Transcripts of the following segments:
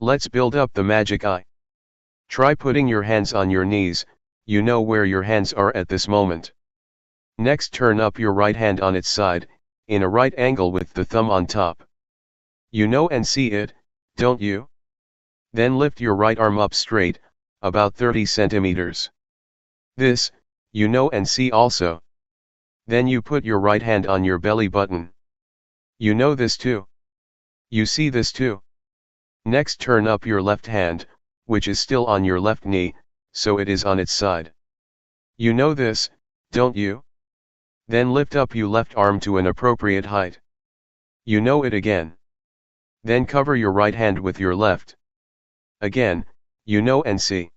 Let's build up the magic eye. Try putting your hands on your knees, you know where your hands are at this moment. Next turn up your right hand on its side, in a right angle with the thumb on top. You know and see it, don't you? Then lift your right arm up straight, about 30 centimeters. This, you know and see also. Then you put your right hand on your belly button. You know this too. You see this too. Next turn up your left hand, which is still on your left knee, so it is on its side. You know this, don't you? Then lift up your left arm to an appropriate height. You know it again. Then cover your right hand with your left. Again, you know and see.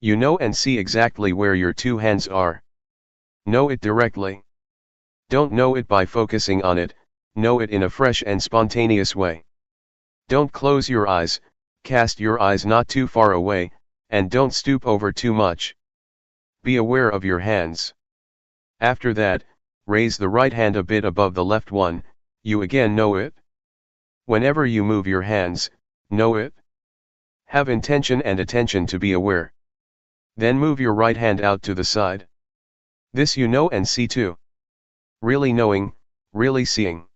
You know and see exactly where your two hands are. Know it directly. Don't know it by focusing on it, know it in a fresh and spontaneous way. Don't close your eyes, cast your eyes not too far away, and don't stoop over too much. Be aware of your hands. After that, raise the right hand a bit above the left one, you again know it. Whenever you move your hands, know it. Have intention and attention to be aware. Then move your right hand out to the side. This you know and see too. Really knowing, really seeing.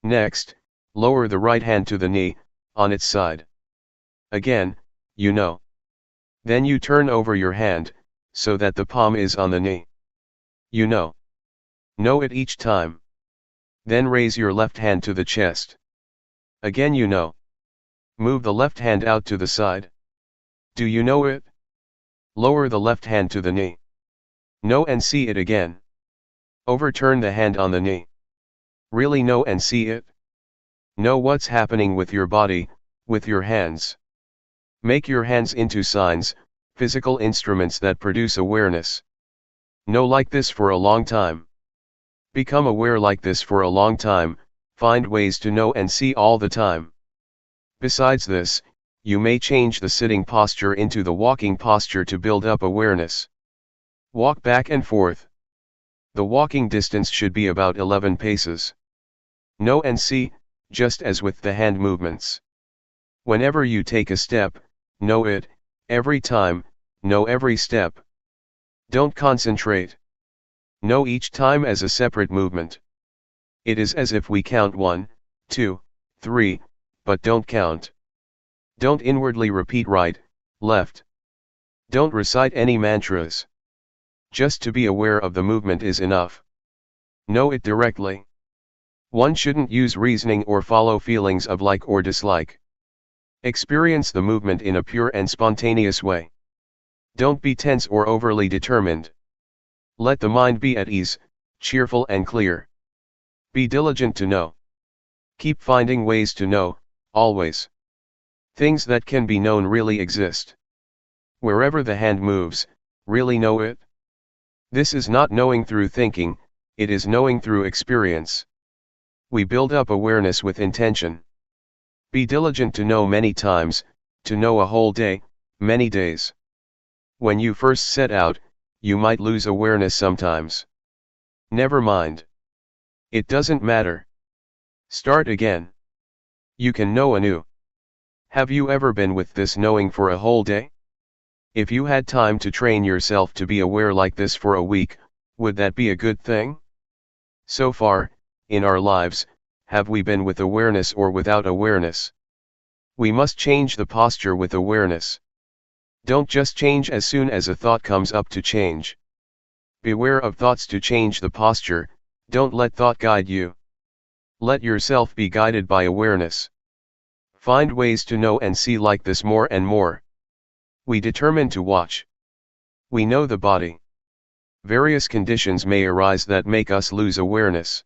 Next, lower the right hand to the knee, on its side. Again, you know. Then you turn over your hand, so that the palm is on the knee. You know. Know it each time. Then raise your left hand to the chest. Again you know. Move the left hand out to the side. Do you know it? Lower the left hand to the knee. Know and see it again. Overturn the hand on the knee. Really know and see it. Know what's happening with your body, with your hands. Make your hands into signs, physical instruments that produce awareness. Know like this for a long time. Become aware like this for a long time, find ways to know and see all the time. Besides this, you may change the sitting posture into the walking posture to build up awareness. Walk back and forth. The walking distance should be about 11 paces. Know and see, just as with the hand movements. Whenever you take a step, know it, every time, know every step. Don't concentrate. Know each time as a separate movement. It is as if we count 1, 2, 3, but don't count. Don't inwardly repeat right, left. Don't recite any mantras. Just to be aware of the movement is enough. Know it directly. One shouldn't use reasoning or follow feelings of like or dislike. Experience the movement in a pure and spontaneous way. Don't be tense or overly determined. Let the mind be at ease, cheerful and clear. Be diligent to know. Keep finding ways to know, always. Things that can be known really exist. Wherever the hand moves, really know it. This is not knowing through thinking, it is knowing through experience. We build up awareness with intention. Be diligent to know many times, to know a whole day, many days. When you first set out, you might lose awareness sometimes. Never mind. It doesn't matter. Start again. You can know anew. Have you ever been with this knowing for a whole day? If you had time to train yourself to be aware like this for a week, would that be a good thing? So far, in our lives, have we been with awareness or without awareness? We must change the posture with awareness. Don't just change as soon as a thought comes up to change. Beware of thoughts to change the posture, don't let thought guide you. Let yourself be guided by awareness. Find ways to know and see like this more and more. We determine to watch. We know the body. Various conditions may arise that make us lose awareness.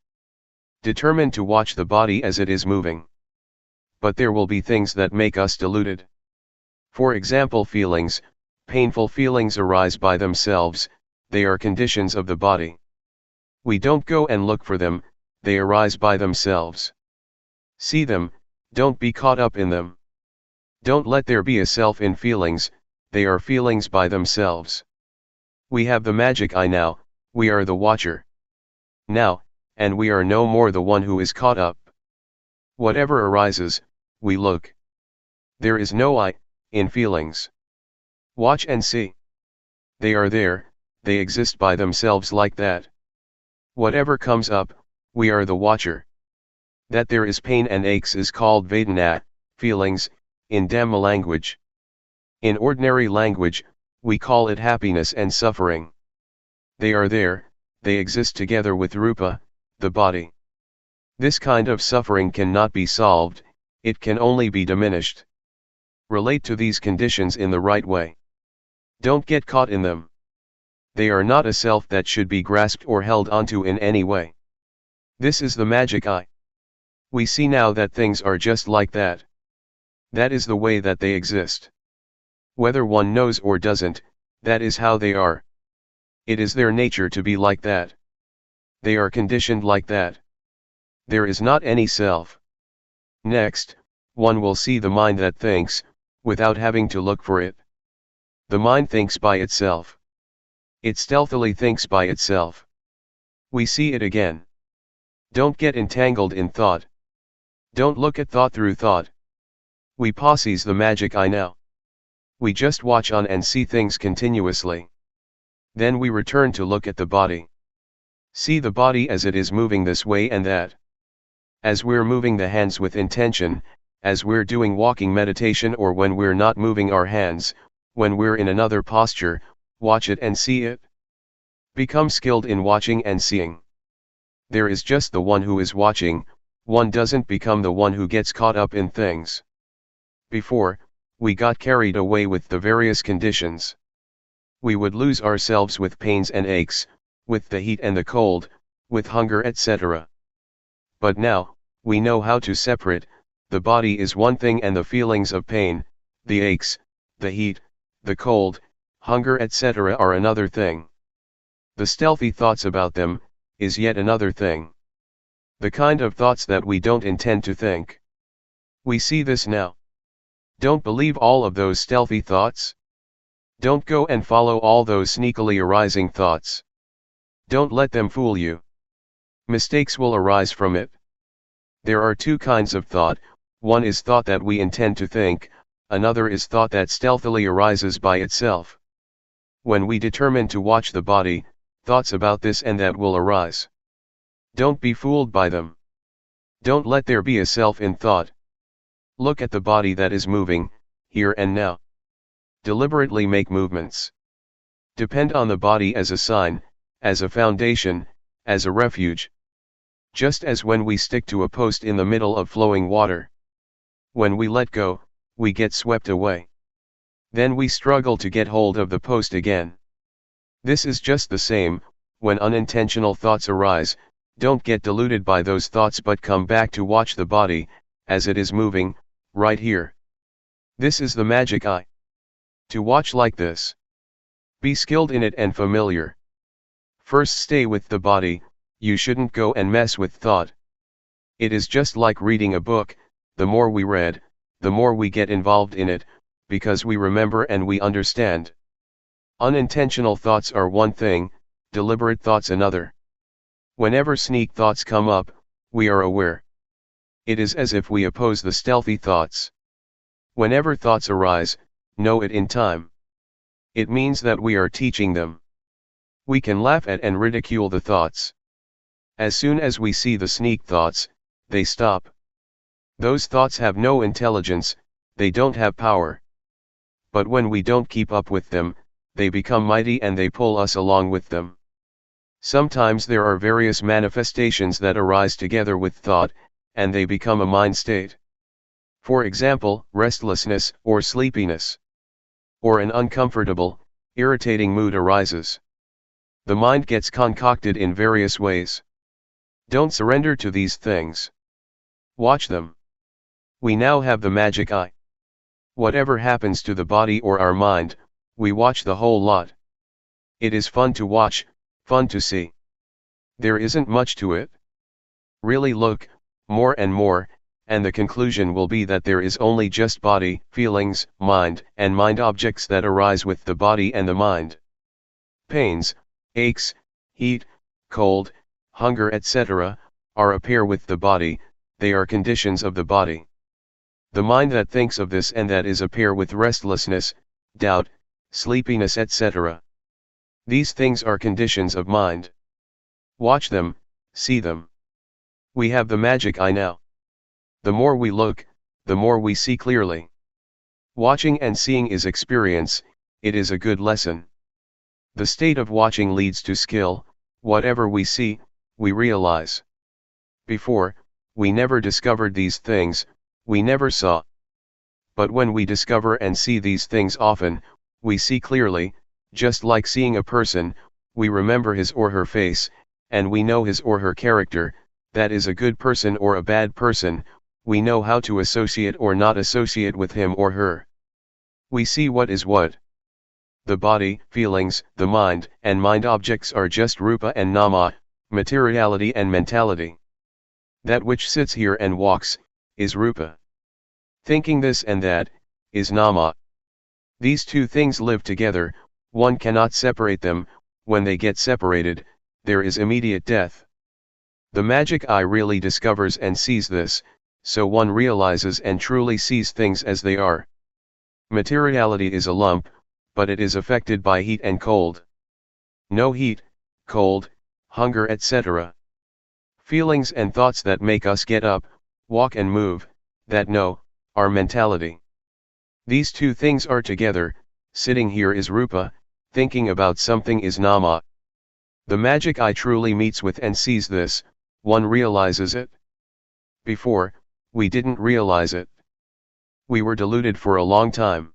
Determined to watch the body as it is moving. But there will be things that make us deluded. For example, feelings, painful feelings arise by themselves, they are conditions of the body. We don't go and look for them, they arise by themselves. See them, don't be caught up in them. Don't let there be a self in feelings, they are feelings by themselves. We have the magic eye now, we are the watcher. Now, and we are no more the one who is caught up. Whatever arises, we look. There is no I, in feelings. Watch and see. They are there, they exist by themselves like that. Whatever comes up, we are the watcher. That there is pain and aches is called Vedana, feelings, in Dhamma language. In ordinary language, we call it happiness and suffering. They are there, they exist together with Rupa, the body. This kind of suffering cannot be solved, it can only be diminished. Relate to these conditions in the right way. Don't get caught in them. They are not a self that should be grasped or held onto in any way. This is the magic eye. We see now that things are just like that. That is the way that they exist. Whether one knows or doesn't, that is how they are. It is their nature to be like that. They are conditioned like that. There is not any self. Next, one will see the mind that thinks, without having to look for it. The mind thinks by itself. It stealthily thinks by itself. We see it again. Don't get entangled in thought. Don't look at thought through thought. We possess the magic eye now. We just watch on and see things continuously. Then we return to look at the body. See the body as it is moving this way and that. As we're moving the hands with intention, as we're doing walking meditation, or when we're not moving our hands, when we're in another posture, watch it and see it. Become skilled in watching and seeing. There is just the one who is watching, one doesn't become the one who gets caught up in things. Before, we got carried away with the various conditions. We would lose ourselves with pains and aches, with the heat and the cold, with hunger, etc. But now, we know how to separate. The body is one thing and the feelings of pain, the aches, the heat, the cold, hunger, etc. are another thing. The stealthy thoughts about them, is yet another thing. The kind of thoughts that we don't intend to think. We see this now. Don't believe all of those stealthy thoughts. Don't go and follow all those sneakily arising thoughts. Don't let them fool you. Mistakes will arise from it. There are two kinds of thought, one is thought that we intend to think, another is thought that stealthily arises by itself. When we determine to watch the body, thoughts about this and that will arise. Don't be fooled by them. Don't let there be a self in thought. Look at the body that is moving, here and now. Deliberately make movements. Depend on the body as a sign, as a foundation, as a refuge. Just as when we stick to a post in the middle of flowing water. When we let go, we get swept away. Then we struggle to get hold of the post again. This is just the same, when unintentional thoughts arise, don't get deluded by those thoughts but come back to watch the body, as it is moving, right here. This is the magic eye. To watch like this. Be skilled in it and familiar. First stay with the body, you shouldn't go and mess with thought. It is just like reading a book, the more we read, the more we get involved in it, because we remember and we understand. Unintentional thoughts are one thing, deliberate thoughts another. Whenever sneak thoughts come up, we are aware. It is as if we oppose the stealthy thoughts. Whenever thoughts arise, know it in time. It means that we are teaching them. We can laugh at and ridicule the thoughts. As soon as we see the sneak thoughts, they stop. Those thoughts have no intelligence, they don't have power. But when we don't keep up with them, they become mighty and they pull us along with them. Sometimes there are various manifestations that arise together with thought, and they become a mind state. For example, restlessness or sleepiness. Or an uncomfortable, irritating mood arises. The mind gets concocted in various ways. Don't surrender to these things. Watch them. We now have the magic eye. Whatever happens to the body or our mind, we watch the whole lot. It is fun to watch, fun to see. There isn't much to it. Really look, more and more, and the conclusion will be that there is only just body, feelings, mind, and mind objects that arise with the body and the mind. Pains, aches, heat, cold, hunger, etc., are appear with the body, they are conditions of the body. The mind that thinks of this and that is appear with restlessness, doubt, sleepiness, etc. These things are conditions of mind. Watch them, see them. We have the magic eye now. The more we look, the more we see clearly. Watching and seeing is experience, it is a good lesson. The state of watching leads to skill, whatever we see, we realize. Before, we never discovered these things, we never saw. But when we discover and see these things often, we see clearly, just like seeing a person, we remember his or her face, and we know his or her character, that is a good person or a bad person, we know how to associate or not associate with him or her. We see what is what. The body, feelings, the mind, and mind objects are just rupa and nama, materiality and mentality. That which sits here and walks, is rupa. Thinking this and that, is nama. These two things live together, one cannot separate them, when they get separated, there is immediate death. The magic eye really discovers and sees this, so one realizes and truly sees things as they are. Materiality is a lump, but it is affected by heat and cold. No heat, cold, hunger, etc. Feelings and thoughts that make us get up, walk and move, that know, are mentality. These two things are together, sitting here is rupa, thinking about something is nama. The magic eye truly meets with and sees this, one realizes it. Before, we didn't realize it. We were deluded for a long time.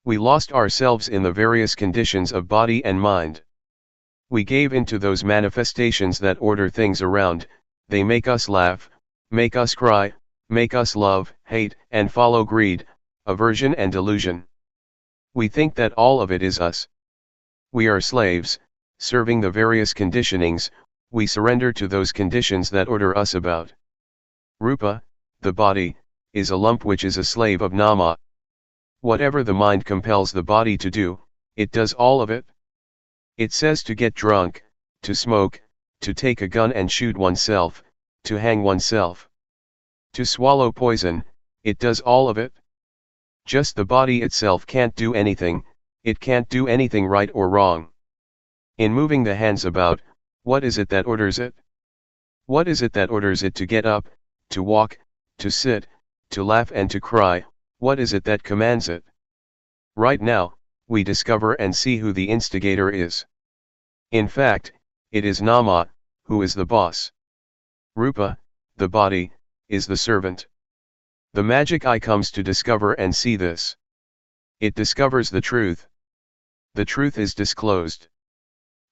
We lost ourselves in the various conditions of body and mind. We gave into those manifestations that order things around, they make us laugh, make us cry, make us love, hate, and follow greed, aversion and delusion. We think that all of it is us. We are slaves, serving the various conditionings, we surrender to those conditions that order us about. Rupa, the body, is a lump which is a slave of nama. Whatever the mind compels the body to do, it does all of it. It says to get drunk, to smoke, to take a gun and shoot oneself, to hang oneself. To swallow poison, it does all of it. Just the body itself can't do anything, it can't do anything right or wrong. In moving the hands about, what is it that orders it? What is it that orders it to get up, to walk, to sit, to laugh and to cry, what is it that commands it? Right now, we discover and see who the instigator is. In fact, it is nama, who is the boss. Rupa, the body, is the servant. The magic eye comes to discover and see this. It discovers the truth. The truth is disclosed.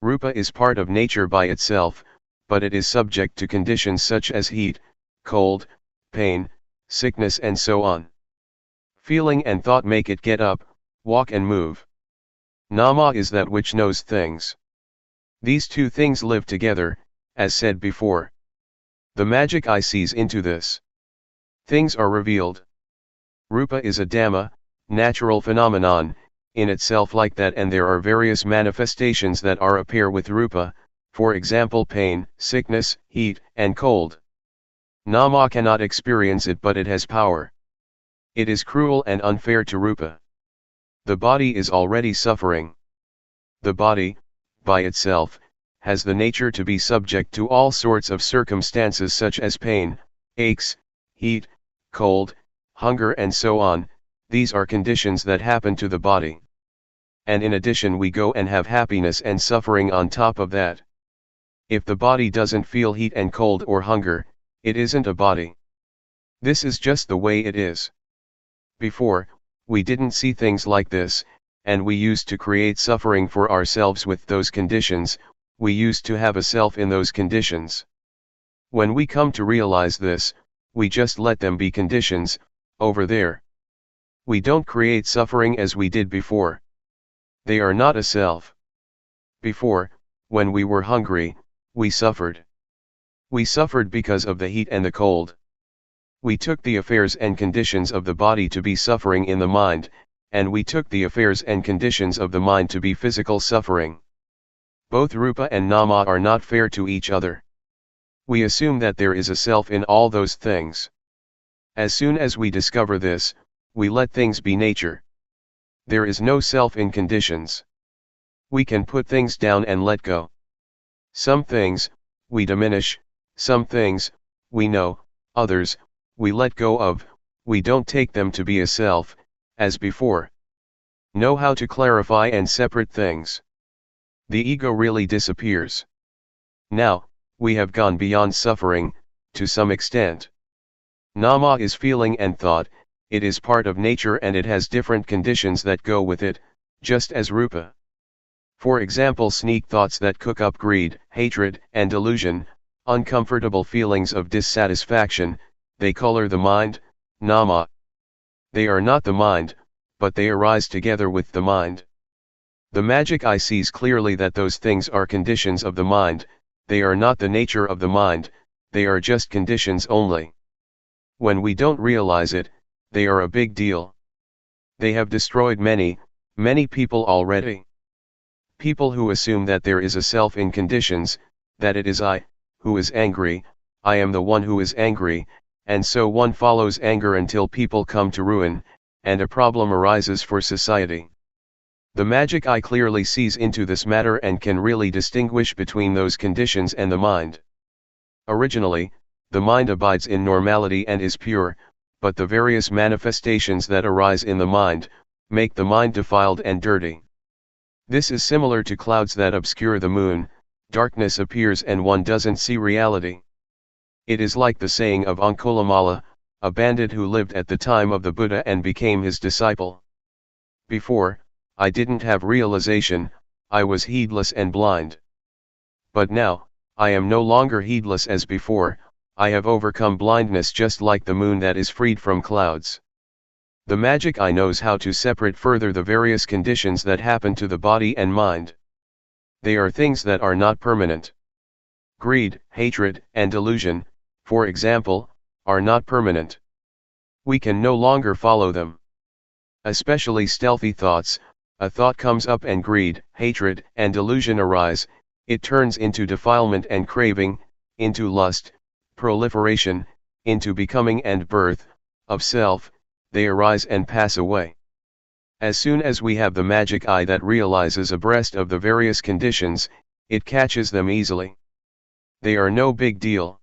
Rupa is part of nature by itself, but it is subject to conditions such as heat, cold, pain, sickness and so on. Feeling and thought make it get up, walk and move. Nama is that which knows things. These two things live together, as said before. The magic eye sees into this. Things are revealed. Rupa is a dhamma, natural phenomenon, in itself like that, and there are various manifestations that are appear with rupa, for example pain, sickness, heat, and cold. Nama cannot experience it, but it has power. It is cruel and unfair to rupa. The body is already suffering. The body, by itself, has the nature to be subject to all sorts of circumstances such as pain, aches, heat, cold, hunger and so on. These are conditions that happen to the body. And in addition we go and have happiness and suffering on top of that. If the body doesn't feel heat and cold or hunger, it isn't a body. This is just the way it is. Before, we didn't see things like this, and we used to create suffering for ourselves with those conditions, we used to have a self in those conditions. When we come to realize this, we just let them be conditions, over there. We don't create suffering as we did before. They are not a self. Before, when we were hungry, we suffered. We suffered because of the heat and the cold. We took the affairs and conditions of the body to be suffering in the mind, and we took the affairs and conditions of the mind to be physical suffering. Both rupa and nama are not fair to each other. We assume that there is a self in all those things. As soon as we discover this, we let things be nature. There is no self in conditions. We can put things down and let go. Some things, we diminish, some things, we know, others, we let go of, we don't take them to be a self, as before. Know how to clarify and separate things. The ego really disappears. Now, we have gone beyond suffering, to some extent. Nama is feeling and thought, it is part of nature and it has different conditions that go with it, just as rupa. For example, sneak thoughts that cook up greed, hatred, and delusion, uncomfortable feelings of dissatisfaction, they color the mind, nama. They are not the mind, but they arise together with the mind. The magic eye sees clearly that those things are conditions of the mind, they are not the nature of the mind, they are just conditions only. When we don't realize it, they are a big deal. They have destroyed many people already. People who assume that there is a self in conditions, that it is I, who is angry, I am the one who is angry, and so one follows anger until people come to ruin, and a problem arises for society. The magic eye clearly sees into this matter and can really distinguish between those conditions and the mind. Originally, the mind abides in normality and is pure, but the various manifestations that arise in the mind, make the mind defiled and dirty. This is similar to clouds that obscure the moon, darkness appears and one doesn't see reality. It is like the saying of Angulimala, a bandit who lived at the time of the Buddha and became his disciple. Before, I didn't have realization, I was heedless and blind. But now, I am no longer heedless as before, I have overcome blindness just like the moon that is freed from clouds. The magic eye knows how to separate further the various conditions that happen to the body and mind. They are things that are not permanent. Greed, hatred, and delusion, for example, are not permanent. We can no longer follow them. Especially stealthy thoughts, a thought comes up and greed, hatred, and delusion arise, it turns into defilement and craving, into lust, proliferation, into becoming and birth, of self, they arise and pass away. As soon as we have the magic eye that realizes abreast of the various conditions, it catches them easily. They are no big deal.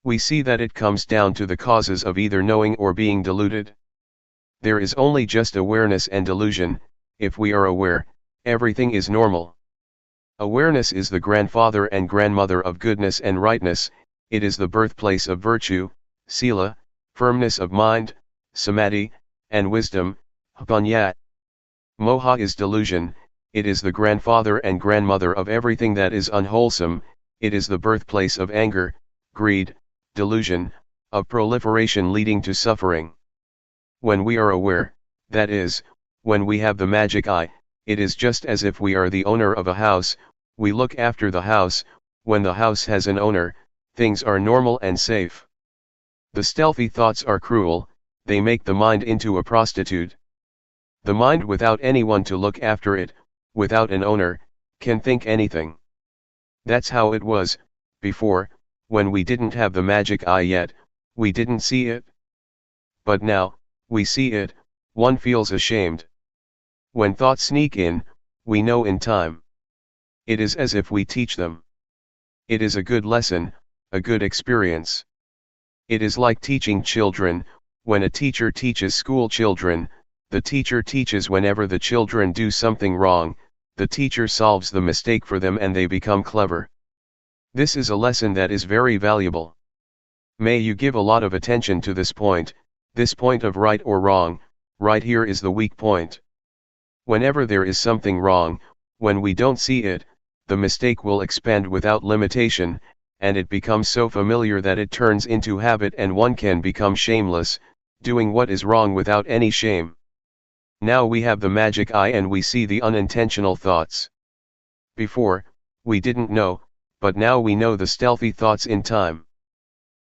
We see that it comes down to the causes of either knowing or being deluded. There is only just awareness and delusion. If we are aware, everything is normal. Awareness is the grandfather and grandmother of goodness and rightness, it is the birthplace of virtue, sila, firmness of mind, samadhi, and wisdom, panya. Moha is delusion, it is the grandfather and grandmother of everything that is unwholesome, it is the birthplace of anger, greed, delusion, of proliferation leading to suffering. When we are aware, that is, when we have the magic eye, it is just as if we are the owner of a house, we look after the house, when the house has an owner, things are normal and safe. The stealthy thoughts are cruel, they make the mind into a prostitute. The mind without anyone to look after it, without an owner, can think anything. That's how it was, before, when we didn't have the magic eye yet, we didn't see it. But now, we see it, one feels ashamed. When thoughts sneak in, we know in time. It is as if we teach them. It is a good lesson, a good experience. It is like teaching children, when a teacher teaches school children, the teacher teaches whenever the children do something wrong, the teacher solves the mistake for them and they become clever. This is a lesson that is very valuable. May you give a lot of attention to this point of right or wrong, right here is the weak point. Whenever there is something wrong, when we don't see it, the mistake will expand without limitation, and it becomes so familiar that it turns into habit and one can become shameless, doing what is wrong without any shame. Now we have the magic eye and we see the unintentional thoughts. Before, we didn't know, but now we know the stealthy thoughts in time.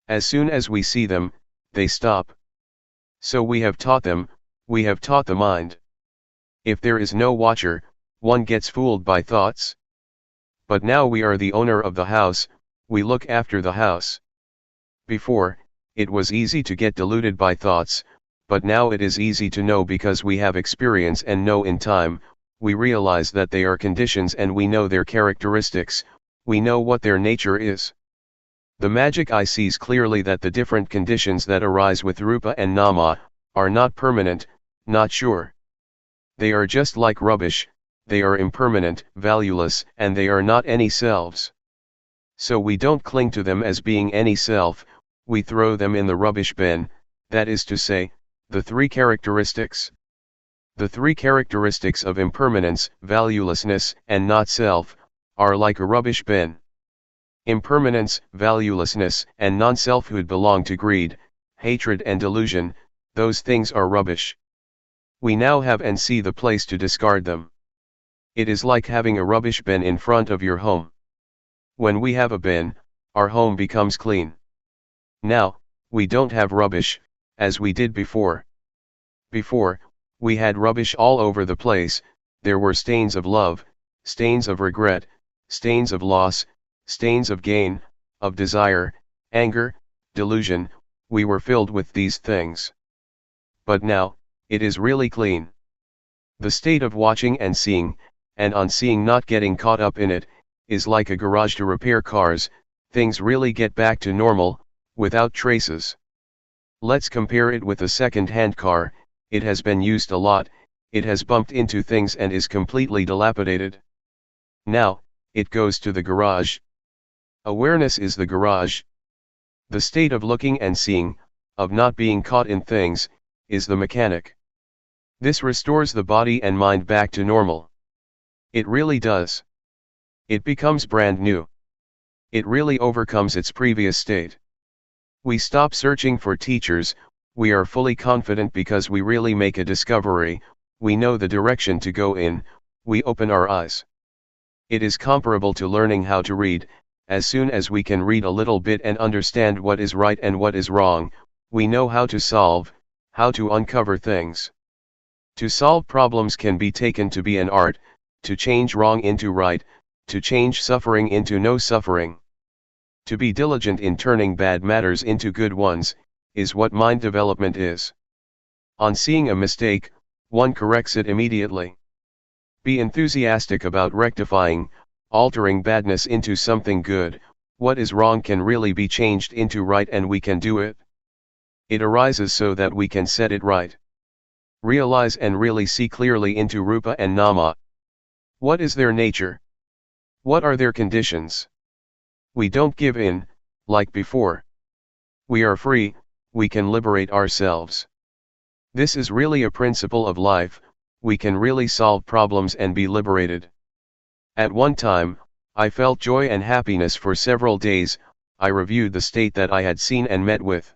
As soon as we see them, they stop. So we have taught them, we have taught the mind. If there is no watcher, one gets fooled by thoughts. But now we are the owner of the house, we look after the house. Before, it was easy to get deluded by thoughts, but now it is easy to know because we have experience and know in time, we realize that they are conditions and we know their characteristics, we know what their nature is. The magic eye sees clearly that the different conditions that arise with rupa and nama, are not permanent, not sure. They are just like rubbish, they are impermanent, valueless, and they are not any selves. So we don't cling to them as being any self, we throw them in the rubbish bin, that is to say, the three characteristics. The three characteristics of impermanence, valuelessness, and not self, are like a rubbish bin. Impermanence, valuelessness, and non-selfhood belong to greed, hatred and delusion, those things are rubbish. We now have and see the place to discard them. It is like having a rubbish bin in front of your home. When we have a bin, our home becomes clean. Now, we don't have rubbish, as we did before. Before, we had rubbish all over the place, there were stains of love, stains of regret, stains of loss, stains of gain, of desire, anger, delusion, we were filled with these things. But now, it is really clean. The state of watching and seeing, and on seeing not getting caught up in it, is like a garage to repair cars, things really get back to normal, without traces. Let's compare it with a second-hand car, it has been used a lot, it has bumped into things and is completely dilapidated. Now, it goes to the garage. Awareness is the garage. The state of looking and seeing, of not being caught in things, is the mechanic. This restores the body and mind back to normal. It really does. It becomes brand new. It really overcomes its previous state. We stop searching for teachers, we are fully confident because we really make a discovery, we know the direction to go in, we open our eyes. It is comparable to learning how to read. As soon as we can read a little bit and understand what is right and what is wrong, we know how to solve, how to uncover things. To solve problems can be taken to be an art, to change wrong into right, to change suffering into no suffering. To be diligent in turning bad matters into good ones, is what mind development is. On seeing a mistake, one corrects it immediately. Be enthusiastic about rectifying, altering badness into something good, what is wrong can really be changed into right and we can do it. It arises so that we can set it right. Realize and really see clearly into rupa and nama. What is their nature? What are their conditions? We don't give in, like before. We are free, we can liberate ourselves. This is really a principle of life, we can really solve problems and be liberated. At one time, I felt joy and happiness for several days, I reviewed the state that I had seen and met with.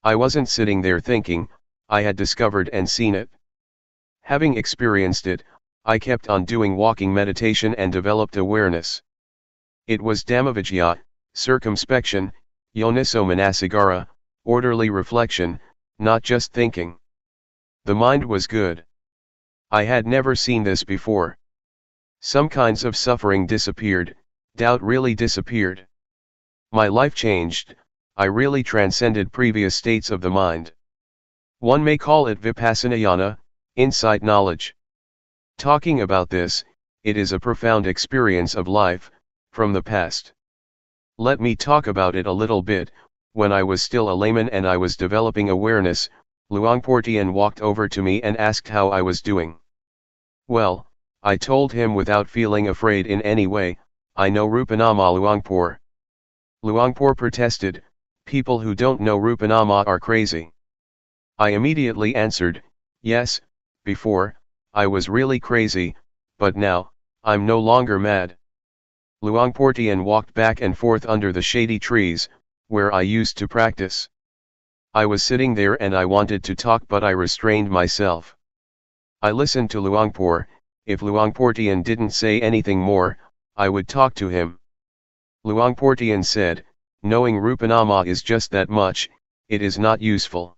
I wasn't sitting there thinking, I had discovered and seen it. Having experienced it, I kept on doing walking meditation and developed awareness. It was Dhammavijaya, circumspection, yoniso manasigara, orderly reflection, not just thinking. The mind was good. I had never seen this before. Some kinds of suffering disappeared, doubt really disappeared. My life changed, I really transcended previous states of the mind. One may call it Vipassana, insight knowledge. Talking about this, it is a profound experience of life, from the past. Let me talk about it a little bit. When I was still a layman and I was developing awareness, Luangpor Teean walked over to me and asked how I was doing. Well, I told him without feeling afraid in any way, I know Rupanama Luangpor. Luangpor protested, people who don't know Rupanama are crazy. I immediately answered, yes, before, I was really crazy, but now, I'm no longer mad. Luangpor Teean walked back and forth under the shady trees, where I used to practice. I was sitting there and I wanted to talk, but I restrained myself. I listened to Luangpor. If Luangpor Teean didn't say anything more, I would talk to him. Luangpor Teean said, "Knowing Rupanama is just that much, it is not useful."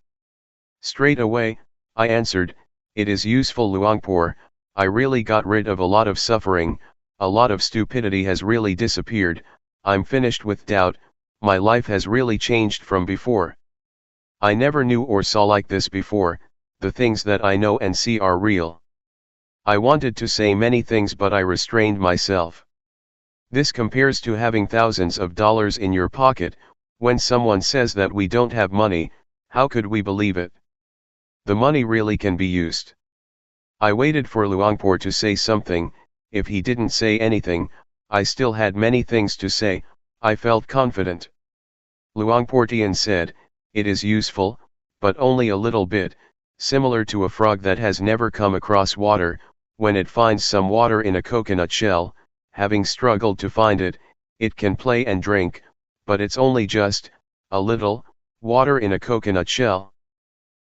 Straight away, I answered, "It is useful, Luangpor. I really got rid of a lot of suffering, a lot of stupidity has really disappeared, I'm finished with doubt, my life has really changed from before. I never knew or saw like this before, the things that I know and see are real." I wanted to say many things, but I restrained myself. This compares to having thousands of dollars in your pocket. When someone says that we don't have money, how could we believe it? The money really can be used. I waited for Luangpor to say something. If he didn't say anything, I still had many things to say. I felt confident. Luangpor Teean said, "It is useful, but only a little bit, similar to a frog that has never come across water. When it finds some water in a coconut shell, having struggled to find it, it can play and drink, but it's only just a little water in a coconut shell.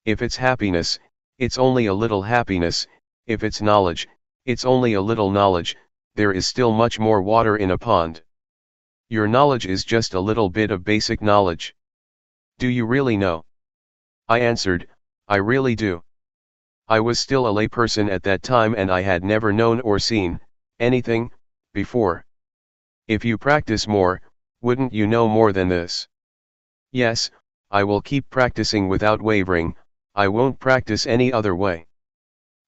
If it's happiness, it's only a little happiness. If it's knowledge, it's only a little knowledge. There is still much more water in a pond. Your knowledge is just a little bit of basic knowledge. Do you really know?" I answered, "I really do." I was still a layperson at that time and I had never known or seen anything before. "If you practice more, wouldn't you know more than this?" "Yes, I will keep practicing without wavering, I won't practice any other way."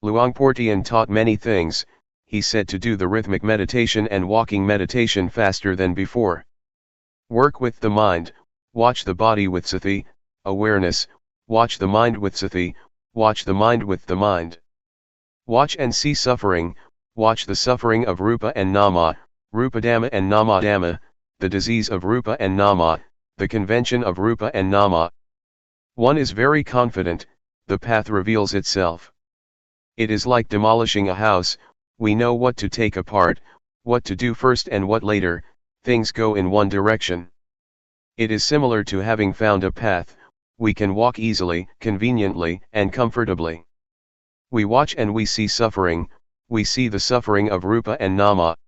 Luangpor Teean taught many things. He said to do the rhythmic meditation and walking meditation faster than before. Work with the mind, watch the body with sati, awareness, watch the mind with sati, watch the mind with the mind. Watch and see suffering, watch the suffering of Rupa and Nama, Rupadhamma and Namadhamma, the disease of Rupa and Nama, the convention of Rupa and Nama. One is very confident, the path reveals itself. It is like demolishing a house, we know what to take apart, what to do first and what later, things go in one direction. It is similar to having found a path, we can walk easily, conveniently, and comfortably. We watch and we see suffering, we see the suffering of Rupa and Nama.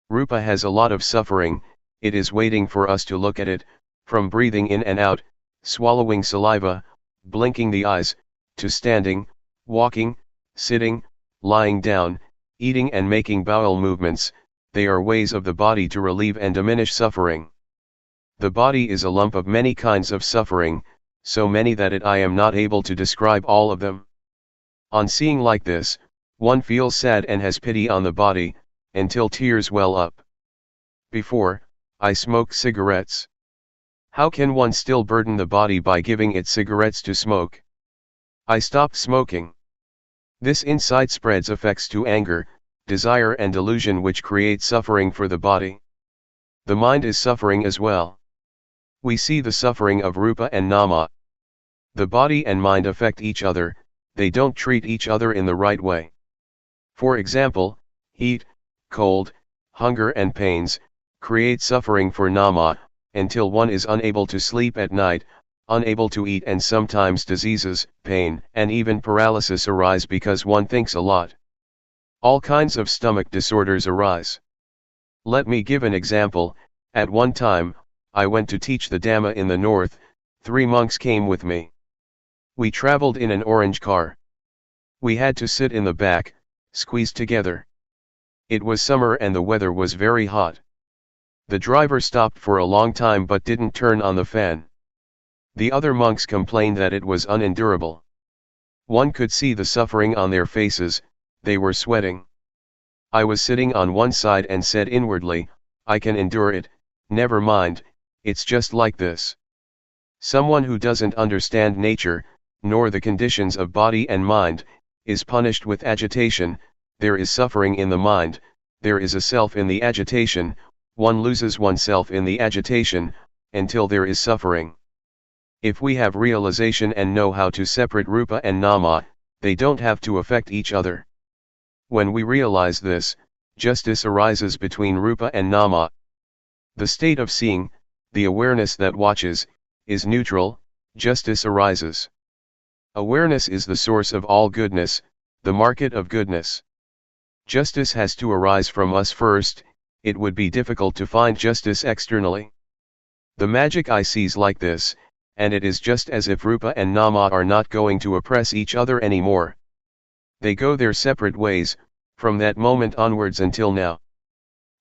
Rupa has a lot of suffering, it is waiting for us to look at it, from breathing in and out, swallowing saliva, blinking the eyes, to standing, walking, sitting, lying down, eating and making bowel movements. They are ways of the body to relieve and diminish suffering. The body is a lump of many kinds of suffering, so many that I am not able to describe all of them. On seeing like this, one feels sad and has pity on the body, until tears well up. Before, I smoked cigarettes. How can one still burden the body by giving it cigarettes to smoke? I stopped smoking. This insight spreads effects to anger, desire and delusion, which create suffering for the body. The mind is suffering as well. We see the suffering of Rupa and Nama. The body and mind affect each other, they don't treat each other in the right way. For example, heat, cold, hunger and pains, create suffering for Nama, until one is unable to sleep at night, unable to eat, and sometimes diseases, pain, and even paralysis arise because one thinks a lot. All kinds of stomach disorders arise. Let me give an example. At one time, I went to teach the Dhamma in the north, 3 monks came with me. We traveled in an orange car. We had to sit in the back, squeezed together. It was summer and the weather was very hot. The driver stopped for a long time but didn't turn on the fan. The other monks complained that it was unendurable. One could see the suffering on their faces, they were sweating. I was sitting on one side and said inwardly, I can endure it, never mind, it's just like this. Someone who doesn't understand nature, nor the conditions of body and mind, is punished with agitation. There is suffering in the mind, there is a self in the agitation, one loses oneself in the agitation, until there is suffering. If we have realization and know how to separate Rupa and Nama, they don't have to affect each other. When we realize this, justice arises between rupa and nama. The state of seeing, the awareness that watches, is neutral, justice arises. Awareness is the source of all goodness, the market of goodness. Justice has to arise from us first, it would be difficult to find justice externally. The magic eye sees like this, and it is just as if rupa and nama are not going to oppress each other anymore. They go their separate ways, from that moment onwards until now.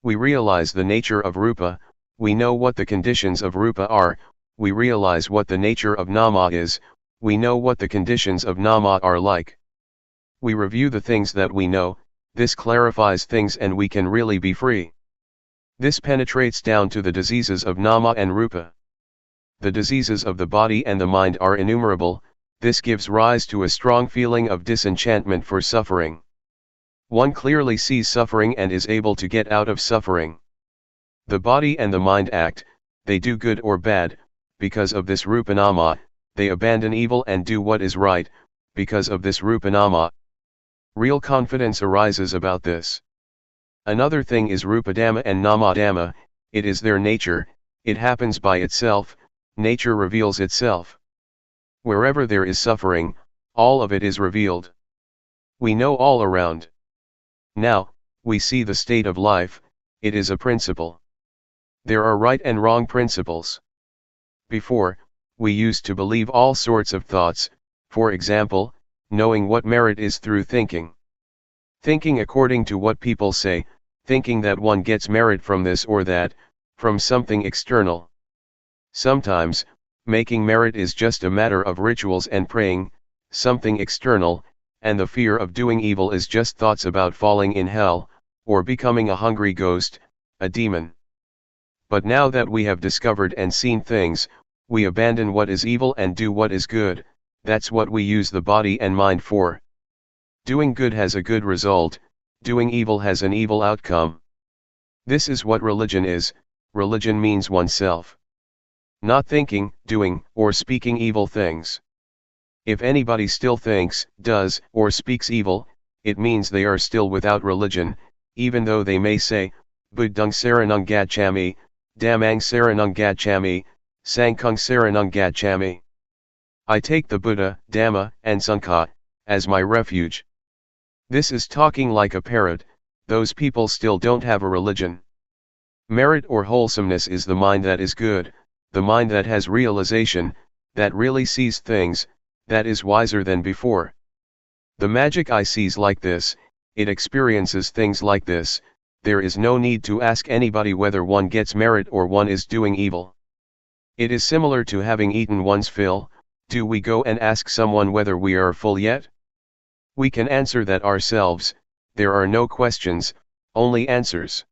We realize the nature of rupa, we know what the conditions of rupa are, we realize what the nature of nama is, we know what the conditions of nama are like. We review the things that we know, this clarifies things and we can really be free. This penetrates down to the diseases of nama and rupa. The diseases of the body and the mind are innumerable, this gives rise to a strong feeling of disenchantment for suffering. One clearly sees suffering and is able to get out of suffering. The body and the mind act, they do good or bad, because of this rupanama, they abandon evil and do what is right, because of this rupanama. Real confidence arises about this. Another thing is rupadhamma and namadhamma, it is their nature, it happens by itself, nature reveals itself. Wherever there is suffering, all of it is revealed. We know all around. Now, we see the state of life, it is a principle. There are right and wrong principles. Before, we used to believe all sorts of thoughts, for example, knowing what merit is through thinking. Thinking according to what people say, thinking that one gets merit from this or that, from something external. Sometimes, making merit is just a matter of rituals and praying, something external, and the fear of doing evil is just thoughts about falling in hell, or becoming a hungry ghost, a demon. But now that we have discovered and seen things, we abandon what is evil and do what is good, that's what we use the body and mind for. Doing good has a good result, doing evil has an evil outcome. This is what religion is, religion means oneself. Not thinking, doing, or speaking evil things. If anybody still thinks, does, or speaks evil, it means they are still without religion, even though they may say, Buddhang saranang gacchami, Dhammang saranang gacchami, Sanghang saranang gacchami. I take the Buddha, Dhamma, and Sangha, as my refuge. This is talking like a parrot, those people still don't have a religion. Merit or wholesomeness is the mind that is good, the mind that has realization, that really sees things, that is wiser than before. The magic eye sees like this, it experiences things like this, there is no need to ask anybody whether one gets merit or one is doing evil. It is similar to having eaten one's fill, do we go and ask someone whether we are full yet? We can answer that ourselves, there are no questions, only answers.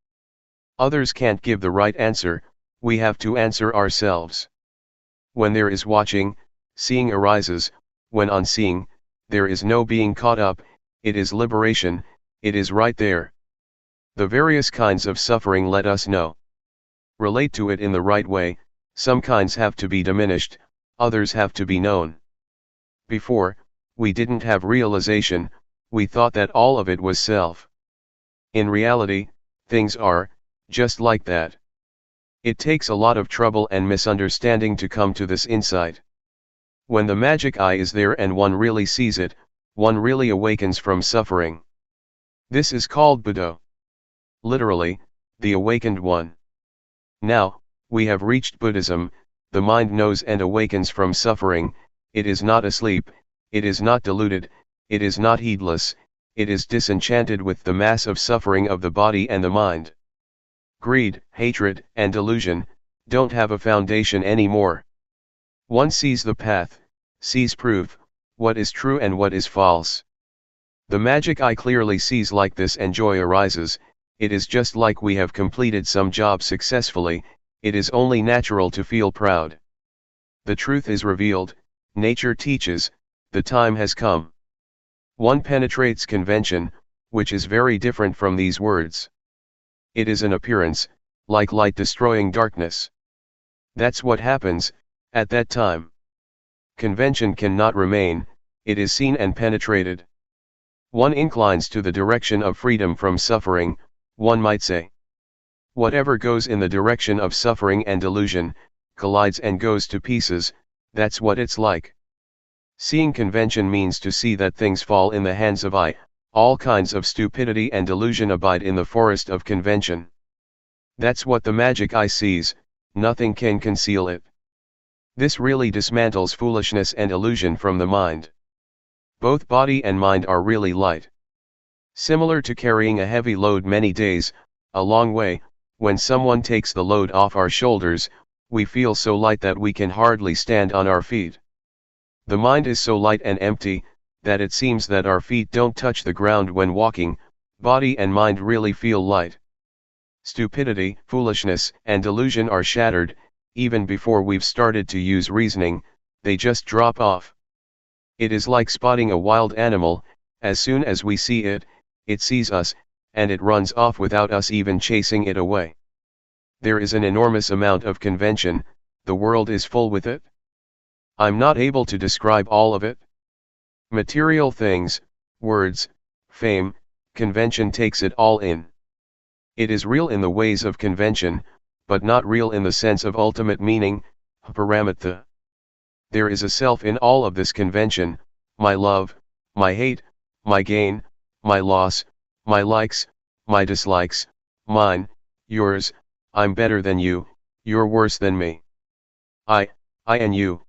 Others can't give the right answer, we have to answer ourselves. When there is watching, seeing arises, when on seeing, there is no being caught up, it is liberation, it is right there. The various kinds of suffering let us know. Relate to it in the right way, some kinds have to be diminished, others have to be known. Before, we didn't have realization, we thought that all of it was self. In reality, things are, just like that. It takes a lot of trouble and misunderstanding to come to this insight. When the magic eye is there and one really sees it, one really awakens from suffering. This is called Buddha. Literally, the awakened one. Now, we have reached Buddhism, the mind knows and awakens from suffering, it is not asleep, it is not deluded, it is not heedless, it is disenchanted with the mass of suffering of the body and the mind. Greed, hatred, and delusion, don't have a foundation anymore. One sees the path, sees proof, what is true and what is false. The magic eye clearly sees like this and joy arises, it is just like we have completed some job successfully, it is only natural to feel proud. The truth is revealed, nature teaches, the time has come. One penetrates convention, which is very different from these words. It is an appearance, like light destroying darkness. That's what happens, at that time. Convention cannot remain, it is seen and penetrated. One inclines to the direction of freedom from suffering, One might say, whatever goes in the direction of suffering and delusion, collides and goes to pieces, that's what it's like. Seeing convention means to see that things fall in the hands of I, all kinds of stupidity and delusion abide in the forest of convention. That's what the magic eye sees, nothing can conceal it. This really dismantles foolishness and illusion from the mind. Both body and mind are really light. Similar to carrying a heavy load many days, a long way, when someone takes the load off our shoulders, we feel so light that we can hardly stand on our feet. The mind is so light and empty, that it seems that our feet don't touch the ground when walking. Body and mind really feel light. Stupidity, foolishness, and delusion are shattered, even before we've started to use reasoning, they just drop off. It is like spotting a wild animal, as soon as we see it, it sees us, and it runs off without us even chasing it away. There is an enormous amount of convention, the world is full with it. I'm not able to describe all of it. Material things, words, fame, convention takes it all in. It is real in the ways of convention, but not real in the sense of ultimate meaning, paramatha. There is a self in all of this convention, my love, my hate, my gain, my loss, my likes, my dislikes, mine, yours, I'm better than you, you're worse than me. I and you,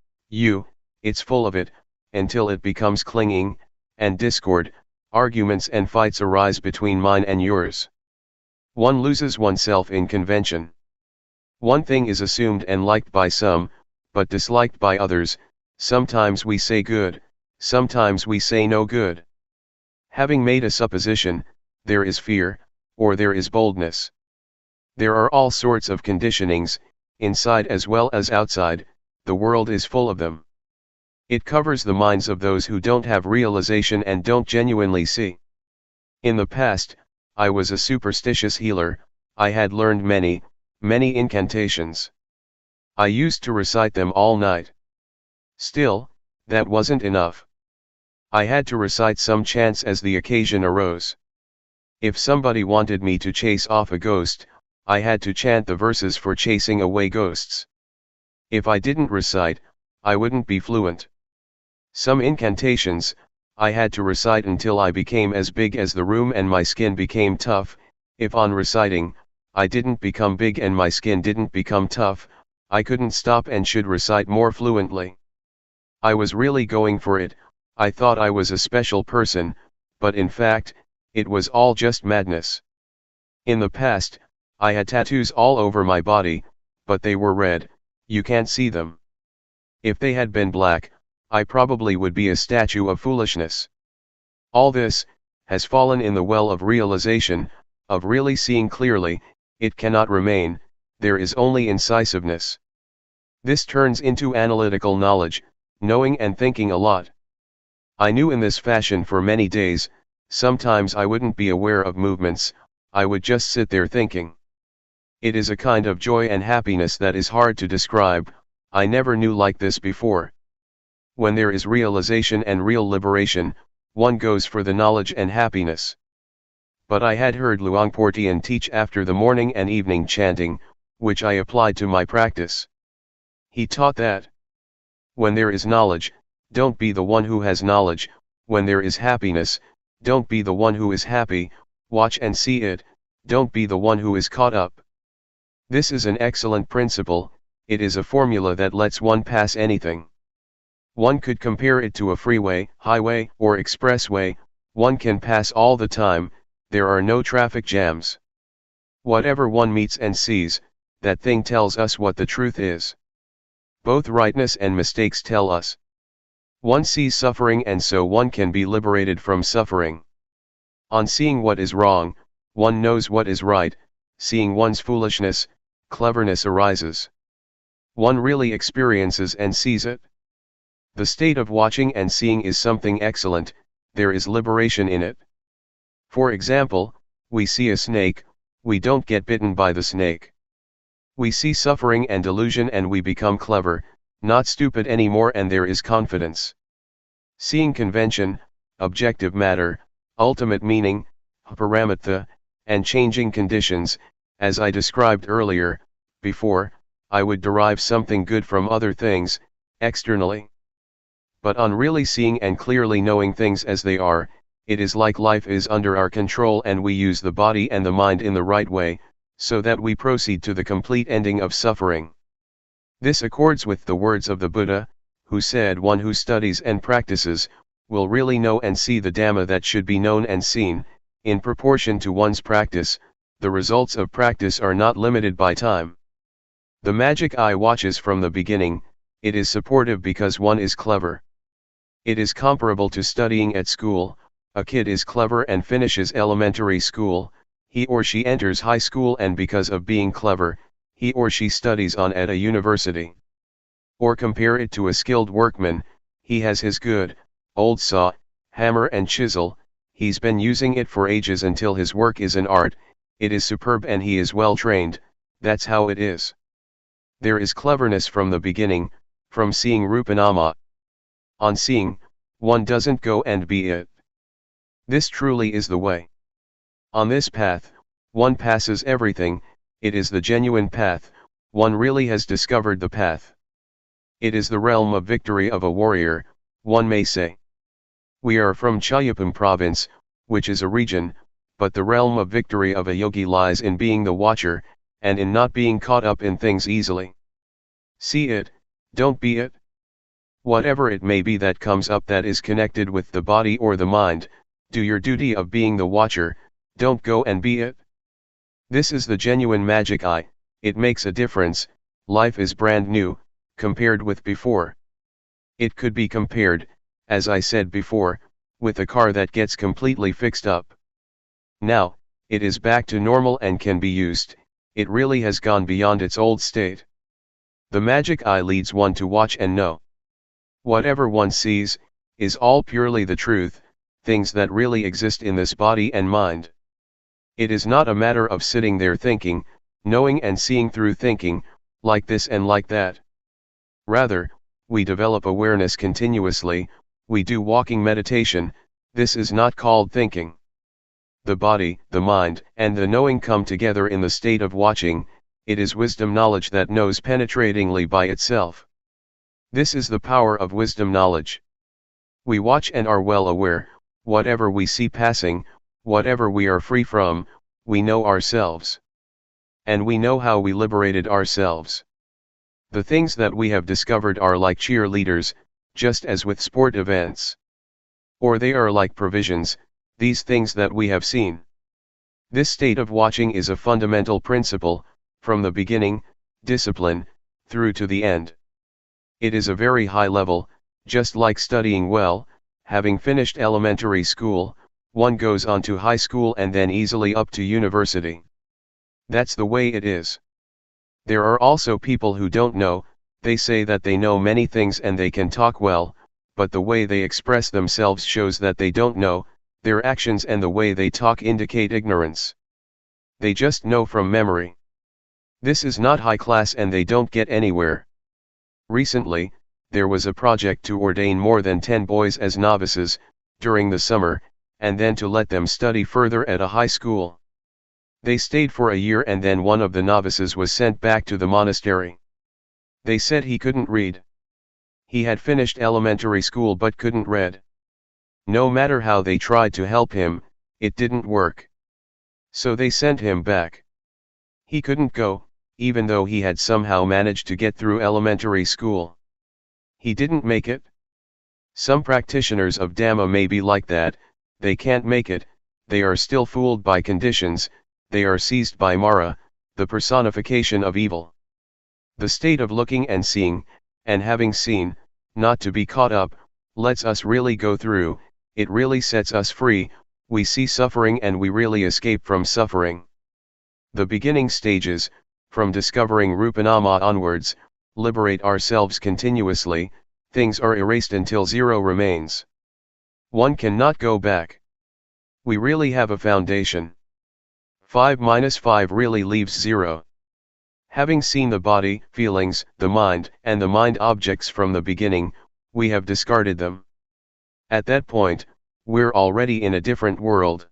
it's full of it, until it becomes clinging, and discord, arguments and fights arise between mine and yours. One loses oneself in convention. One thing is assumed and liked by some, but disliked by others. Sometimes we say good, sometimes we say no good. Having made a supposition, there is fear, or there is boldness. There are all sorts of conditionings, inside as well as outside, the world is full of them. It covers the minds of those who don't have realization and don't genuinely see. In the past, I was a superstitious healer. I had learned many incantations. I used to recite them all night. Still, that wasn't enough. I had to recite some chants as the occasion arose. If somebody wanted me to chase off a ghost, I had to chant the verses for chasing away ghosts. If I didn't recite, I wouldn't be fluent. Some incantations, I had to recite until I became as big as the room and my skin became tough. If on reciting, I didn't become big and my skin didn't become tough, I couldn't stop and should recite more fluently. I was really going for it. I thought I was a special person, but in fact, it was all just madness. In the past, I had tattoos all over my body, but they were red, you can't see them. If they had been black, I probably would be a statue of foolishness. All this has fallen in the well of realization, of really seeing clearly. It cannot remain, there is only incisiveness. This turns into analytical knowledge, knowing and thinking a lot. I knew in this fashion for many days. Sometimes I wouldn't be aware of movements, I would just sit there thinking. It is a kind of joy and happiness that is hard to describe. I never knew like this before. When there is realization and real liberation, one goes for the knowledge and happiness. But I had heard Luangpor Teean teach after the morning and evening chanting, which I applied to my practice. He taught that when there is knowledge, don't be the one who has knowledge. When there is happiness, don't be the one who is happy. Watch and see it, don't be the one who is caught up. This is an excellent principle. It is a formula that lets one pass anything. One could compare it to a freeway, highway, or expressway. One can pass all the time, there are no traffic jams. Whatever one meets and sees, that thing tells us what the truth is. Both rightness and mistakes tell us. One sees suffering and so one can be liberated from suffering. On seeing what is wrong, one knows what is right. Seeing one's foolishness, cleverness arises. One really experiences and sees it. The state of watching and seeing is something excellent, there is liberation in it. For example, we see a snake, we don't get bitten by the snake. We see suffering and delusion and we become clever, not stupid anymore, and there is confidence. Seeing convention, objective matter, ultimate meaning, paramatha, and changing conditions, as I described earlier. Before, I would derive something good from other things, externally. But on really seeing and clearly knowing things as they are, it is like life is under our control and we use the body and the mind in the right way, so that we proceed to the complete ending of suffering. This accords with the words of the Buddha, who said one who studies and practices, will really know and see the Dhamma that should be known and seen. In proportion to one's practice, the results of practice are not limited by time. The magic eye watches from the beginning. It is supportive because one is clever. It is comparable to studying at school. A kid is clever and finishes elementary school, he or she enters high school, and because of being clever, he or she studies on at a university. Or compare it to a skilled workman. He has his good, old saw, hammer and chisel. He's been using it for ages until his work is an art. It is superb and he is well trained. That's how it is. There is cleverness from the beginning, from seeing Rupanama. On seeing, one doesn't go and be it. This truly is the way. On this path, one passes everything. It is the genuine path. One really has discovered the path. It is the realm of victory of a warrior, one may say. We are from Chayapam province, which is a region, but the realm of victory of a yogi lies in being the watcher, and in not being caught up in things easily. See it, don't be it. Whatever it may be that comes up that is connected with the body or the mind, do your duty of being the watcher, don't go and be it. This is the genuine magic eye. It makes a difference. Life is brand new, compared with before. It could be compared, as I said before, with a car that gets completely fixed up. Now, it is back to normal and can be used. It really has gone beyond its old state. The magic eye leads one to watch and know. Whatever one sees, is all purely the truth, things that really exist in this body and mind. It is not a matter of sitting there thinking, knowing and seeing through thinking, like this and like that. Rather, we develop awareness continuously. We do walking meditation. This is not called thinking. The body, the mind, and the knowing come together in the state of watching. It is wisdom knowledge that knows penetratingly by itself. This is the power of wisdom knowledge. We watch and are well aware. Whatever we see passing, whatever we are free from, we know ourselves. And we know how we liberated ourselves. The things that we have discovered are like cheerleaders, just as with sport events. Or they are like provisions, these things that we have seen. This state of watching is a fundamental principle, from the beginning, discipline, through to the end. It is a very high level, just like studying well. Having finished elementary school, one goes on to high school and then easily up to university. That's the way it is. There are also people who don't know. They say that they know many things and they can talk well, but the way they express themselves shows that they don't know. Their actions and the way they talk indicate ignorance. They just know from memory. This is not high class and they don't get anywhere. Recently, there was a project to ordain more than 10 boys as novices, during the summer, and then to let them study further at a high school. They stayed for a year and then one of the novices was sent back to the monastery. They said he couldn't read. He had finished elementary school but couldn't read. No matter how they tried to help him, it didn't work. So they sent him back. He couldn't go, even though he had somehow managed to get through elementary school. He didn't make it. Some practitioners of Dhamma may be like that. They can't make it, they are still fooled by conditions, they are seized by Mara, the personification of evil. The state of looking and seeing, and having seen, not to be caught up, lets us really go through. It really sets us free. We see suffering and we really escape from suffering. The beginning stages, from discovering Rupanama onwards, liberate ourselves continuously. Things are erased until zero remains. One cannot go back. We really have a foundation. 5 minus 5 really leaves 0. Having seen the body, feelings, the mind, and the mind objects from the beginning, we have discarded them. At that point, we're already in a different world.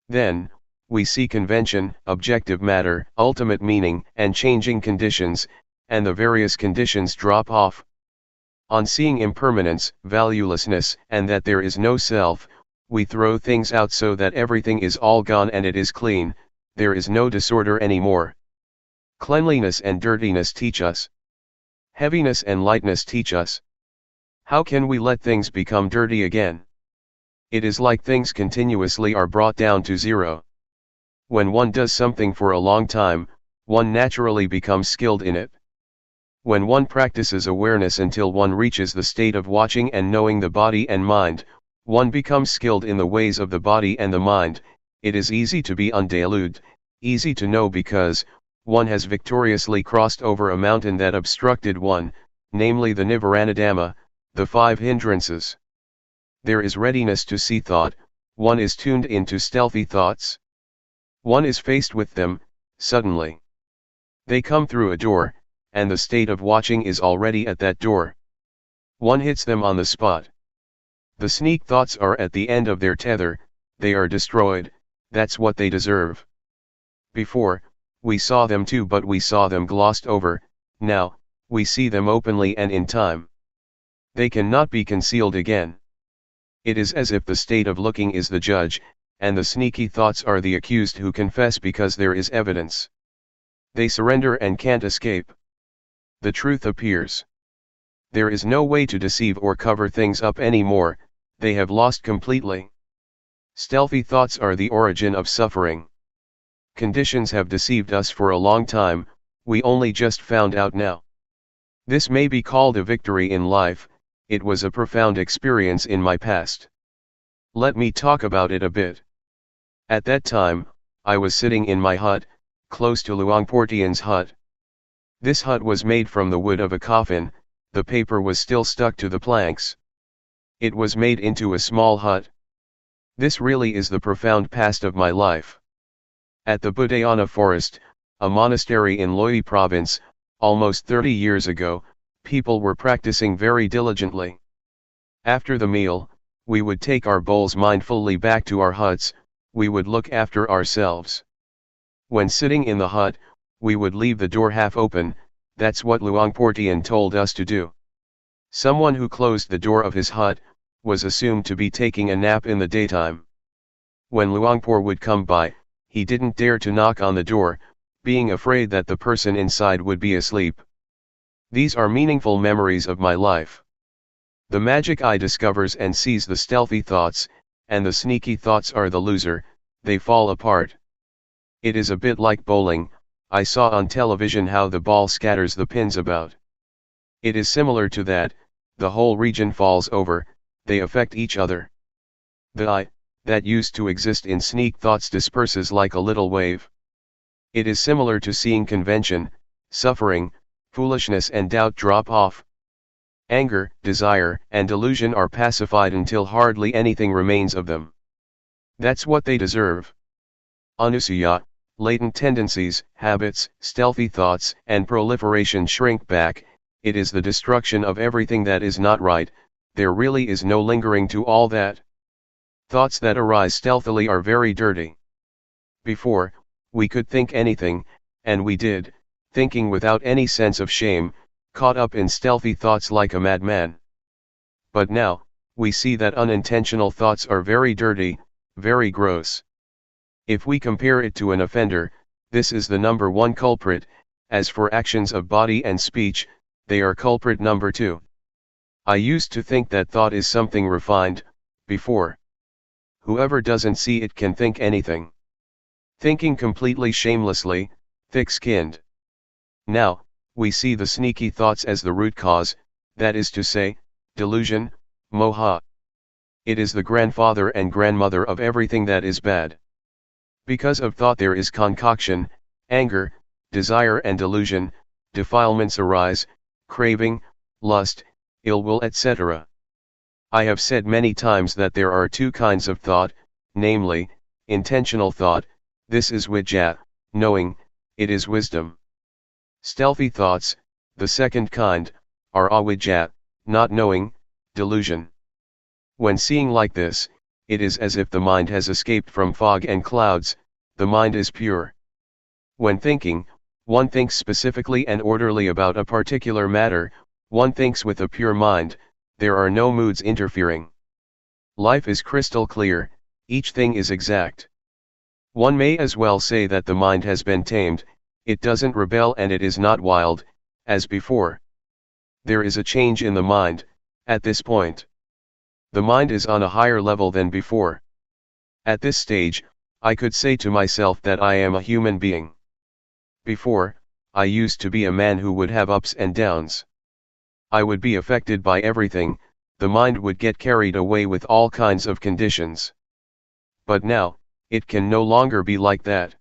Then, we see convention, objective matter, ultimate meaning, and changing conditions, and the various conditions drop off. On seeing impermanence, valuelessness, and that there is no self, we throw things out so that everything is all gone and it is clean, there is no disorder anymore. Cleanliness and dirtiness teach us. Heaviness and lightness teach us. How can we let things become dirty again? It is like things continuously are brought down to zero. When one does something for a long time, one naturally becomes skilled in it. When one practices awareness until one reaches the state of watching and knowing the body and mind, one becomes skilled in the ways of the body and the mind. It is easy to be undeluded, easy to know because one has victoriously crossed over a mountain that obstructed one, namely the Nivaranadhamma, the 5 hindrances. There is readiness to see thought, one is tuned into stealthy thoughts. One is faced with them, suddenly. They come through a door, and the state of watching is already at that door. One hits them on the spot. The sneak thoughts are at the end of their tether, they are destroyed, that's what they deserve. Before, we saw them too, but we saw them glossed over. Now, we see them openly and in time. They cannot be concealed again. It is as if the state of looking is the judge, and the sneaky thoughts are the accused who confess because there is evidence. They surrender and can't escape. The truth appears. There is no way to deceive or cover things up anymore, they have lost completely. Stealthy thoughts are the origin of suffering. Conditions have deceived us for a long time, we only just found out now. This may be called a victory in life, it was a profound experience in my past. Let me talk about it a bit. At that time, I was sitting in my hut, close to Luangpor Teean's hut. This hut was made from the wood of a coffin, the paper was still stuck to the planks. It was made into a small hut. This really is the profound past of my life. At the Budayana forest, a monastery in Loei province, almost 30 years ago, people were practicing very diligently. After the meal, we would take our bowls mindfully back to our huts, we would look after ourselves. When sitting in the hut, we would leave the door half open, that's what Luangpor Teean told us to do. Someone who closed the door of his hut, was assumed to be taking a nap in the daytime. When Luangpor would come by, he didn't dare to knock on the door, being afraid that the person inside would be asleep. These are meaningful memories of my life. The magic eye discovers and sees the stealthy thoughts, and the sneaky thoughts are the loser, they fall apart. It is a bit like bowling, I saw on television how the ball scatters the pins about. It is similar to that, the whole region falls over, they affect each other. The I, that used to exist in sneak thoughts disperses like a little wave. It is similar to seeing convention, suffering, foolishness and doubt drop off. Anger, desire, and delusion are pacified until hardly anything remains of them. That's what they deserve. Anusaya, latent tendencies, habits, stealthy thoughts, and proliferation shrink back, it is the destruction of everything that is not right, there really is no lingering to all that. Thoughts that arise stealthily are very dirty. Before, we could think anything, and we did, thinking without any sense of shame, caught up in stealthy thoughts like a madman. But now, we see that unintentional thoughts are very dirty, very gross. If we compare it to an offender, this is the number 1 culprit, as for actions of body and speech, they are culprit number 2. I used to think that thought is something refined, before. Whoever doesn't see it can think anything. Thinking completely shamelessly, thick-skinned. Now, we see the sneaky thoughts as the root cause, that is to say, delusion, moha. It is the grandfather and grandmother of everything that is bad. Because of thought there is concoction, anger, desire and delusion, defilements arise, craving, lust, ill will etc. I have said many times that there are 2 kinds of thought, namely, intentional thought, this is vijja, knowing, it is wisdom. Stealthy thoughts, the second kind, are avijja, not knowing, delusion. When seeing like this, it is as if the mind has escaped from fog and clouds, the mind is pure. When thinking, one thinks specifically and orderly about a particular matter, one thinks with a pure mind, there are no moods interfering. Life is crystal clear, each thing is exact. One may as well say that the mind has been tamed, it doesn't rebel and it is not wild, as before. There is a change in the mind, at this point. The mind is on a higher level than before. At this stage, I could say to myself that I am a human being. Before, I used to be a man who would have ups and downs. I would be affected by everything, the mind would get carried away with all kinds of conditions. But now, it can no longer be like that.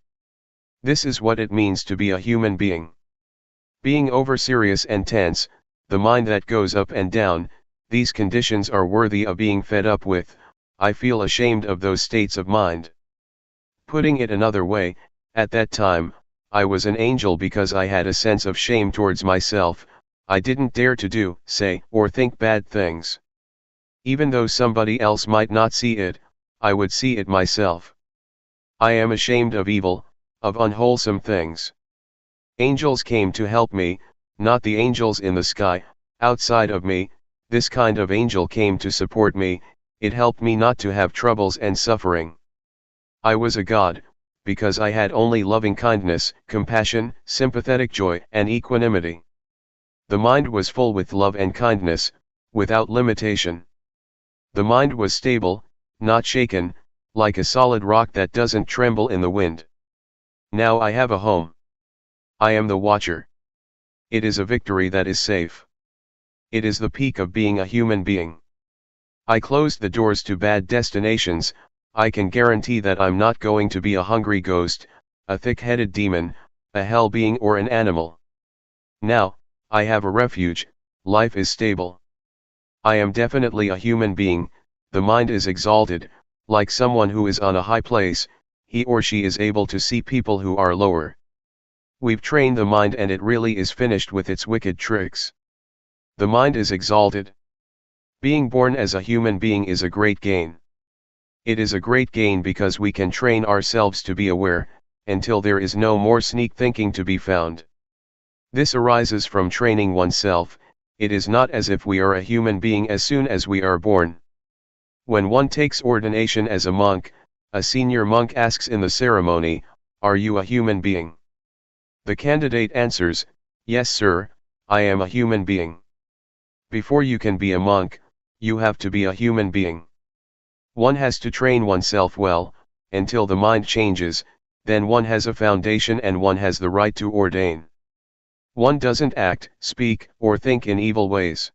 This is what it means to be a human being. Being over-serious and tense, the mind that goes up and down, these conditions are worthy of being fed up with. I feel ashamed of those states of mind. Putting it another way, at that time, I was an angel because I had a sense of shame towards myself. I didn't dare to do, say, or think bad things. Even though somebody else might not see it, I would see it myself. I am ashamed of evil, of unwholesome things. Angels came to help me, not the angels in the sky, outside of me. This kind of angel came to support me, it helped me not to have troubles and suffering. I was a god, because I had only loving kindness, compassion, sympathetic joy, and equanimity. The mind was full with love and kindness, without limitation. The mind was stable, not shaken, like a solid rock that doesn't tremble in the wind. Now I have a home. I am the watcher. It is a victory that is safe. It is the peak of being a human being. I closed the doors to bad destinations. I can guarantee that I'm not going to be a hungry ghost, a thick-headed demon, a hell being or an animal. Now, I have a refuge, life is stable. I am definitely a human being, the mind is exalted, like someone who is on a high place, he or she is able to see people who are lower. We've trained the mind and it really is finished with its wicked tricks. The mind is exalted. Being born as a human being is a great gain. It is a great gain because we can train ourselves to be aware, until there is no more sneak thinking to be found. This arises from training oneself. It is not as if we are a human being as soon as we are born. When one takes ordination as a monk, a senior monk asks in the ceremony, "Are you a human being?" The candidate answers, "Yes, sir, I am a human being." Before you can be a monk, you have to be a human being. One has to train oneself well, until the mind changes, then one has a foundation and one has the right to ordain. One doesn't act, speak, or think in evil ways.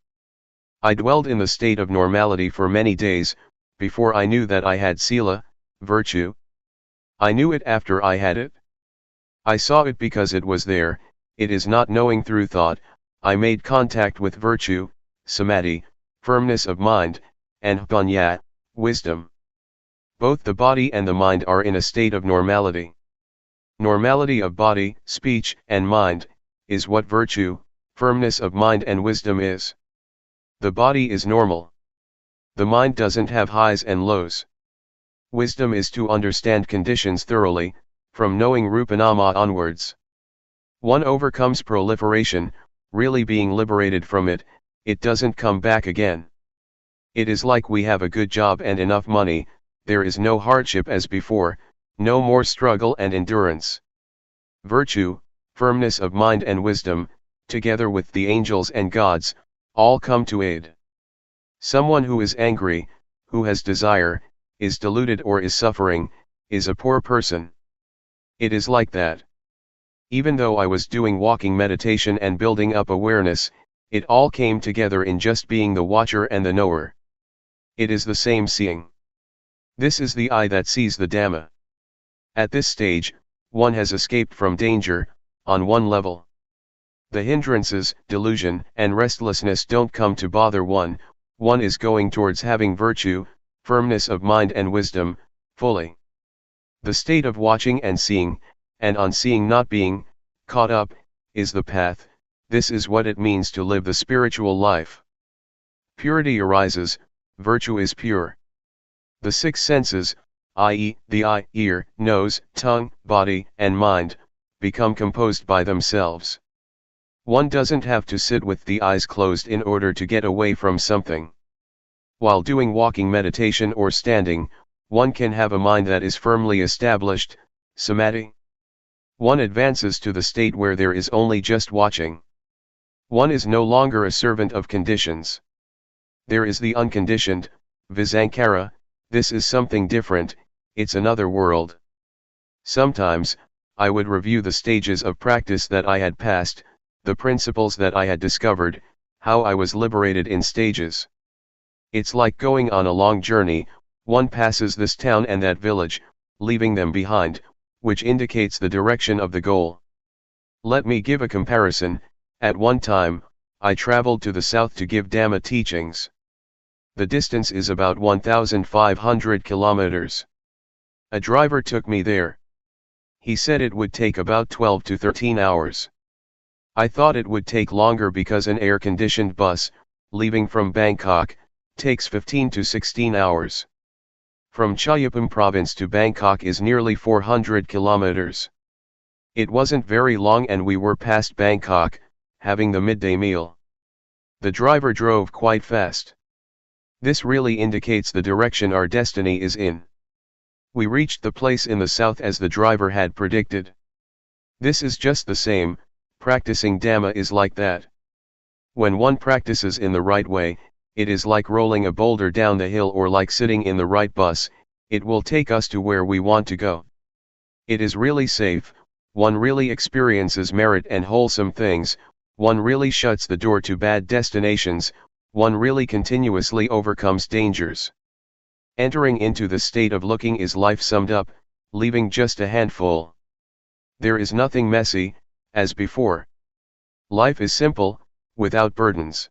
I dwelled in the state of normality for many days, before I knew that I had sila, virtue. I knew it after I had it. I saw it because it was there. It is not knowing through thought. I made contact with virtue, samadhi, firmness of mind, and panya, wisdom. Both the body and the mind are in a state of normality. Normality of body, speech, and mind, is what virtue, firmness of mind and wisdom is. The body is normal. The mind doesn't have highs and lows. Wisdom is to understand conditions thoroughly, from knowing rupanama onwards. One overcomes proliferation, really being liberated from it, it doesn't come back again. It is like we have a good job and enough money, there is no hardship as before, no more struggle and endurance. Virtue, firmness of mind and wisdom, together with the angels and gods, all come to aid. Someone who is angry, who has desire, is deluded or is suffering, is a poor person. It is like that. Even though I was doing walking meditation and building up awareness, it all came together in just being the watcher and the knower. It is the same seeing. This is the eye that sees the Dhamma. At this stage, one has escaped from danger, on one level. The hindrances, delusion, and restlessness don't come to bother one is going towards having virtue, firmness of mind and wisdom, fully. The state of watching and seeing, and on seeing not being caught up, is the path. This is what it means to live the spiritual life. Purity arises, virtue is pure. The six senses, i.e., the eye, ear, nose, tongue, body, and mind, become composed by themselves. One doesn't have to sit with the eyes closed in order to get away from something. While doing walking meditation or standing, one can have a mind that is firmly established, samadhi. One advances to the state where there is only just watching. One is no longer a servant of conditions. There is the unconditioned, visankhara. This is something different, it's another world. Sometimes, I would review the stages of practice that I had passed, the principles that I had discovered, how I was liberated in stages. It's like going on a long journey, one passes this town and that village, leaving them behind, which indicates the direction of the goal. Let me give a comparison. At one time, I traveled to the south to give Dhamma teachings. The distance is about 1,500 kilometers. A driver took me there. He said it would take about 12 to 13 hours. I thought it would take longer because an air-conditioned bus, leaving from Bangkok, takes 15 to 16 hours. From Chayapum province to Bangkok is nearly 400 kilometers. It wasn't very long and we were past Bangkok, having the midday meal. The driver drove quite fast. This really indicates the direction our destiny is in. We reached the place in the south as the driver had predicted. This is just the same, practicing Dhamma is like that. When one practices in the right way, it is like rolling a boulder down the hill or like sitting in the right bus, it will take us to where we want to go. It is really safe, one really experiences merit and wholesome things, one really shuts the door to bad destinations, one really continuously overcomes dangers. Entering into the state of looking is life summed up, leaving just a handful. There is nothing messy, as before. Life is simple, without burdens.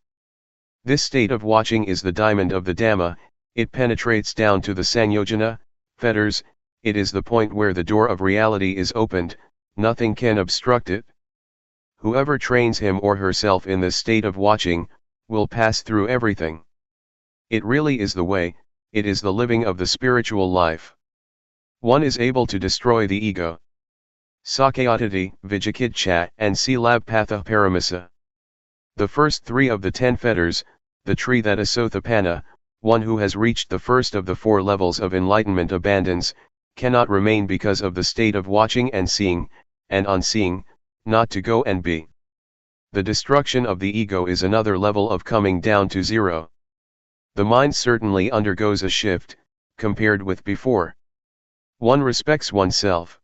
This state of watching is the diamond of the Dhamma, it penetrates down to the Sanyojana, fetters, it is the point where the door of reality is opened, nothing can obstruct it. Whoever trains him or herself in this state of watching, will pass through everything. It really is the way, it is the living of the spiritual life. One is able to destroy the ego. Sakayatati, Vijikidcha, and Silabpatha Paramasa. The first three of the 10 fetters, the tree that Asothapana, one who has reached the first of the 4 levels of enlightenment abandons, cannot remain because of the state of watching and seeing, and unseeing, not to go and be. The destruction of the ego is another level of coming down to zero. The mind certainly undergoes a shift, compared with before. One respects oneself.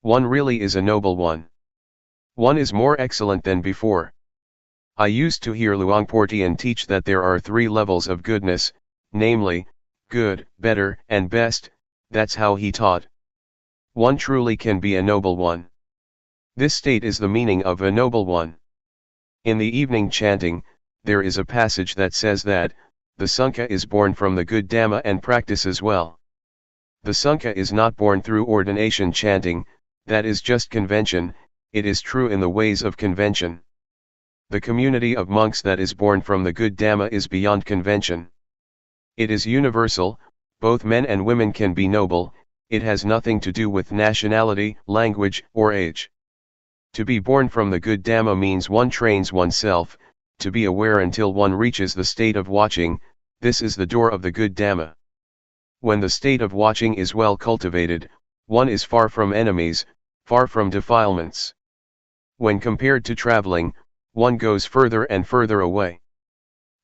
One really is a noble one. One is more excellent than before. I used to hear Luangpor Teean teach that there are 3 levels of goodness, namely, good, better, and best, that's how he taught. One truly can be a noble one. This state is the meaning of a noble one. In the evening chanting, there is a passage that says that, the Sangha is born from the good Dhamma and practices well. The Sangha is not born through ordination chanting, that is just convention, it is true in the ways of convention. The community of monks that is born from the good Dhamma is beyond convention. It is universal, both men and women can be noble, it has nothing to do with nationality, language, or age. To be born from the good Dhamma means one trains oneself, to be aware until one reaches the state of watching, this is the door of the good Dhamma. When the state of watching is well cultivated, one is far from enemies, far from defilements. When compared to traveling, one goes further and further away.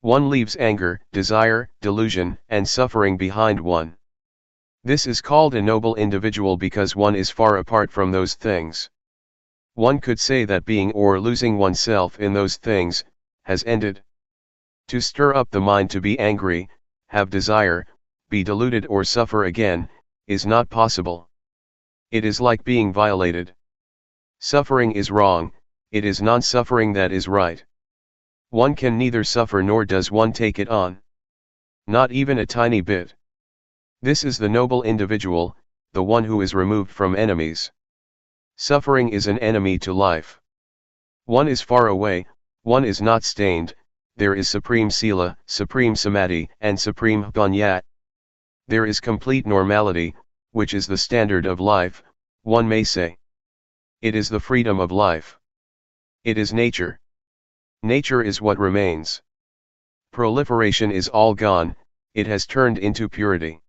One leaves anger, desire, delusion, and suffering behind one. This is called a noble individual because one is far apart from those things. One could say that being or losing oneself in those things, has ended. To stir up the mind to be angry, have desire, be deluded or suffer again, is not possible. It is like being violated. Suffering is wrong, it is non-suffering that is right. One can neither suffer nor does one take it on. Not even a tiny bit. This is the noble individual, the one who is removed from enemies. Suffering is an enemy to life. One is far away, one is not stained, there is supreme sila, supreme samadhi, and supreme panya. There is complete normality, which is the standard of life, one may say. It is the freedom of life. It is nature. Nature is what remains. Proliferation is all gone, it has turned into purity.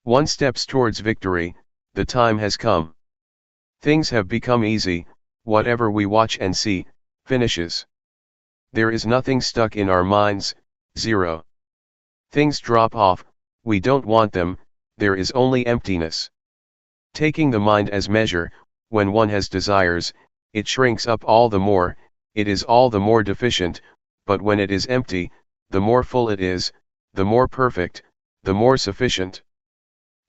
One steps towards victory, the time has come. Things have become easy, whatever we watch and see, finishes. There is nothing stuck in our minds, zero. Things drop off, we don't want them, there is only emptiness. Taking the mind as measure, when one has desires, it shrinks up all the more, it is all the more deficient, but when it is empty, the more full it is, the more perfect, the more sufficient.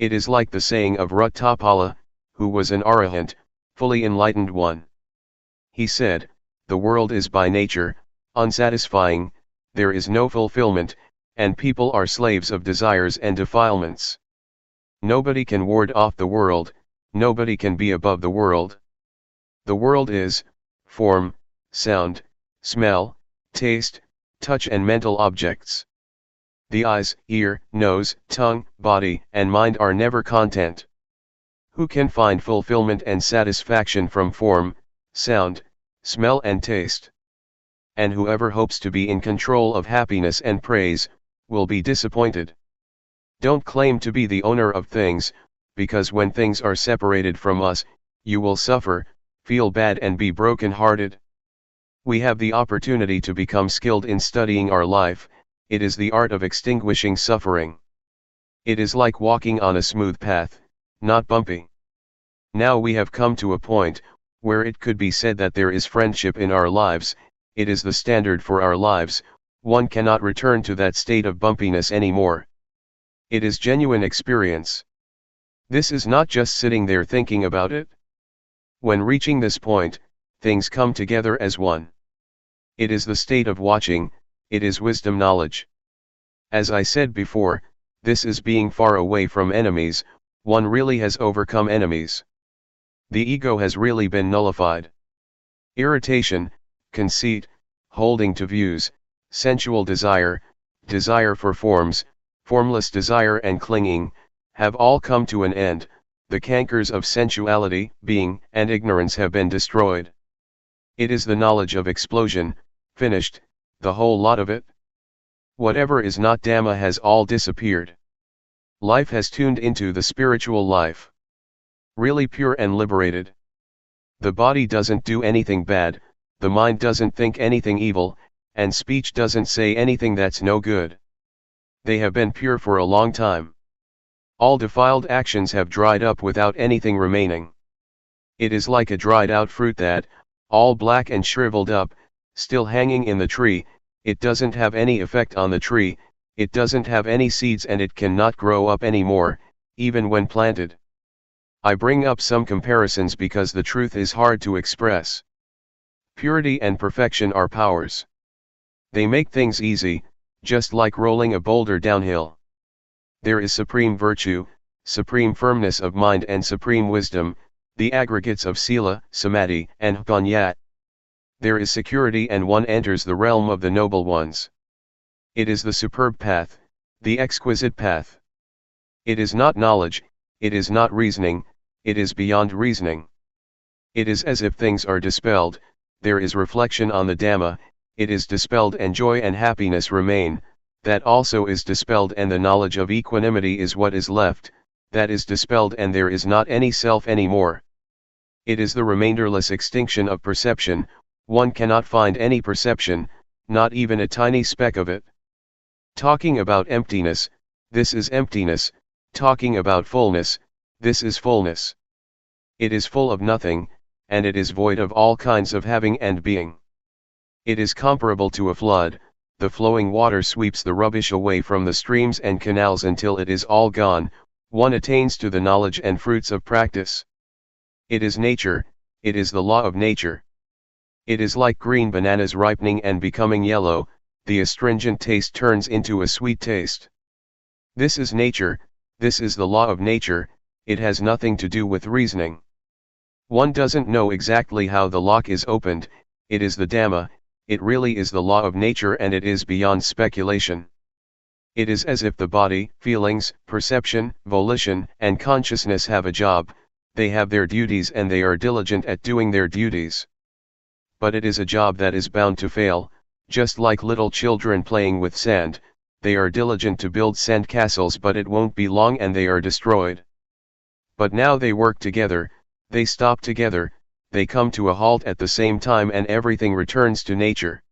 It is like the saying of Ruttapala, who was an arahant, fully enlightened one. He said, "The world is by nature unsatisfying, there is no fulfillment, and people are slaves of desires and defilements. Nobody can ward off the world, nobody can be above the world. The world is form, sound, smell, taste, touch and mental objects. The eyes, ear, nose, tongue, body, and mind are never content. Who can find fulfillment and satisfaction from form, sound, smell and taste? And whoever hopes to be in control of happiness and praise, will be disappointed. Don't claim to be the owner of things, because when things are separated from us, you will suffer, feel bad and be broken-hearted. We have the opportunity to become skilled in studying our life, it is the art of extinguishing suffering. It is like walking on a smooth path, not bumpy. Now we have come to a point, where it could be said that there is friendship in our lives, it is the standard for our lives, one cannot return to that state of bumpiness anymore. It is genuine experience. This is not just sitting there thinking about it. When reaching this point, things come together as one. It is the state of watching, it is wisdom knowledge. As I said before, this is being far away from enemies, one really has overcome enemies. The ego has really been nullified. Irritation, conceit, holding to views, sensual desire, desire for forms, formless desire and clinging, have all come to an end, the cankers of sensuality, being, and ignorance have been destroyed. It is the knowledge of explosion, finished, the whole lot of it. Whatever is not Dhamma has all disappeared. Life has tuned into the spiritual life. Really pure and liberated. The body doesn't do anything bad, the mind doesn't think anything evil, and speech doesn't say anything that's no good. They have been pure for a long time. All defiled actions have dried up without anything remaining. It is like a dried out fruit that, all black and shriveled up, still hanging in the tree, it doesn't have any effect on the tree, it doesn't have any seeds and it cannot grow up anymore, even when planted. I bring up some comparisons because the truth is hard to express. Purity and perfection are powers. They make things easy, just like rolling a boulder downhill. There is supreme virtue, supreme firmness of mind and supreme wisdom, the aggregates of sila, samadhi, and panya. There is security and one enters the realm of the noble ones. It is the superb path, the exquisite path. It is not knowledge, it is not reasoning, it is beyond reasoning. It is as if things are dispelled, there is reflection on the Dhamma, it is dispelled and joy and happiness remain, that also is dispelled and the knowledge of equanimity is what is left, that is dispelled and there is not any self anymore. It is the remainderless extinction of perception, one cannot find any perception, not even a tiny speck of it. Talking about emptiness, this is emptiness, talking about fullness, this is fullness. It is full of nothing, and it is void of all kinds of having and being. It is comparable to a flood, the flowing water sweeps the rubbish away from the streams and canals until it is all gone, one attains to the knowledge and fruits of practice. It is nature, it is the law of nature. It is like green bananas ripening and becoming yellow, the astringent taste turns into a sweet taste. This is nature, this is the law of nature, it has nothing to do with reasoning. One doesn't know exactly how the lock is opened, it is the Dhamma, it really is the law of nature and it is beyond speculation. It is as if the body, feelings, perception, volition, and consciousness have a job, they have their duties and they are diligent at doing their duties. But it is a job that is bound to fail, just like little children playing with sand, they are diligent to build sand castles but it won't be long and they are destroyed. But now they work together, they stop together, they come to a halt at the same time and everything returns to nature.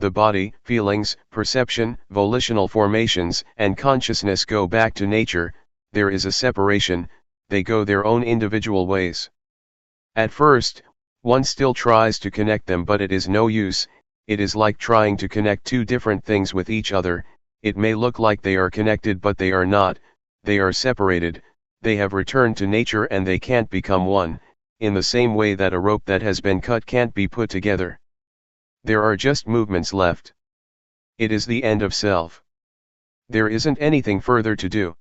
The body, feelings, perception, volitional formations, and consciousness go back to nature, there is a separation, they go their own individual ways. At first, one still tries to connect them but it is no use, it is like trying to connect two different things with each other, it may look like they are connected but they are not, they are separated, they have returned to nature and they can't become one, in the same way that a rope that has been cut can't be put together. There are just movements left. It is the end of self. There isn't anything further to do.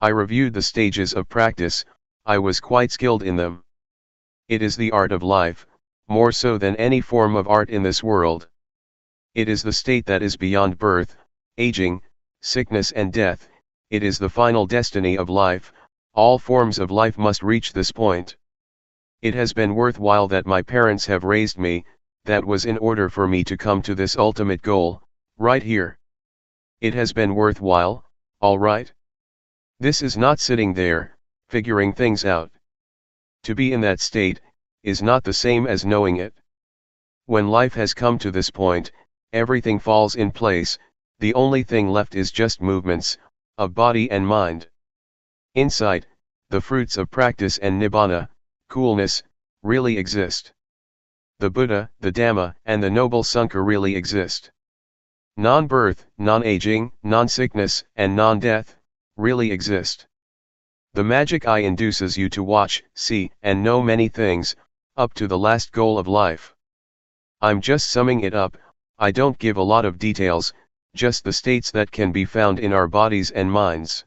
I reviewed the stages of practice, I was quite skilled in them. It is the art of life, more so than any form of art in this world. It is the state that is beyond birth, aging, sickness and death, it is the final destiny of life, all forms of life must reach this point. It has been worthwhile that my parents have raised me, that was in order for me to come to this ultimate goal, right here. It has been worthwhile, all right? This is not sitting there, figuring things out. To be in that state, is not the same as knowing it. When life has come to this point, everything falls in place, the only thing left is just movements, of body and mind. Insight, the fruits of practice and nibbana, coolness, really exist. The Buddha, the Dhamma, and the Noble Sangha really exist. Non-birth, non-aging, non-sickness, and non-death, really exist. The magic eye induces you to watch, see, and know many things, up to the last goal of life. I'm just summing it up, I don't give a lot of details, just the states that can be found in our bodies and minds.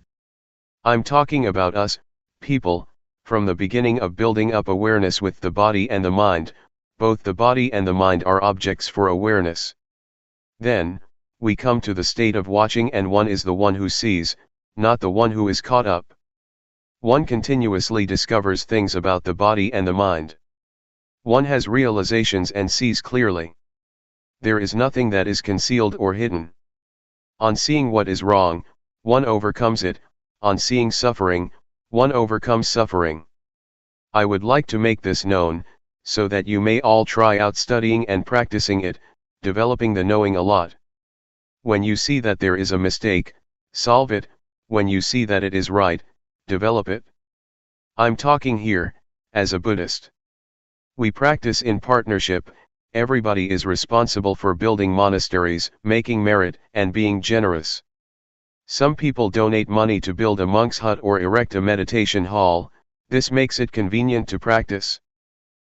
I'm talking about us, people, from the beginning of building up awareness with the body and the mind. Both the body and the mind are objects for awareness. Then, we come to the state of watching and one is the one who sees, not the one who is caught up. One continuously discovers things about the body and the mind. One has realizations and sees clearly. There is nothing that is concealed or hidden. On seeing what is wrong, one overcomes it, on seeing suffering, one overcomes suffering. I would like to make this known, so that you may all try out studying and practicing it, developing the knowing a lot. When you see that there is a mistake, solve it, when you see that it is right, develop it. I'm talking here, as a Buddhist. We practice in partnership, everybody is responsible for building monasteries, making merit, and being generous. Some people donate money to build a monk's hut or erect a meditation hall, this makes it convenient to practice.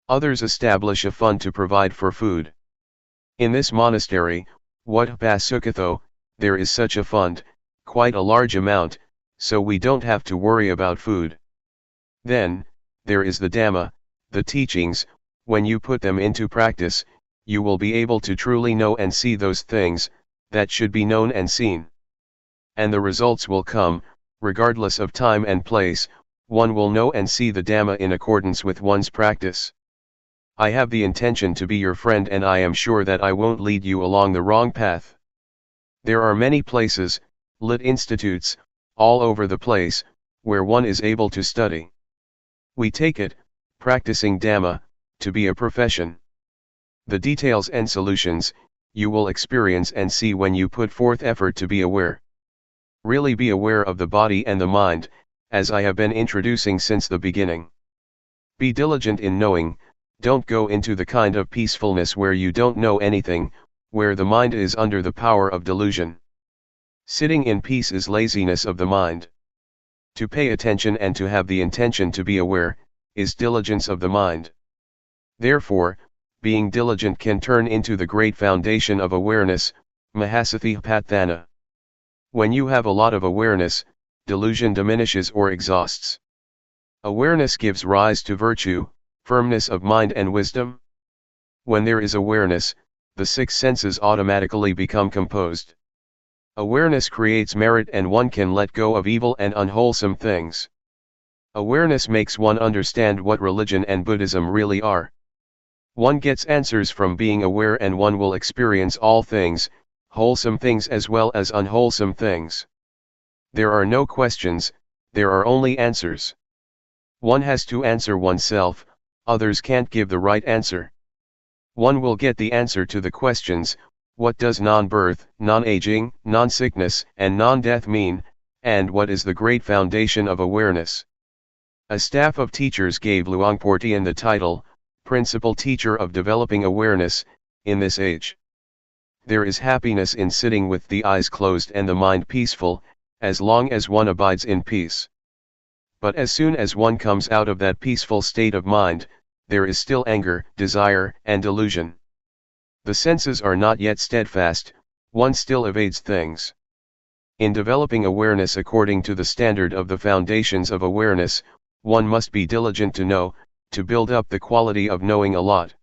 Others establish a fund to provide for food. In this monastery, Wat Pa Sukatho, there is such a fund, quite a large amount, so we don't have to worry about food. Then, there is the Dhamma, the teachings, when you put them into practice, you will be able to truly know and see those things, that should be known and seen. And the results will come, regardless of time and place, one will know and see the Dhamma in accordance with one's practice. I have the intention to be your friend and I am sure that I won't lead you along the wrong path. There are many places, lit institutes, all over the place, where one is able to study. We take it, practicing Dhamma, to be a profession. The details and solutions, you will experience and see when you put forth effort to be aware. Really be aware of the body and the mind, as I have been introducing since the beginning. Be diligent in knowing, don't go into the kind of peacefulness where you don't know anything, where the mind is under the power of delusion. Sitting in peace is laziness of the mind. To pay attention and to have the intention to be aware, is diligence of the mind. Therefore, being diligent can turn into the great foundation of awareness, Mahasatipatthana. When you have a lot of awareness, delusion diminishes or exhausts. Awareness gives rise to virtue, firmness of mind and wisdom. When there is awareness, the six senses automatically become composed. Awareness creates merit and one can let go of evil and unwholesome things. Awareness makes one understand what religion and Buddhism really are. One gets answers from being aware and one will experience all things, wholesome things as well as unwholesome things. There are no questions, there are only answers. One has to answer oneself, others can't give the right answer. One will get the answer to the questions, what does non-birth, non-aging, non-sickness, and non-death mean, and what is the great foundation of awareness? A staff of teachers gave Luangpor Teean the title, Principal Teacher of Developing Awareness, in this age. There is happiness in sitting with the eyes closed and the mind peaceful, as long as one abides in peace. But as soon as one comes out of that peaceful state of mind, there is still anger, desire, and delusion. The senses are not yet steadfast, one still evades things. In developing awareness according to the standard of the foundations of awareness, one must be diligent to know, to build up the quality of knowing a lot.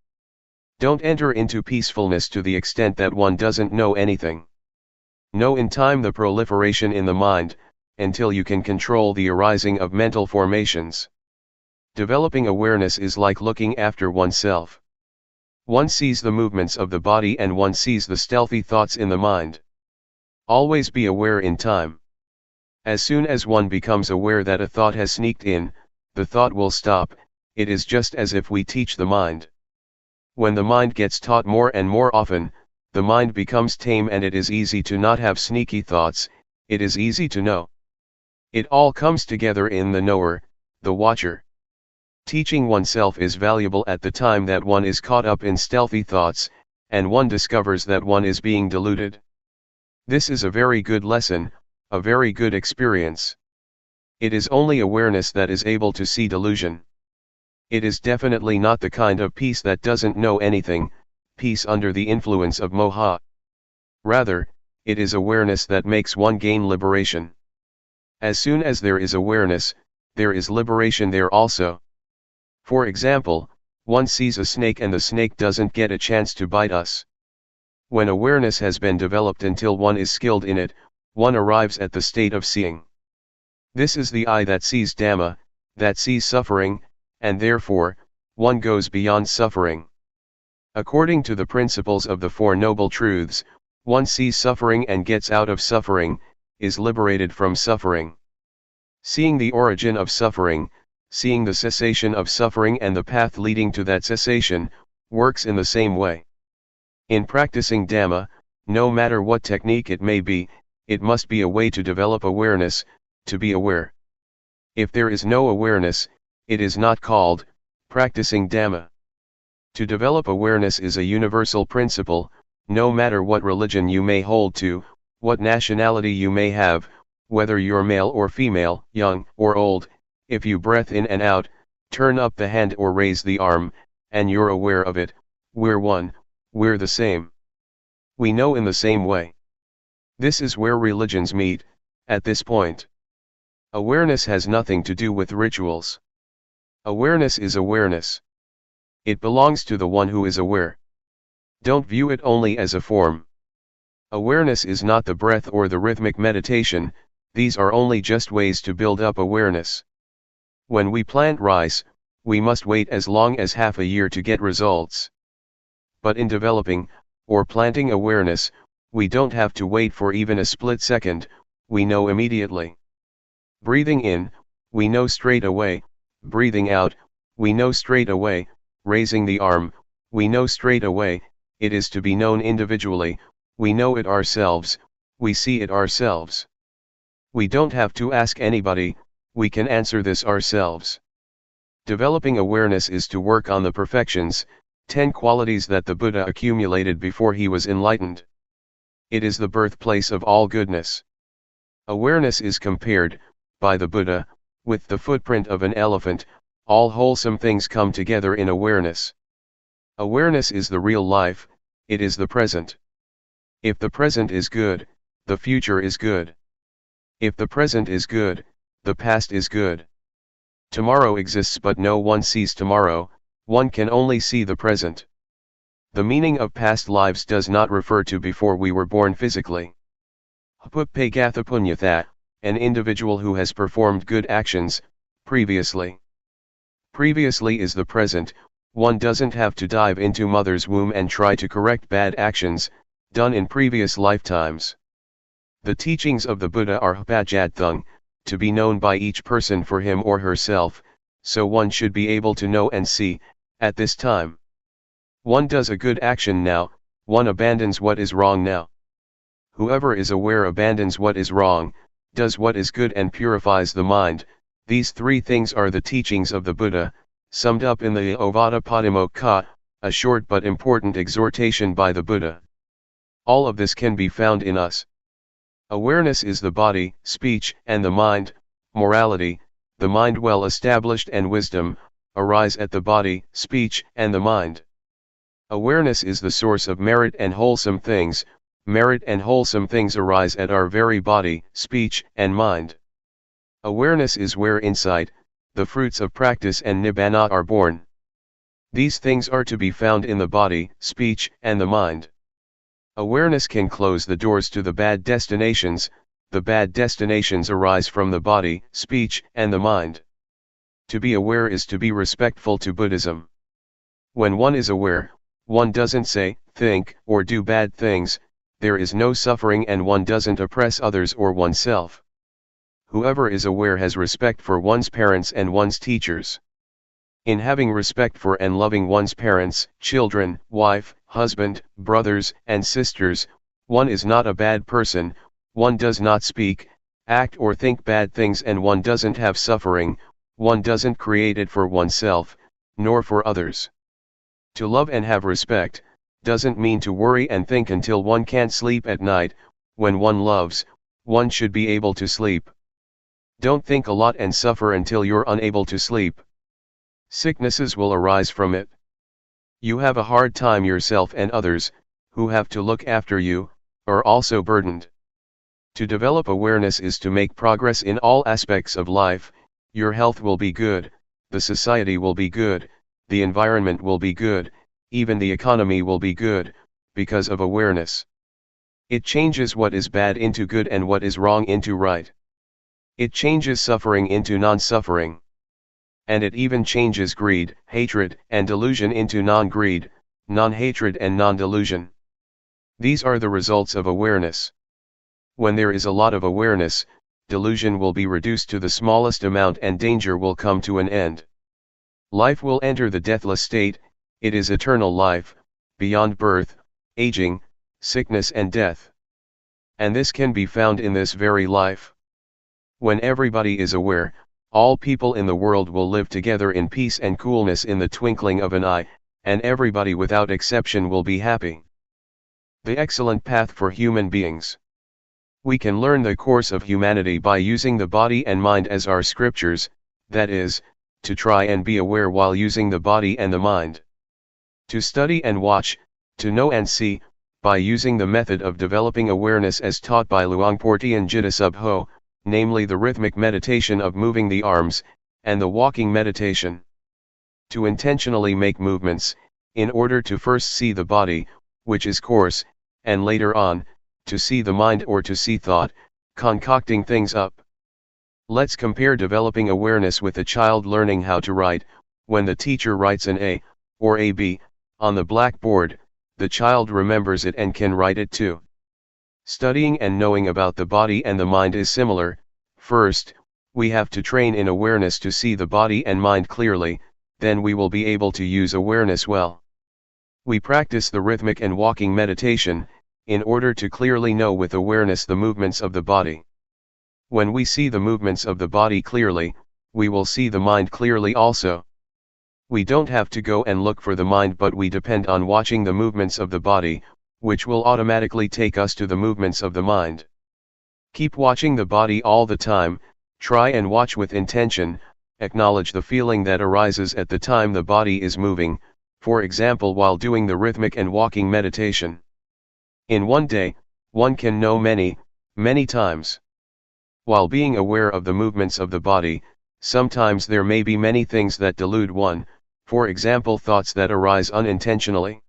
Don't enter into peacefulness to the extent that one doesn't know anything. Know in time the proliferation in the mind, until you can control the arising of mental formations. Developing awareness is like looking after oneself. One sees the movements of the body and one sees the stealthy thoughts in the mind. Always be aware in time. As soon as one becomes aware that a thought has sneaked in, the thought will stop. It is just as if we teach the mind. When the mind gets taught more and more often, the mind becomes tame and it is easy to not have sneaky thoughts, it is easy to know. It all comes together in the knower, the watcher. Teaching oneself is valuable at the time that one is caught up in stealthy thoughts, and one discovers that one is being deluded. This is a very good lesson, a very good experience. It is only awareness that is able to see delusion. It is definitely not the kind of peace that doesn't know anything, peace under the influence of moha. Rather, it is awareness that makes one gain liberation. As soon as there is awareness, there is liberation there also. For example, one sees a snake and the snake doesn't get a chance to bite us. When awareness has been developed until one is skilled in it, one arrives at the state of seeing. This is the eye that sees Dhamma, that sees suffering, and therefore, one goes beyond suffering. According to the principles of the Four Noble Truths, one sees suffering and gets out of suffering, is liberated from suffering. Seeing the origin of suffering, seeing the cessation of suffering and the path leading to that cessation, works in the same way. In practicing Dhamma, no matter what technique it may be, it must be a way to develop awareness, to be aware. If there is no awareness, it is not called practicing Dhamma. To develop awareness is a universal principle, no matter what religion you may hold to, what nationality you may have, whether you're male or female, young or old, if you breath in and out, turn up the hand or raise the arm, and you're aware of it, we're one, we're the same. We know in the same way. This is where religions meet, at this point. Awareness has nothing to do with rituals. Awareness is awareness. It belongs to the one who is aware. Don't view it only as a form. Awareness is not the breath or the rhythmic meditation, these are only just ways to build up awareness. When we plant rice, we must wait as long as half a year to get results. But in developing, or planting awareness, we don't have to wait for even a split second, we know immediately. Breathing in, we know straight away, breathing out, we know straight away, raising the arm, we know straight away, it is to be known individually, we know it ourselves, we see it ourselves. We don't have to ask anybody, we can answer this ourselves. Developing awareness is to work on the perfections, 10 qualities that the Buddha accumulated before he was enlightened. It is the birthplace of all goodness. Awareness is compared, by the Buddha, with the footprint of an elephant, all wholesome things come together in awareness. Awareness is the real life, it is the present. If the present is good, the future is good. If the present is good, the past is good. Tomorrow exists but no one sees tomorrow, one can only see the present. The meaning of past lives does not refer to before we were born physically. Punyatha, an individual who has performed good actions, previously. Previously is the present. One doesn't have to dive into mother's womb and try to correct bad actions, done in previous lifetimes. The teachings of the Buddha are Hpajadthung, to be known by each person for him or herself, so one should be able to know and see, at this time. One does a good action now, one abandons what is wrong now. Whoever is aware abandons what is wrong, does what is good and purifies the mind. These three things are the teachings of the Buddha, summed up in the Ovada Padimokkha, a short but important exhortation by the Buddha. All of this can be found in us. Awareness is the body, speech, and the mind. Morality, the mind well established, and wisdom, arise at the body, speech, and the mind. Awareness is the source of merit and wholesome things. Merit and wholesome things arise at our very body, speech, and mind. Awareness is where insight, the fruits of practice, and nibbana are born. These things are to be found in the body, speech, and the mind. Awareness can close the doors to the bad destinations. The bad destinations arise from the body, speech, and the mind. To be aware is to be respectful to Buddhism. When one is aware, one doesn't say, think, or do bad things. There is no suffering and one doesn't oppress others or oneself. Whoever is aware has respect for one's parents and one's teachers. In having respect for and loving one's parents, children, wife, husband, brothers, and sisters, one is not a bad person, one does not speak, act or think bad things, and one doesn't have suffering, one doesn't create it for oneself, nor for others. To love and have respect doesn't mean to worry and think until one can't sleep at night. When one loves, one should be able to sleep. Don't think a lot and suffer until you're unable to sleep. Sicknesses will arise from it. You have a hard time yourself, and others, who have to look after you, are also burdened. To develop awareness is to make progress in all aspects of life. Your health will be good, the society will be good, the environment will be good, even the economy will be good, because of awareness. It changes what is bad into good and what is wrong into right. It changes suffering into non-suffering. And it even changes greed, hatred, and delusion into non-greed, non-hatred, and non-delusion. These are the results of awareness. When there is a lot of awareness, delusion will be reduced to the smallest amount and danger will come to an end. Life will enter the deathless state. It is eternal life, beyond birth, aging, sickness, and death. And this can be found in this very life. When everybody is aware, all people in the world will live together in peace and coolness in the twinkling of an eye, and everybody without exception will be happy. The excellent path for human beings. We can learn the course of humanity by using the body and mind as our scriptures, that is, to try and be aware while using the body and the mind. To study and watch, to know and see, by using the method of developing awareness as taught by Luangpor Teean Jidasubho, namely the rhythmic meditation of moving the arms, and the walking meditation. To intentionally make movements, in order to first see the body, which is coarse, and later on, to see the mind or to see thought, concocting things up. Let's compare developing awareness with a child learning how to write. When the teacher writes an A, or AB, on the blackboard, the child remembers it and can write it too. Studying and knowing about the body and the mind is similar. First, we have to train in awareness to see the body and mind clearly, then we will be able to use awareness well. We practice the rhythmic and walking meditation, in order to clearly know with awareness the movements of the body. When we see the movements of the body clearly, we will see the mind clearly also. We don't have to go and look for the mind, but we depend on watching the movements of the body, which will automatically take us to the movements of the mind. Keep watching the body all the time, try and watch with intention, acknowledge the feeling that arises at the time the body is moving, for example while doing the rhythmic and walking meditation. In one day, one can know many times. While being aware of the movements of the body, sometimes there may be many things that delude one, for example thoughts that arise unintentionally.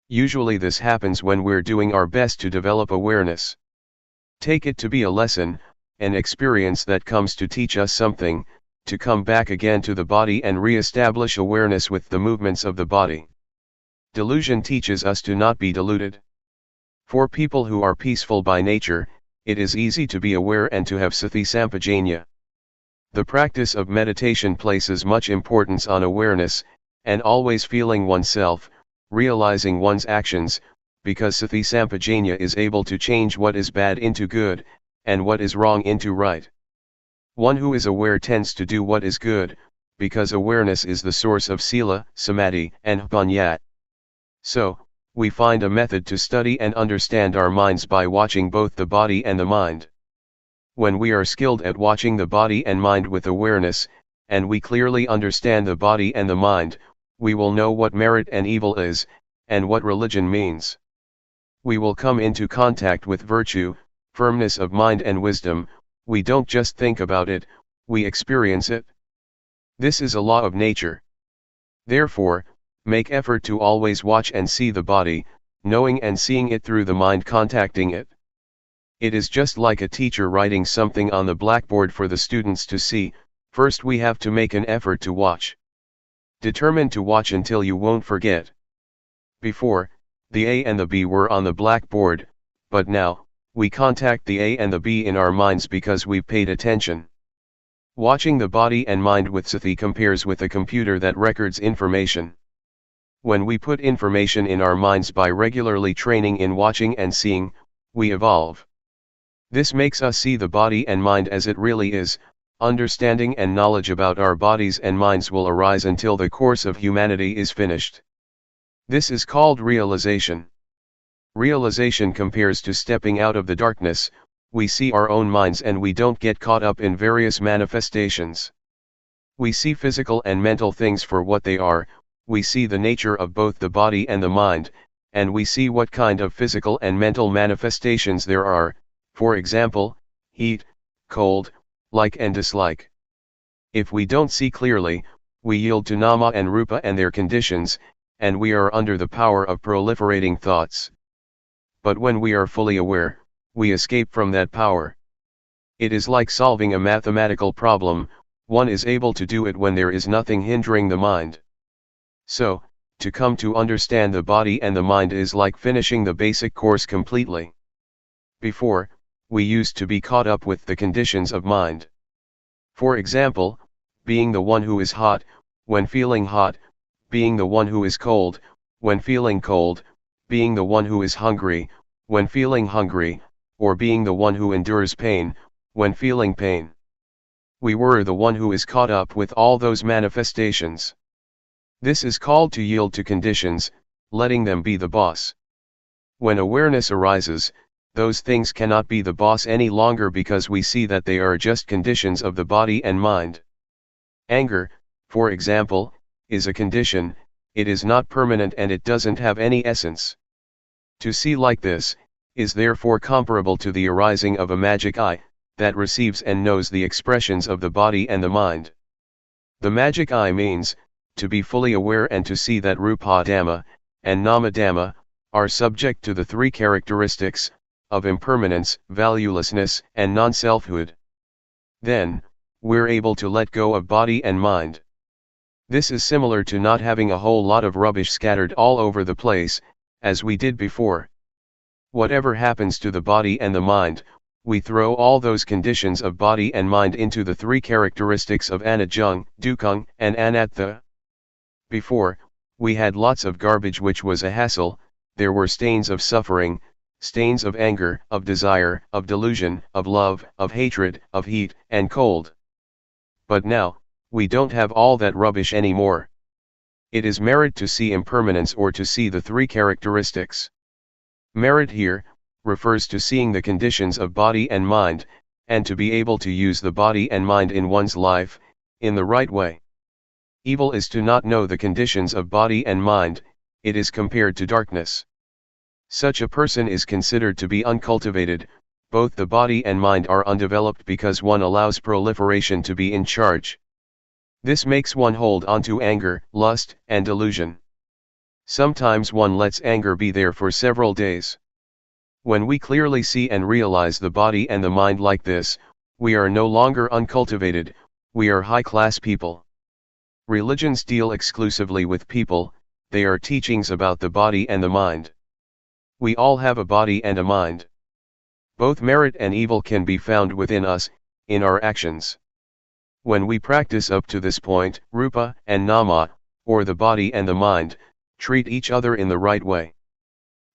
Usually this happens when we're doing our best to develop awareness. Take it to be a lesson, an experience that comes to teach us something, to come back again to the body and re-establish awareness with the movements of the body. Delusion teaches us to not be deluded. For people who are peaceful by nature, it is easy to be aware and to have sati sampajanya. The practice of meditation places much importance on awareness, and always feeling oneself, realizing one's actions, because sati sampajanya is able to change what is bad into good, and what is wrong into right. One who is aware tends to do what is good, because awareness is the source of sila, samadhi, and panya. So, we find a method to study and understand our minds by watching both the body and the mind. When we are skilled at watching the body and mind with awareness, and we clearly understand the body and the mind, we will know what merit and evil is, and what religion means. We will come into contact with virtue, firmness of mind and wisdom. We don't just think about it, we experience it. This is a law of nature. Therefore, make effort to always watch and see the body, knowing and seeing it through the mind contacting it. It is just like a teacher writing something on the blackboard for the students to see. First we have to make an effort to watch. Determine to watch until you won't forget. Before, the A and the B were on the blackboard, but now, we contact the A and the B in our minds because we've paid attention. Watching the body and mind with sati compares with a computer that records information. When we put information in our minds by regularly training in watching and seeing, we evolve. This makes us see the body and mind as it really is. Understanding and knowledge about our bodies and minds will arise until the course of humanity is finished. This is called realization. Realization compares to stepping out of the darkness. We see our own minds and we don't get caught up in various manifestations. We see physical and mental things for what they are, we see the nature of both the body and the mind, and we see what kind of physical and mental manifestations there are, for example, heat, cold, like and dislike. If we don't see clearly, we yield to nama and rupa and their conditions, and we are under the power of proliferating thoughts. But when we are fully aware, we escape from that power. It is like solving a mathematical problem, one is able to do it when there is nothing hindering the mind. So, to come to understand the body and the mind is like finishing the basic course completely. Before, we used to be caught up with the conditions of mind. For example, being the one who is hot, when feeling hot, being the one who is cold, when feeling cold, being the one who is hungry, when feeling hungry, or being the one who endures pain, when feeling pain. We were the one who is caught up with all those manifestations. This is called to yield to conditions, letting them be the boss. When awareness arises, those things cannot be the boss any longer because we see that they are just conditions of the body and mind. Anger, for example, is a condition, it is not permanent and it doesn't have any essence. To see like this, is therefore comparable to the arising of a magic eye, that receives and knows the expressions of the body and the mind. The magic eye means, to be fully aware and to see that Rupa Dhamma, and Nama Dhamma, are subject to the three characteristics, of impermanence, valuelessness, and non-selfhood. Then, we're able to let go of body and mind. This is similar to not having a whole lot of rubbish scattered all over the place, as we did before. Whatever happens to the body and the mind, we throw all those conditions of body and mind into the three characteristics of anajung, dukkung, and anatta. Before, we had lots of garbage which was a hassle, there were stains of suffering, stains of anger, of desire, of delusion, of love, of hatred, of heat, and cold. But now, we don't have all that rubbish anymore. It is merit to see impermanence or to see the three characteristics. Merit here, refers to seeing the conditions of body and mind, and to be able to use the body and mind in one's life, in the right way. Evil is to not know the conditions of body and mind, it is compared to darkness. Such a person is considered to be uncultivated, both the body and mind are undeveloped because one allows proliferation to be in charge. This makes one hold on to anger, lust, and delusion. Sometimes one lets anger be there for several days. When we clearly see and realize the body and the mind like this, we are no longer uncultivated, we are high-class people. Religions deal exclusively with people, they are teachings about the body and the mind. We all have a body and a mind. Both merit and evil can be found within us, in our actions. When we practice up to this point, rupa and nama, or the body and the mind, treat each other in the right way.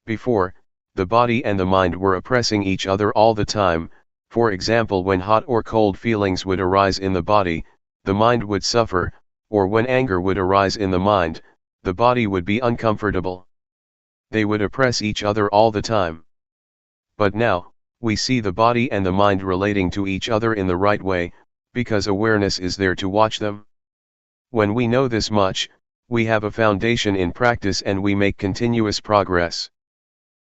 Before, the body and the mind were oppressing each other all the time. For example, when hot or cold feelings would arise in the body, the mind would suffer, or when anger would arise in the mind, the body would be uncomfortable. They would oppress each other all the time. But now, we see the body and the mind relating to each other in the right way, because awareness is there to watch them. When we know this much, we have a foundation in practice and we make continuous progress.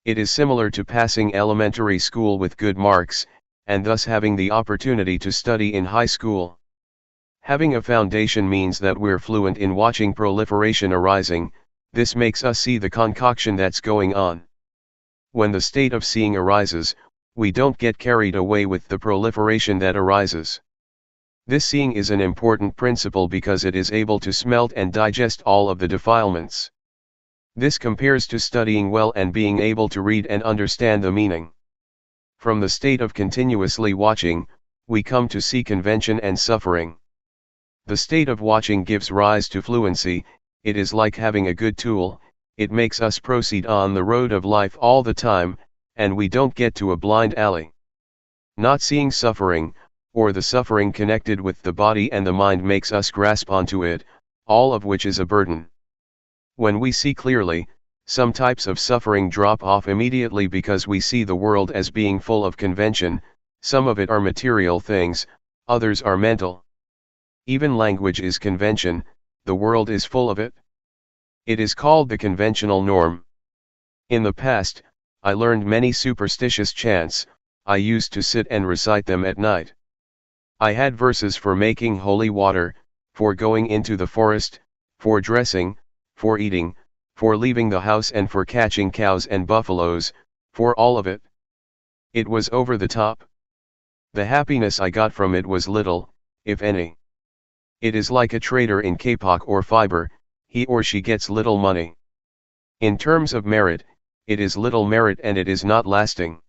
It is similar to passing elementary school with good marks, and thus having the opportunity to study in high school. Having a foundation means that we're fluent in watching proliferation arising. This makes us see the concoction that's going on. When the state of seeing arises, we don't get carried away with the proliferation that arises. This seeing is an important principle because it is able to smelt and digest all of the defilements. This compares to studying well and being able to read and understand the meaning. From the state of continuously watching, we come to see convention and suffering. The state of watching gives rise to fluency. It is like having a good tool, it makes us proceed on the road of life all the time, and we don't get to a blind alley. Not seeing suffering, or the suffering connected with the body and the mind makes us grasp onto it, all of which is a burden. When we see clearly, some types of suffering drop off immediately because we see the world as being full of convention. Some of it are material things, others are mental. Even language is convention, the world is full of it. It is called the conventional norm. In the past, I learned many superstitious chants. I used to sit and recite them at night. I had verses for making holy water, for going into the forest, for dressing, for eating, for leaving the house and for catching cows and buffaloes, for all of it. It was over the top. The happiness I got from it was little, if any. It is like a trader in kapok or fiber, he or she gets little money. In terms of merit, it is little merit and it is not lasting.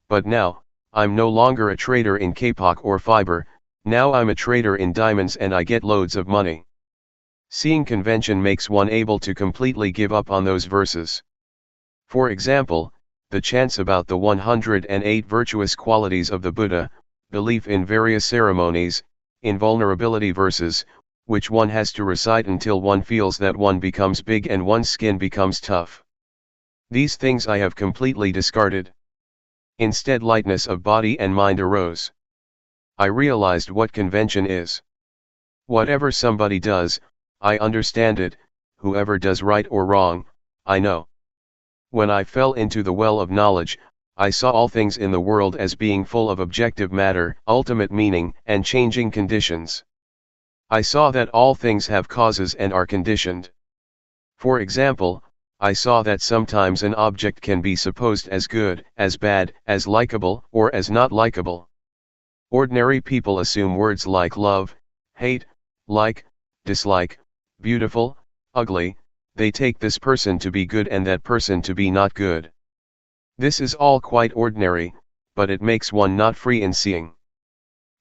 But now, I'm no longer a trader in kapok or fiber, now I'm a trader in diamonds and I get loads of money. Seeing convention makes one able to completely give up on those verses. For example, the chants about the 108 virtuous qualities of the Buddha, belief in various ceremonies, invulnerability verses, which one has to recite until one feels that one becomes big and one's skin becomes tough. These things I have completely discarded. Instead, lightness of body and mind arose. I realized what convention is. Whatever somebody does, I understand it, whoever does right or wrong, I know. When I fell into the well of knowledge, I saw all things in the world as being full of objective matter, ultimate meaning, and changing conditions. I saw that all things have causes and are conditioned. For example, I saw that sometimes an object can be supposed as good, as bad, as likable, or as not likable. Ordinary people assume words like love, hate, like, dislike, beautiful, ugly, they take this person to be good and that person to be not good. This is all quite ordinary, but it makes one not free in seeing.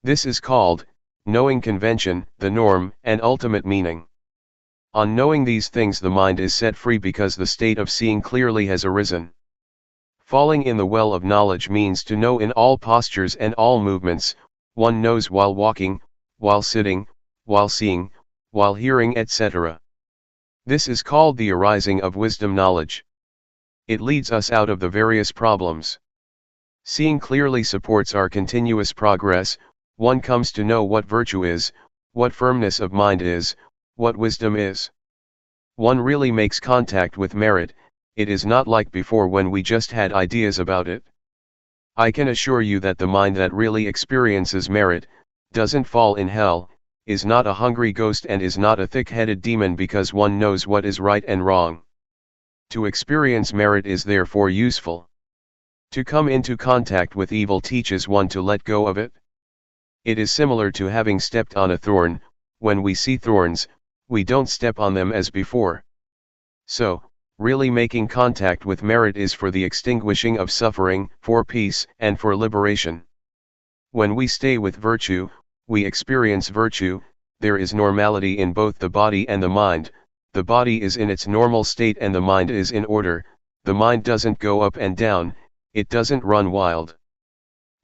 This is called, knowing convention, the norm, and ultimate meaning. On knowing these things the mind is set free because the state of seeing clearly has arisen. Falling in the well of knowledge means to know in all postures and all movements, one knows while walking, while sitting, while seeing, while hearing, etc. This is called the arising of wisdom knowledge. It leads us out of the various problems. Seeing clearly supports our continuous progress. One comes to know what virtue is, what firmness of mind is, what wisdom is. One really makes contact with merit. It is not like before when we just had ideas about it. I can assure you that the mind that really experiences merit, doesn't fall in hell, is not a hungry ghost and is not a thick-headed demon because one knows what is right and wrong. To experience merit is therefore useful. To come into contact with evil teaches one to let go of it. It is similar to having stepped on a thorn. When we see thorns, we don't step on them as before. So, really making contact with merit is for the extinguishing of suffering, for peace, and for liberation. When we stay with virtue, we experience virtue. There is normality in both the body and the mind. The body is in its normal state and the mind is in order. The mind doesn't go up and down, it doesn't run wild.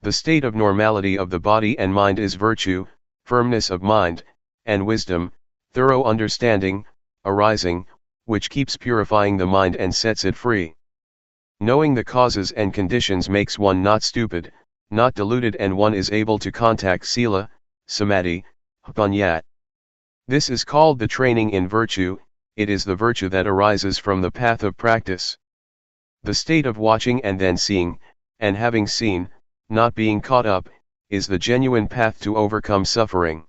The state of normality of the body and mind is virtue, firmness of mind, and wisdom, thorough understanding, arising, which keeps purifying the mind and sets it free. Knowing the causes and conditions makes one not stupid, not deluded, and one is able to contact sila, samadhi, panya. This is called the training in virtue. It is the virtue that arises from the path of practice. The state of watching and then seeing, and having seen, not being caught up, is the genuine path to overcome suffering.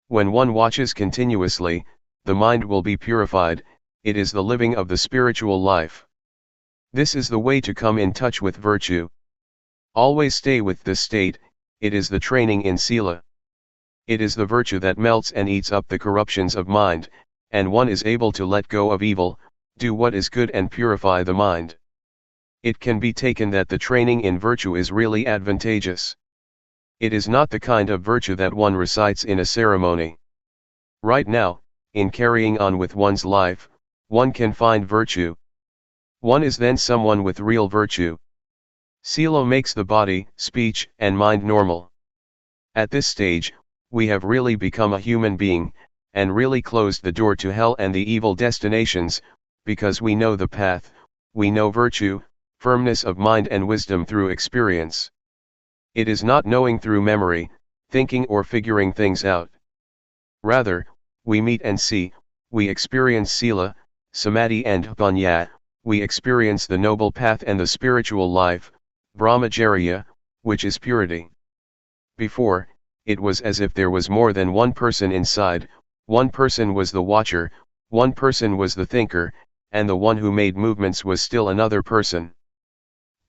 When one watches continuously, the mind will be purified. It is the living of the spiritual life. This is the way to come in touch with virtue. Always stay with this state. It is the training in sila. It is the virtue that melts and eats up the corruptions of mind, and one is able to let go of evil, do what is good and purify the mind. It can be taken that the training in virtue is really advantageous. It is not the kind of virtue that one recites in a ceremony. Right now, in carrying on with one's life, one can find virtue. One is then someone with real virtue. Sila makes the body, speech, and mind normal. At this stage, we have really become a human being, and really closed the door to hell and the evil destinations, because we know the path, we know virtue, firmness of mind and wisdom through experience. It is not knowing through memory, thinking or figuring things out. Rather, we meet and see, we experience sila, samadhi and panya, we experience the noble path and the spiritual life, brahmacharya, which is purity. Before, it was as if there was more than one person inside. One person was the watcher, one person was the thinker, and the one who made movements was still another person.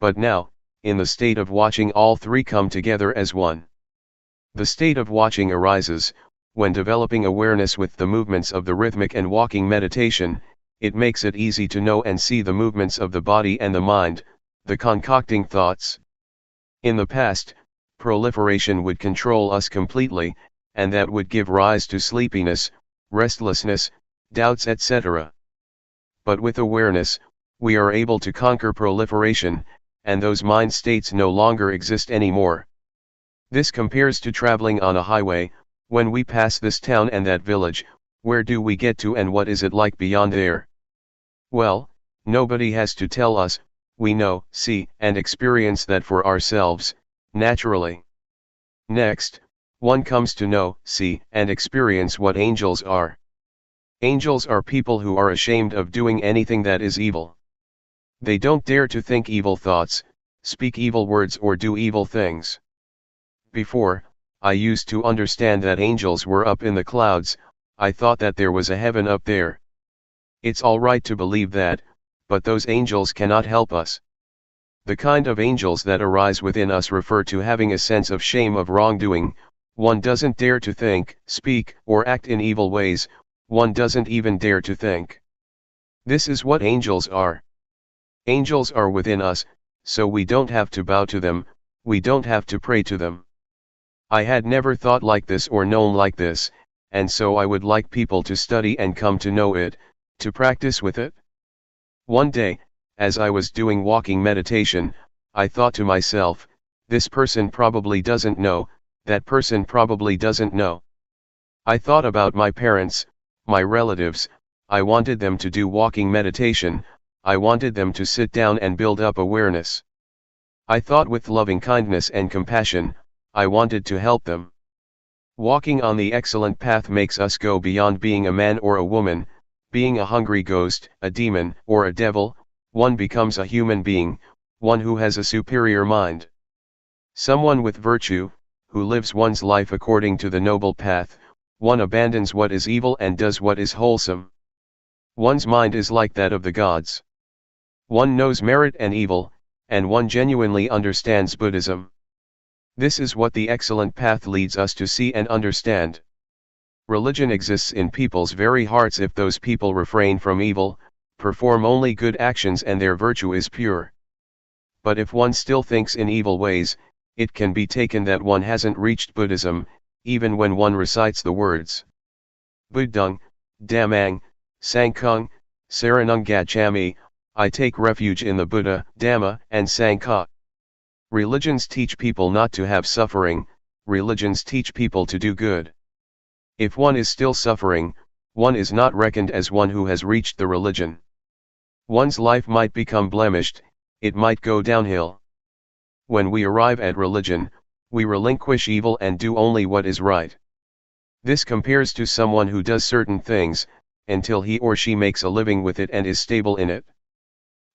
But now, in the state of watching, all three come together as one. The state of watching arises, when developing awareness with the movements of the rhythmic and walking meditation. It makes it easy to know and see the movements of the body and the mind, the concocting thoughts. In the past, proliferation would control us completely, and that would give rise to sleepiness, restlessness, doubts, etc. But with awareness, we are able to conquer proliferation, and those mind states no longer exist anymore. This compares to traveling on a highway. When we pass this town and that village, where do we get to and what is it like beyond there? Well, nobody has to tell us, we know, see, and experience that for ourselves, naturally. Next, one comes to know, see, and experience what angels are. Angels are people who are ashamed of doing anything that is evil. They don't dare to think evil thoughts, speak evil words, or do evil things. Before, I used to understand that angels were up in the clouds. I thought that there was a heaven up there. It's all right to believe that, but those angels cannot help us. The kind of angels that arise within us refer to having a sense of shame of wrongdoing. One doesn't dare to think, speak, or act in evil ways. One doesn't even dare to think. This is what angels are. Angels are within us, so we don't have to bow to them, we don't have to pray to them. I had never thought like this or known like this, and so I would like people to study and come to know it, to practice with it. One day, as I was doing walking meditation, I thought to myself, this person probably doesn't know, that person probably doesn't know. I thought about my parents, my relatives. I wanted them to do walking meditation. I wanted them to sit down and build up awareness. I thought with loving kindness and compassion, I wanted to help them. Walking on the excellent path makes us go beyond being a man or a woman, being a hungry ghost, a demon, or a devil. One becomes a human being, one who has a superior mind. Someone with virtue, who lives one's life according to the noble path. One abandons what is evil and does what is wholesome. One's mind is like that of the gods. One knows merit and evil, and one genuinely understands Buddhism. This is what the excellent path leads us to see and understand. Religion exists in people's very hearts if those people refrain from evil, perform only good actions, and their virtue is pure. But if one still thinks in evil ways, it can be taken that one hasn't reached Buddhism, even when one recites the words Buddhang, Dhammang, Sanghang, Saranang Gacchami, I take refuge in the Buddha, Dhamma, and Sangha. Religions teach people not to have suffering, religions teach people to do good. If one is still suffering, one is not reckoned as one who has reached the religion. One's life might become blemished, it might go downhill. When we arrive at religion, we relinquish evil and do only what is right. This compares to someone who does certain things, until he or she makes a living with it and is stable in it.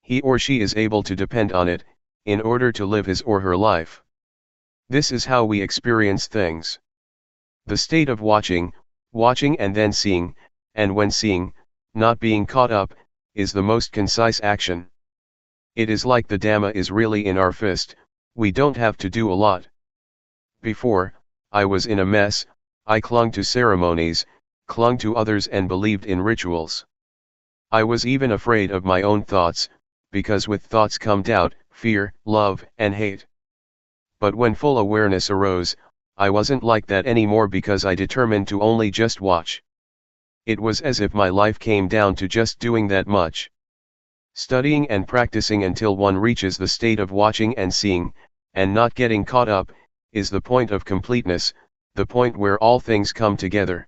He or she is able to depend on it, in order to live his or her life. This is how we experience things. The state of watching and then seeing, and when seeing, not being caught up, is the most concise action. It is like the Dhamma is really in our fist, we don't have to do a lot. Before, I was in a mess, I clung to ceremonies, clung to others and believed in rituals. I was even afraid of my own thoughts, because with thoughts come doubt, fear, love, and hate. But when full awareness arose, I wasn't like that anymore because I determined to only just watch. It was as if my life came down to just doing that much. Studying and practicing until one reaches the state of watching and seeing, and not getting caught up, is the point of completeness, the point where all things come together.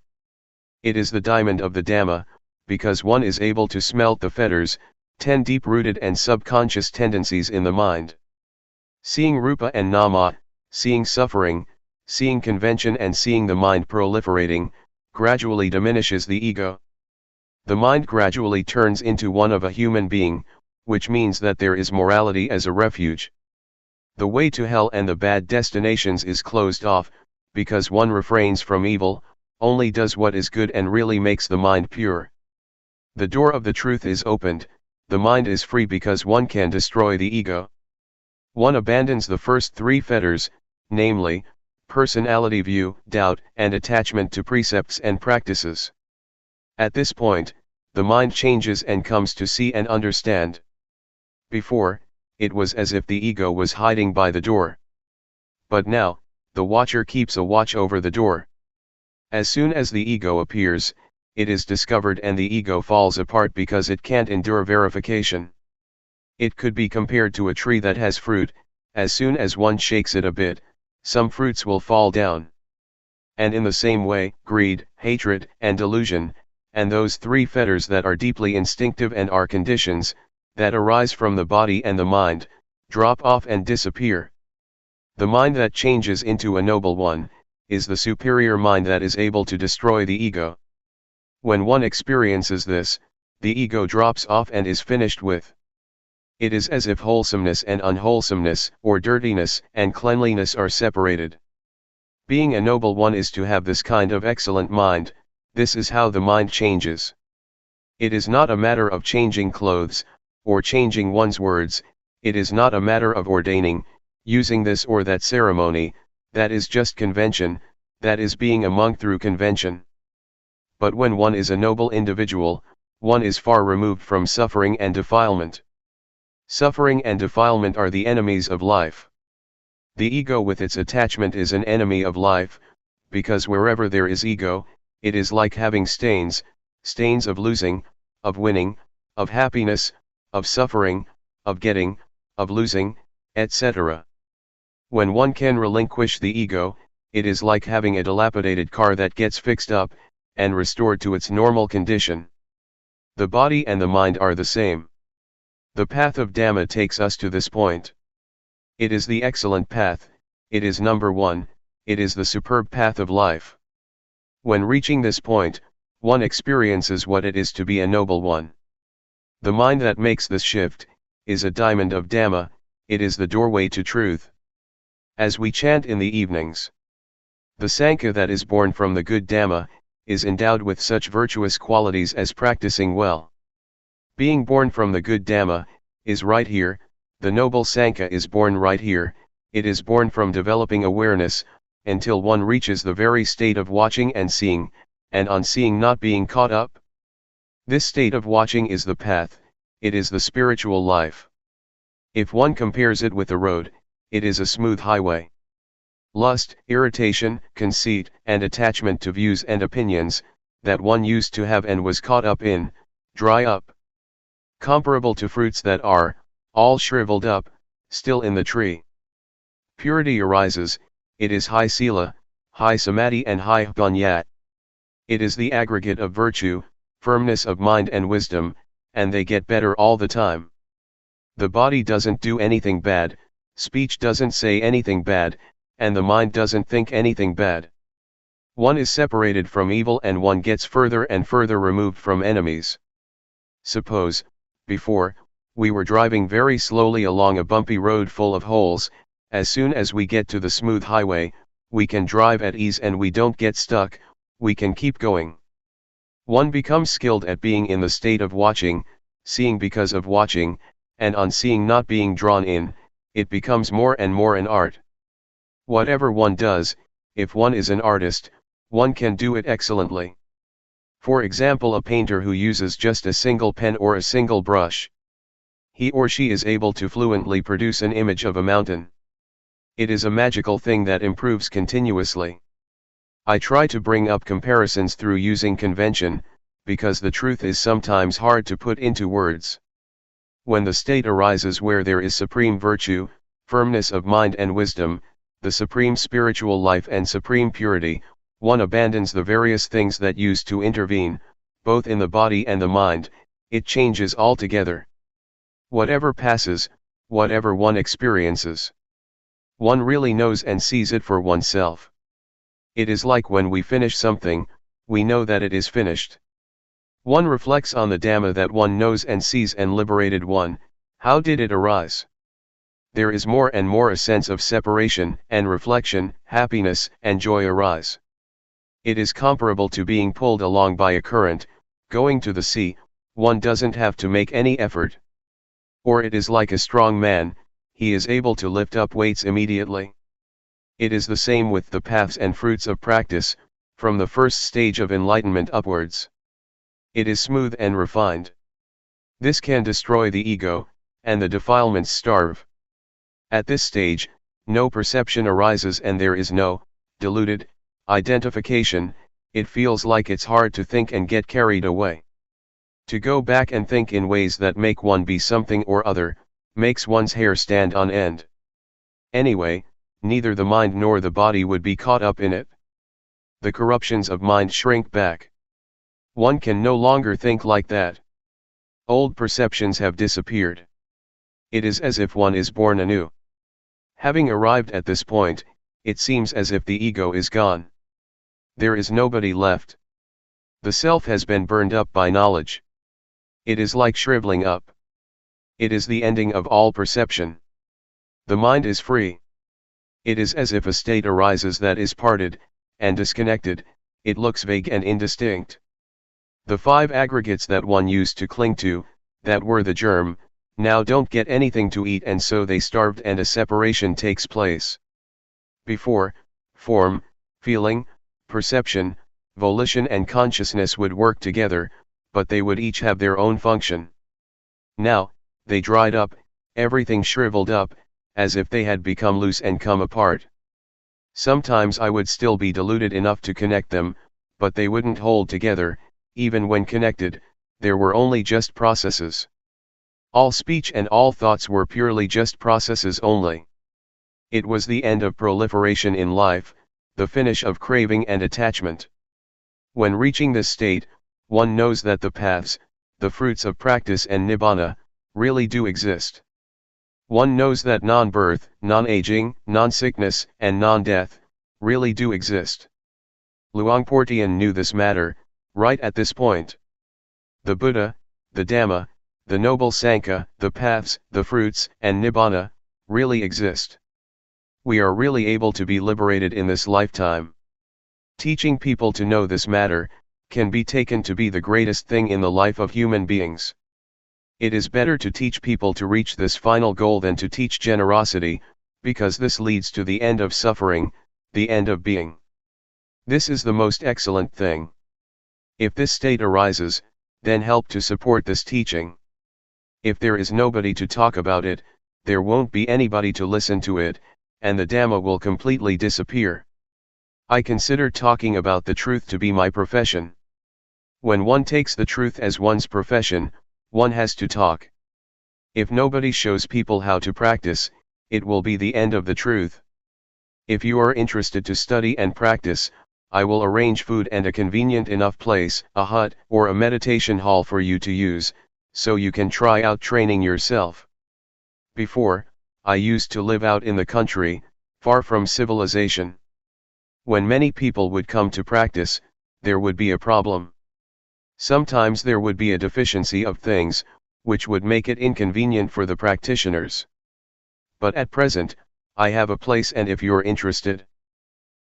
It is the diamond of the Dhamma, because one is able to smelt the fetters, 10 deep-rooted and subconscious tendencies in the mind. Seeing Rupa and Nama, seeing suffering, seeing convention and seeing the mind proliferating, gradually diminishes the ego. The mind gradually turns into one of a human being, which means that there is morality as a refuge. The way to hell and the bad destinations is closed off, because one refrains from evil, only does what is good and really makes the mind pure. The door of the truth is opened, the mind is free because one can destroy the ego. One abandons the first 3 fetters, namely, personality view, doubt, and attachment to precepts and practices. At this point, the mind changes and comes to see and understand. Before, it was as if the ego was hiding by the door. But now, the watcher keeps a watch over the door. As soon as the ego appears, it is discovered and the ego falls apart because it can't endure verification. It could be compared to a tree that has fruit, as soon as one shakes it a bit, some fruits will fall down. And in the same way, greed, hatred, and delusion, and those 3 fetters that are deeply instinctive and are conditions, that arise from the body and the mind, drop off and disappear. The mind that changes into a noble one, is the superior mind that is able to destroy the ego. When one experiences this, the ego drops off and is finished with. It is as if wholesomeness and unwholesomeness, or dirtiness and cleanliness are separated. Being a noble one is to have this kind of excellent mind, this is how the mind changes. It is not a matter of changing clothes, or changing one's words, it is not a matter of ordaining, using this or that ceremony, that is just convention, that is being a monk through convention. But when one is a noble individual, one is far removed from suffering and defilement. Suffering and defilement are the enemies of life. The ego with its attachment is an enemy of life, because wherever there is ego, it is like having stains of losing, of winning, of happiness, of suffering, of getting, of losing, etc. When one can relinquish the ego, it is like having a dilapidated car that gets fixed up, and restored to its normal condition. The body and the mind are the same. The path of Dhamma takes us to this point. It is the excellent path, it is number 1, it is the superb path of life. When reaching this point, one experiences what it is to be a noble one. The mind that makes this shift, is a diamond of Dhamma, it is the doorway to truth. As we chant in the evenings, the Sangha that is born from the good Dhamma, is endowed with such virtuous qualities as practicing well. Being born from the good Dhamma, is right here, The noble Sankhya is born right here. It is born from developing awareness, until one reaches the very state of watching and seeing, and on seeing not being caught up. This state of watching is the path, it is the spiritual life. If one compares it with the road, it is a smooth highway. Lust, irritation, conceit, and attachment to views and opinions, that one used to have and was caught up in, dry up. Comparable to fruits that are, all shriveled up, still in the tree. Purity arises, it is high sila, high samadhi and high panya. It is the aggregate of virtue, firmness of mind and wisdom, and they get better all the time. The body doesn't do anything bad, speech doesn't say anything bad, and the mind doesn't think anything bad. One is separated from evil and one gets further and further removed from enemies. Suppose, before, we were driving very slowly along a bumpy road full of holes. As soon as we get to the smooth highway, we can drive at ease and we don't get stuck, we can keep going. One becomes skilled at being in the state of watching, seeing because of watching, and on seeing not being drawn in, it becomes more and more an art. Whatever one does, if one is an artist, one can do it excellently. For example, a painter who uses just a single pen or a single brush. He or she is able to fluently produce an image of a mountain. It is a magical thing that improves continuously. I try to bring up comparisons through using convention, because the truth is sometimes hard to put into words. When the state arises where there is supreme virtue, firmness of mind and wisdom, the supreme spiritual life and supreme purity, one abandons the various things that used to intervene, both in the body and the mind, it changes altogether. Whatever passes, whatever one experiences, one really knows and sees it for oneself. It is like when we finish something, we know that it is finished. One reflects on the Dhamma that one knows and sees and liberated one. How did it arise? There is more and more a sense of separation and reflection, happiness and joy arise. It is comparable to being pulled along by a current, going to the sea, one doesn't have to make any effort. Or it is like a strong man, he is able to lift up weights immediately. It is the same with the paths and fruits of practice, from the first stage of enlightenment upwards. It is smooth and refined. This can destroy the ego, and the defilements starve. At this stage, no perception arises and there is no, deluded, identification. It feels like it's hard to think and get carried away. To go back and think in ways that make one be something or other, makes one's hair stand on end. Anyway, neither the mind nor the body would be caught up in it. The corruptions of mind shrink back. One can no longer think like that. Old perceptions have disappeared. It is as if one is born anew. Having arrived at this point, it seems as if the ego is gone. There is nobody left. The self has been burned up by knowledge. It is like shriveling up. It is the ending of all perception. The mind is free. It is as if a state arises that is parted, and disconnected, it looks vague and indistinct. The five aggregates that one used to cling to, that were the germ, now don't get anything to eat and so they starved and a separation takes place. Before, form, feeling, perception, volition and consciousness would work together, but they would each have their own function. Now, they dried up, everything shriveled up, as if they had become loose and come apart. Sometimes I would still be deluded enough to connect them, but they wouldn't hold together. Even when connected, there were only just processes. All speech and all thoughts were purely just processes only. It was the end of proliferation in life, the finish of craving and attachment. When reaching this state, one knows that the paths, the fruits of practice and nibbana, really do exist. One knows that non-birth, non-aging, non-sickness, and non-death, really do exist. Luangpor Teean knew this matter, right at this point. The Buddha, the Dhamma, the Noble Sankhya, the paths, the fruits, and nibbana, really exist. We are really able to be liberated in this lifetime. Teaching people to know this matter, can be taken to be the greatest thing in the life of human beings. It is better to teach people to reach this final goal than to teach generosity, because this leads to the end of suffering, the end of being. This is the most excellent thing. If this state arises, then help to support this teaching. If there is nobody to talk about it, there won't be anybody to listen to it, and the Dhamma will completely disappear. I consider talking about the truth to be my profession. When one takes the truth as one's profession, one has to talk. If nobody shows people how to practice, it will be the end of the truth. If you are interested to study and practice, I will arrange food and a convenient enough place, a hut or a meditation hall for you to use, so you can try out training yourself. Before, I used to live out in the country, far from civilization. When many people would come to practice, there would be a problem. Sometimes there would be a deficiency of things, which would make it inconvenient for the practitioners. But at present, I have a place, and if you're interested,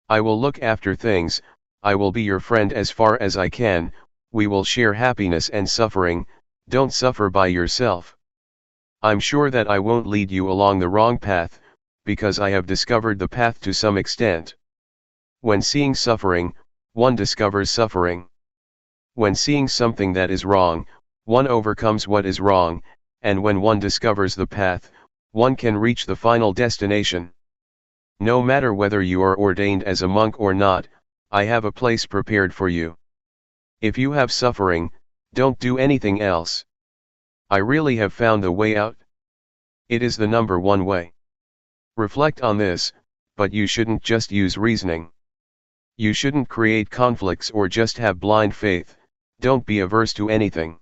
I will look after things. I will be your friend as far as I can. We will share happiness and suffering. Don't suffer by yourself. I'm sure that I won't lead you along the wrong path, because I have discovered the path to some extent. When seeing suffering, one discovers suffering. When seeing something that is wrong, one overcomes what is wrong, and when one discovers the path, one can reach the final destination. No matter whether you are ordained as a monk or not, I have a place prepared for you. If you have suffering, don't do anything else. I really have found the way out. It is the number one way. Reflect on this, but you shouldn't just use reasoning. You shouldn't create conflicts or just have blind faith. Don't be averse to anything.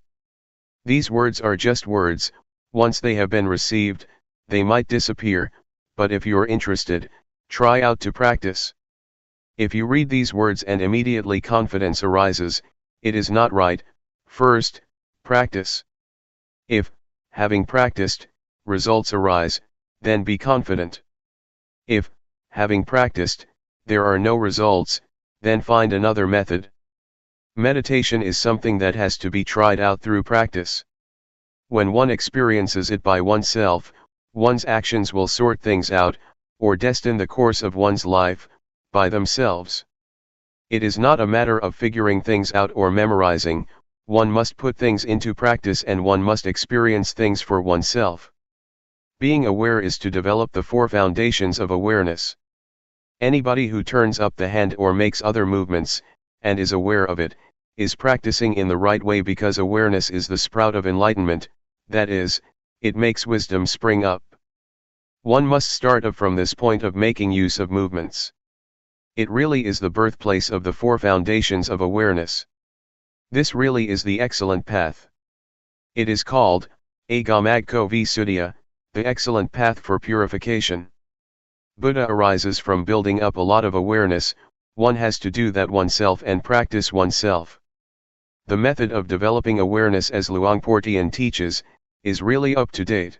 These words are just words. Once they have been received, they might disappear, but if you're interested, try out to practice. If you read these words and immediately confidence arises, it is not right. First, practice. If, having practiced, results arise, then be confident. If, having practiced, there are no results, then find another method. Meditation is something that has to be tried out through practice. When one experiences it by oneself, one's actions will sort things out, or destine the course of one's life, by themselves. It is not a matter of figuring things out or memorizing. One must put things into practice and one must experience things for oneself. Being aware is to develop the four foundations of awareness. Anybody who turns up the hand or makes other movements, and is aware of it, is practicing in the right way, because awareness is the sprout of enlightenment, that is, it makes wisdom spring up. One must start up from this point of making use of movements. It really is the birthplace of the four foundations of awareness. This really is the excellent path. It is called, Agamagko Visuddhya, the excellent path for purification. Buddha arises from building up a lot of awareness. One has to do that oneself and practice oneself. The method of developing awareness, as Luangpor Teean teaches, is really up to date.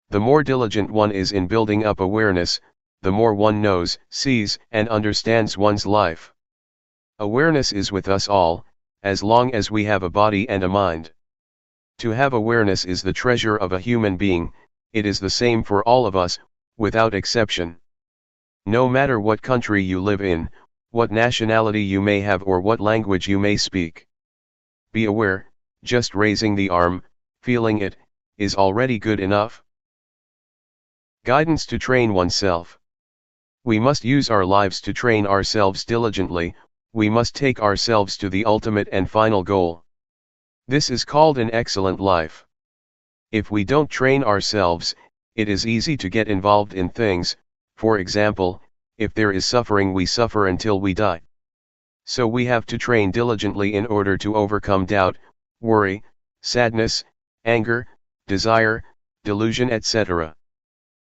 The more diligent one is in building up awareness, the more one knows, sees, and understands one's life. Awareness is with us all, as long as we have a body and a mind. To have awareness is the treasure of a human being. It is the same for all of us, without exception. No matter what country you live in, what nationality you may have, or what language you may speak. Be aware. Just raising the arm, feeling it, is already good enough. Guidance to train oneself. We must use our lives to train ourselves diligently. We must take ourselves to the ultimate and final goal. This is called an excellent life. If we don't train ourselves, it is easy to get involved in things. For example, if there is suffering, we suffer until we die. So we have to train diligently in order to overcome doubt, worry, sadness, anger, desire, delusion, etc.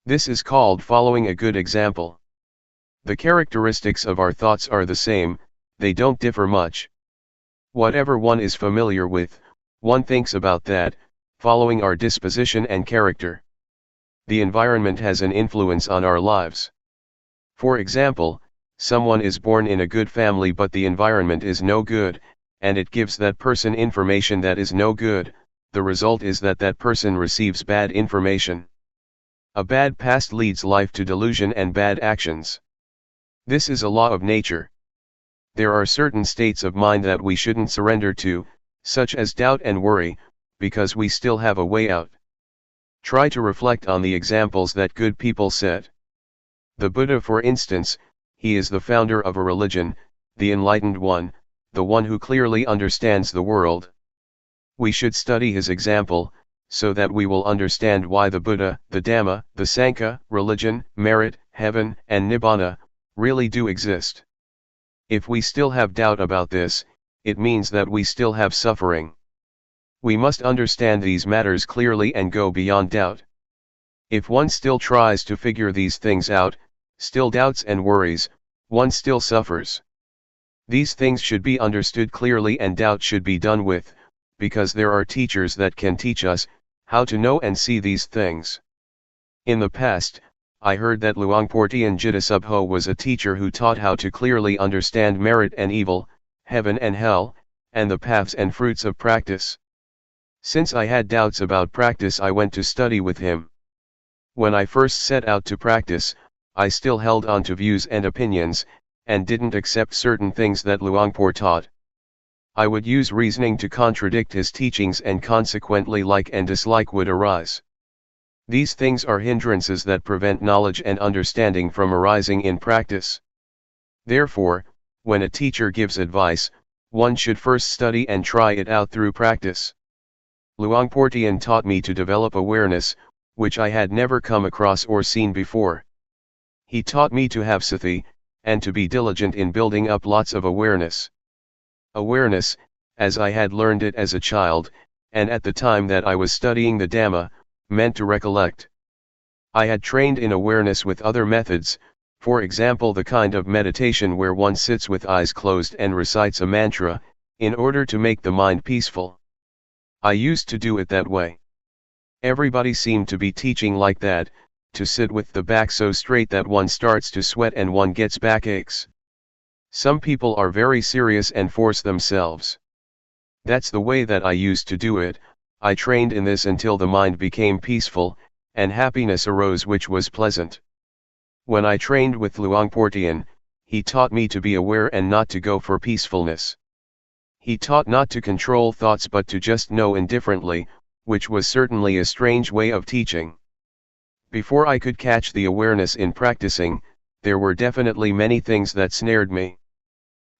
This is called following a good example. The characteristics of our thoughts are the same, they don't differ much. Whatever one is familiar with, one thinks about that, following our disposition and character. The environment has an influence on our lives. For example, someone is born in a good family but the environment is no good, and it gives that person information that is no good, the result is that that person receives bad information. A bad past leads life to delusion and bad actions. This is a law of nature. There are certain states of mind that we shouldn't surrender to, such as doubt and worry, because we still have a way out. Try to reflect on the examples that good people set. The Buddha, for instance, he is the founder of a religion, the enlightened one, the one who clearly understands the world. We should study his example, so that we will understand why the Buddha, the Dhamma, the Sangha, religion, merit, heaven, and Nibbana, really do exist. If we still have doubt about this, it means that we still have suffering. We must understand these matters clearly and go beyond doubt. If one still tries to figure these things out, still doubts and worries, one still suffers. These things should be understood clearly and doubt should be done with, because there are teachers that can teach us how to know and see these things. In the past, I heard that Luangpor Teean Jidasubho was a teacher who taught how to clearly understand merit and evil, heaven and hell, and the paths and fruits of practice. Since I had doubts about practice, I went to study with him. When I first set out to practice, I still held on to views and opinions, and didn't accept certain things that Luangpor taught. I would use reasoning to contradict his teachings, and consequently like and dislike would arise. These things are hindrances that prevent knowledge and understanding from arising in practice. Therefore, when a teacher gives advice, one should first study and try it out through practice. Luangpor Teean taught me to develop awareness, which I had never come across or seen before. He taught me to have sati, and to be diligent in building up lots of awareness. Awareness, as I had learned it as a child, and at the time that I was studying the Dhamma, meant to recollect. I had trained in awareness with other methods, for example the kind of meditation where one sits with eyes closed and recites a mantra, in order to make the mind peaceful. I used to do it that way. Everybody seemed to be teaching like that, to sit with the back so straight that one starts to sweat and one gets backaches. Some people are very serious and force themselves. That's the way that I used to do it. I trained in this until the mind became peaceful, and happiness arose which was pleasant. When I trained with Luangpor Teean, he taught me to be aware and not to go for peacefulness. He taught not to control thoughts but to just know indifferently, which was certainly a strange way of teaching. Before I could catch the awareness in practicing, there were definitely many things that snared me.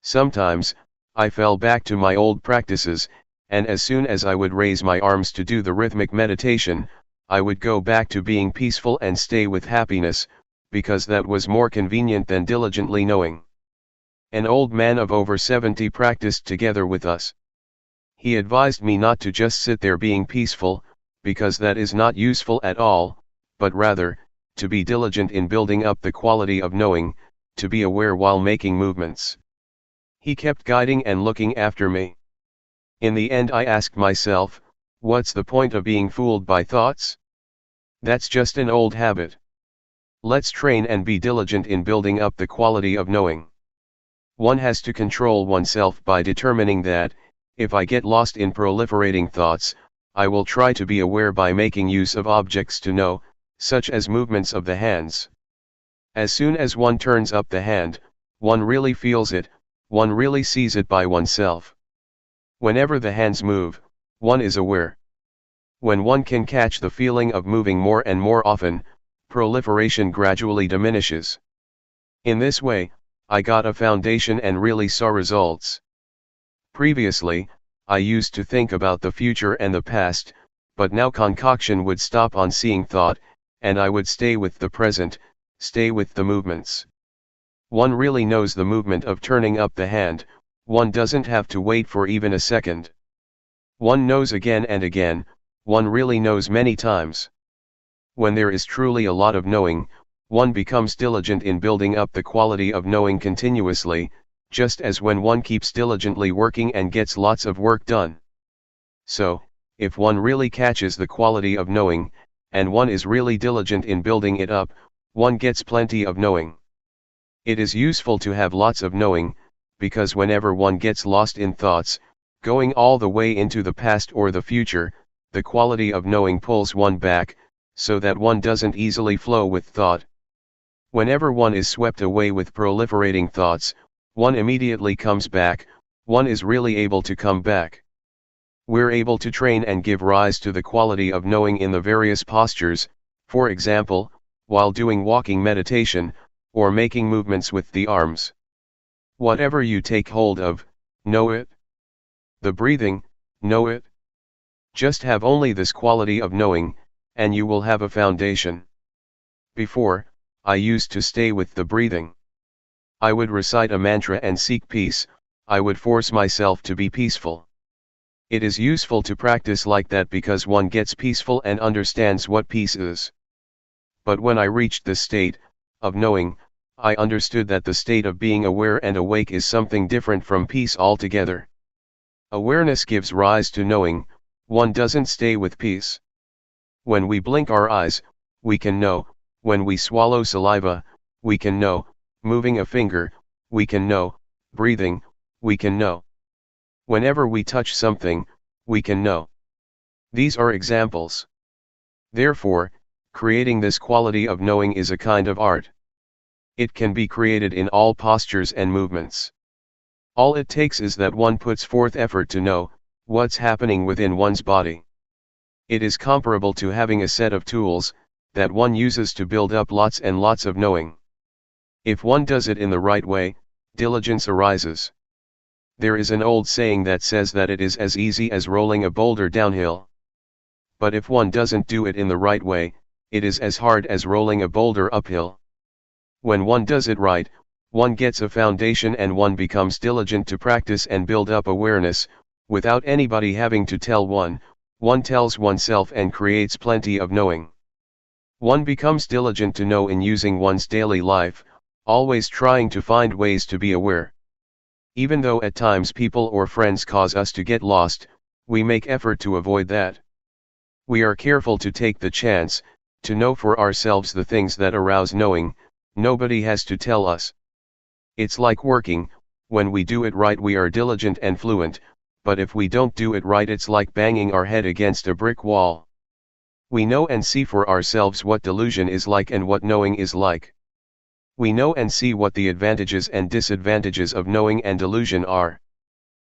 Sometimes, I fell back to my old practices, and as soon as I would raise my arms to do the rhythmic meditation, I would go back to being peaceful and stay with happiness, because that was more convenient than diligently knowing. An old man of over 70 practiced together with us. He advised me not to just sit there being peaceful, because that is not useful at all, but rather, to be diligent in building up the quality of knowing, to be aware while making movements. He kept guiding and looking after me. In the end I asked myself, what's the point of being fooled by thoughts? That's just an old habit. Let's train and be diligent in building up the quality of knowing. One has to control oneself by determining that, if I get lost in proliferating thoughts, I will try to be aware by making use of objects to know, such as movements of the hands. As soon as one turns up the hand, one really feels it, one really sees it by oneself. Whenever the hands move, one is aware. When one can catch the feeling of moving more and more often, proliferation gradually diminishes. In this way, I got a foundation and really saw results. Previously, I used to think about the future and the past, but now concoction would stop on seeing thought, and I would stay with the present, stay with the movements. One really knows the movement of turning up the hand, one doesn't have to wait for even a second. One knows again and again, one really knows many times. When there is truly a lot of knowing, one becomes diligent in building up the quality of knowing continuously, just as when one keeps diligently working and gets lots of work done. So, if one really catches the quality of knowing, and one is really diligent in building it up, one gets plenty of knowing. It is useful to have lots of knowing, because whenever one gets lost in thoughts, going all the way into the past or the future, the quality of knowing pulls one back, so that one doesn't easily flow with thought. Whenever one is swept away with proliferating thoughts, one immediately comes back, one is really able to come back. We're able to train and give rise to the quality of knowing in the various postures, for example, while doing walking meditation, or making movements with the arms. Whatever you take hold of, know it. The breathing, know it. Just have only this quality of knowing, and you will have a foundation. Before, I used to stay with the breathing. I would recite a mantra and seek peace, I would force myself to be peaceful. It is useful to practice like that because one gets peaceful and understands what peace is. But when I reached the state of knowing, I understood that the state of being aware and awake is something different from peace altogether. Awareness gives rise to knowing, one doesn't stay with peace. When we blink our eyes, we can know, when we swallow saliva, we can know, moving a finger, we can know, breathing, we can know. Whenever we touch something, we can know. These are examples. Therefore, creating this quality of knowing is a kind of art. It can be created in all postures and movements. All it takes is that one puts forth effort to know what's happening within one's body. It is comparable to having a set of tools that one uses to build up lots and lots of knowing. If one does it in the right way, diligence arises. There is an old saying that says that it is as easy as rolling a boulder downhill. But if one doesn't do it in the right way, it is as hard as rolling a boulder uphill. When one does it right, one gets a foundation and one becomes diligent to practice and build up awareness, without anybody having to tell one tells oneself and creates plenty of knowing. One becomes diligent to know in using one's daily life, always trying to find ways to be aware. Even though at times people or friends cause us to get lost, we make effort to avoid that. We are careful to take the chance to know for ourselves the things that arouse knowing. Nobody has to tell us. It's like working, when we do it right we are diligent and fluent, but if we don't do it right it's like banging our head against a brick wall. We know and see for ourselves what delusion is like and what knowing is like. We know and see what the advantages and disadvantages of knowing and delusion are.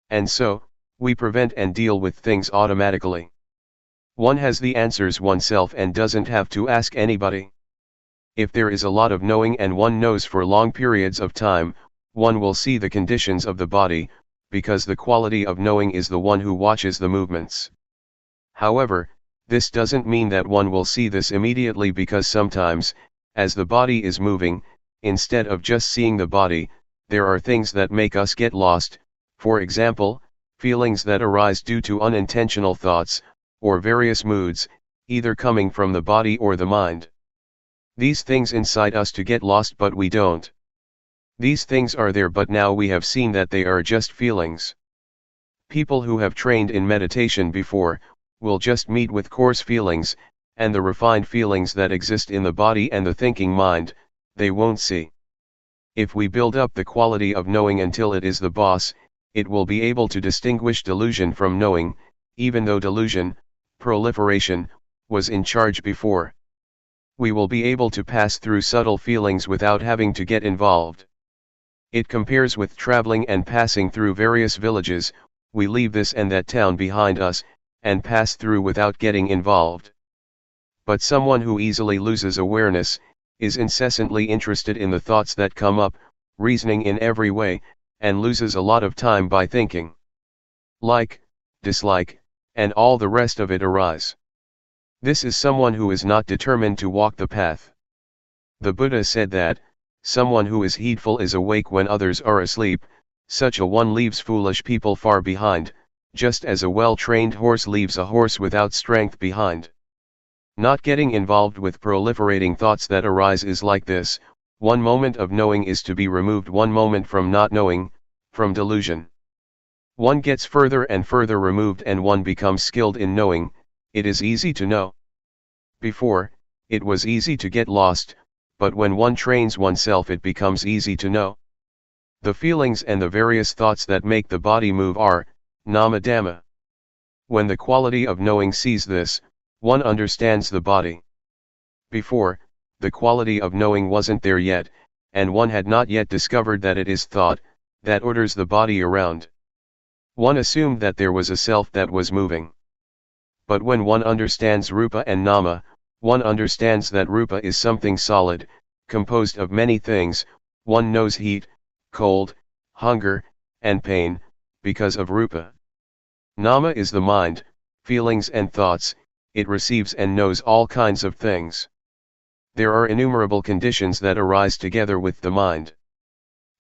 And so, we prevent and deal with things automatically. One has the answers oneself and doesn't have to ask anybody. If there is a lot of knowing and one knows for long periods of time, one will see the conditions of the body, because the quality of knowing is the one who watches the movements. However, this doesn't mean that one will see this immediately because sometimes, as the body is moving, instead of just seeing the body, there are things that make us get lost, for example, feelings that arise due to unintentional thoughts, or various moods, either coming from the body or the mind. These things incite us to get lost but we don't. These things are there but now we have seen that they are just feelings. People who have trained in meditation before, will just meet with coarse feelings, and the refined feelings that exist in the body and the thinking mind, they won't see. If we build up the quality of knowing until it is the boss, it will be able to distinguish delusion from knowing, even though delusion, proliferation, was in charge before. We will be able to pass through subtle feelings without having to get involved. It compares with traveling and passing through various villages, we leave this and that town behind us, and pass through without getting involved. But someone who easily loses awareness, is incessantly interested in the thoughts that come up, reasoning in every way, and loses a lot of time by thinking. Like, dislike, and all the rest of it arise. This is someone who is not determined to walk the path. The Buddha said that, someone who is heedful is awake when others are asleep, such a one leaves foolish people far behind, just as a well-trained horse leaves a horse without strength behind. Not getting involved with proliferating thoughts that arise is like this, one moment of knowing is to be removed one moment from not knowing, from delusion. One gets further and further removed and one becomes skilled in knowing, it is easy to know. Before, it was easy to get lost, but when one trains oneself it becomes easy to know. The feelings and the various thoughts that make the body move are, nama dhamma. When the quality of knowing sees this, one understands the body. Before, the quality of knowing wasn't there yet, and one had not yet discovered that it is thought that orders the body around. One assumed that there was a self that was moving. But when one understands rupa and nama, one understands that rupa is something solid, composed of many things. One knows heat, cold, hunger, and pain, because of rupa. Nama is the mind, feelings and thoughts. It receives and knows all kinds of things. There are innumerable conditions that arise together with the mind.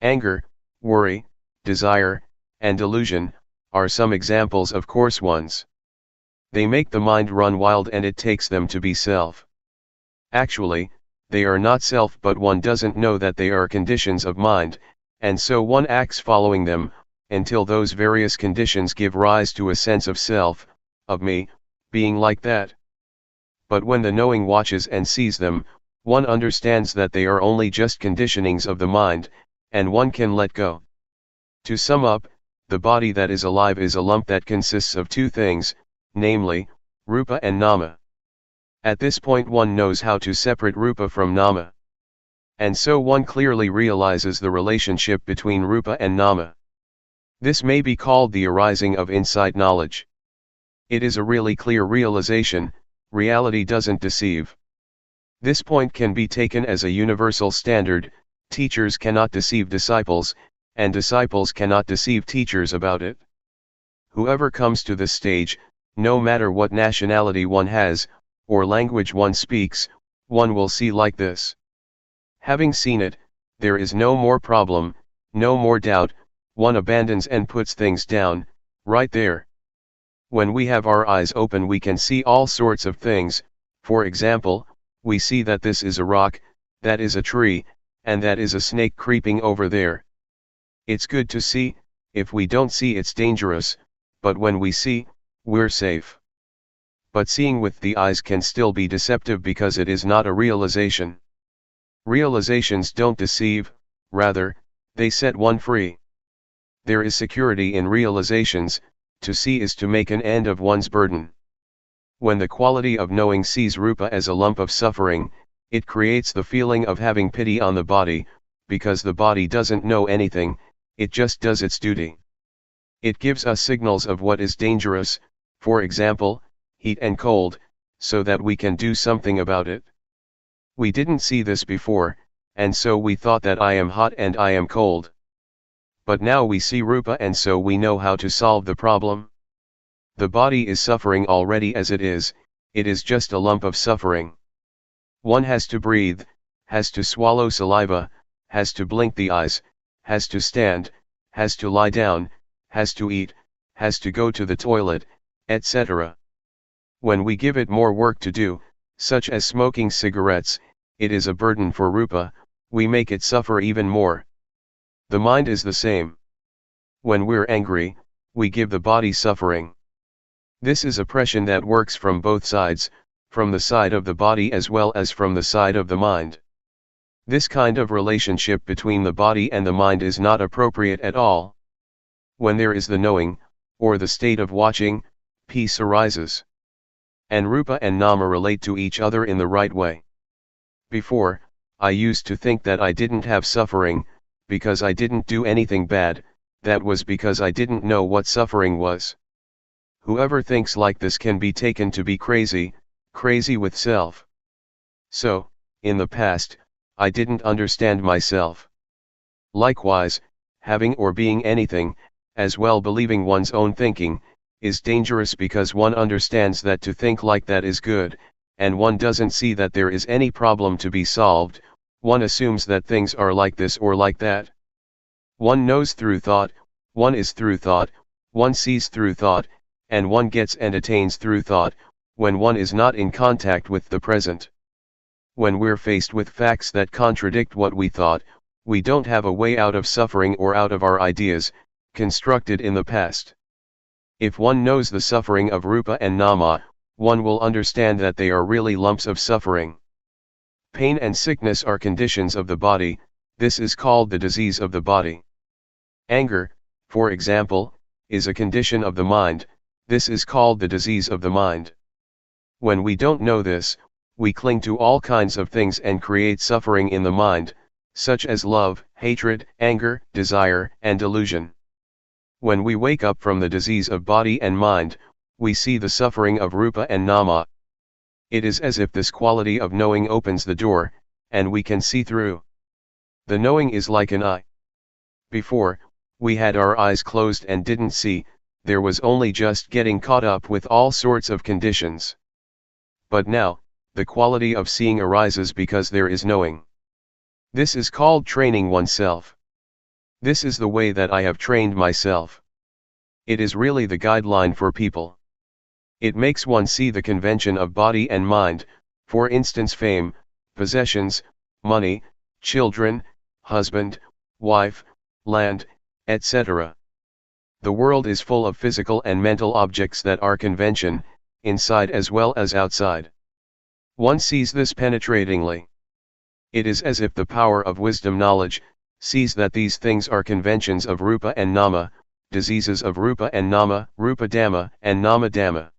Anger, worry, desire, and delusion are some examples of coarse ones. They make the mind run wild and it takes them to be self. Actually, they are not self, but one doesn't know that they are conditions of mind, and so one acts following them, until those various conditions give rise to a sense of self, of me, being like that. But when the knowing watches and sees them, one understands that they are only just conditionings of the mind, and one can let go. To sum up, the body that is alive is a lump that consists of two things, namely, rupa and nama. At this point one knows how to separate rupa from nama. And so one clearly realizes the relationship between rupa and nama. This may be called the arising of insight knowledge. It is a really clear realization. Reality doesn't deceive. This point can be taken as a universal standard. Teachers cannot deceive disciples, and disciples cannot deceive teachers about it. Whoever comes to this stage, no matter what nationality one has, or language one speaks, one will see like this. Having seen it, there is no more problem, no more doubt. One abandons and puts things down, right there. When we have our eyes open we can see all sorts of things. For example, we see that this is a rock, that is a tree, and that is a snake creeping over there. It's good to see. If we don't see it's dangerous, but when we see, we're safe. But seeing with the eyes can still be deceptive because it is not a realization. Realizations don't deceive, rather, they set one free. There is security in realizations. To see is to make an end of one's burden. When the quality of knowing sees rupa as a lump of suffering, it creates the feeling of having pity on the body, because the body doesn't know anything, it just does its duty. It gives us signals of what is dangerous, for example, heat and cold, so that we can do something about it. We didn't see this before, and so we thought that I am hot and I am cold. But now we see rupa and so we know how to solve the problem. The body is suffering already as it is just a lump of suffering. One has to breathe, has to swallow saliva, has to blink the eyes, has to stand, has to lie down, has to eat, has to go to the toilet, etc. When we give it more work to do, such as smoking cigarettes, it is a burden for rupa, we make it suffer even more. The mind is the same. When we're angry, we give the body suffering. This is oppression that works from both sides, from the side of the body as well as from the side of the mind. This kind of relationship between the body and the mind is not appropriate at all. When there is the knowing, or the state of watching, peace arises. And rupa and nama relate to each other in the right way. Before, I used to think that I didn't have suffering, because I didn't do anything bad. That was because I didn't know what suffering was. Whoever thinks like this can be taken to be crazy, crazy with self. So, in the past, I didn't understand myself. Likewise, having or being anything, as well believing one's own thinking, is dangerous because one understands that to think like that is good, and one doesn't see that there is any problem to be solved. One assumes that things are like this or like that. One knows through thought, one is through thought, one sees through thought, and one gets and attains through thought, when one is not in contact with the present. When we're faced with facts that contradict what we thought, we don't have a way out of suffering or out of our ideas, constructed in the past. If one knows the suffering of rupa and nama, one will understand that they are really lumps of suffering. Pain and sickness are conditions of the body. This is called the disease of the body. Anger, for example, is a condition of the mind. This is called the disease of the mind. When we don't know this, we cling to all kinds of things and create suffering in the mind, such as love, hatred, anger, desire, and delusion. When we wake up from the disease of body and mind, we see the suffering of rupa and nama. It is as if this quality of knowing opens the door, and we can see through. The knowing is like an eye. Before, we had our eyes closed and didn't see, there was only just getting caught up with all sorts of conditions. But now, the quality of seeing arises because there is knowing. This is called training oneself. This is the way that I have trained myself. It is really the guideline for people. It makes one see the convention of body and mind, for instance fame, possessions, money, children, husband, wife, land, etc. The world is full of physical and mental objects that are convention, inside as well as outside. One sees this penetratingly. It is as if the power of wisdom knowledge sees that these things are conventions of rupa and nama, diseases of rupa and nama, rupa dhamma and nama dhamma.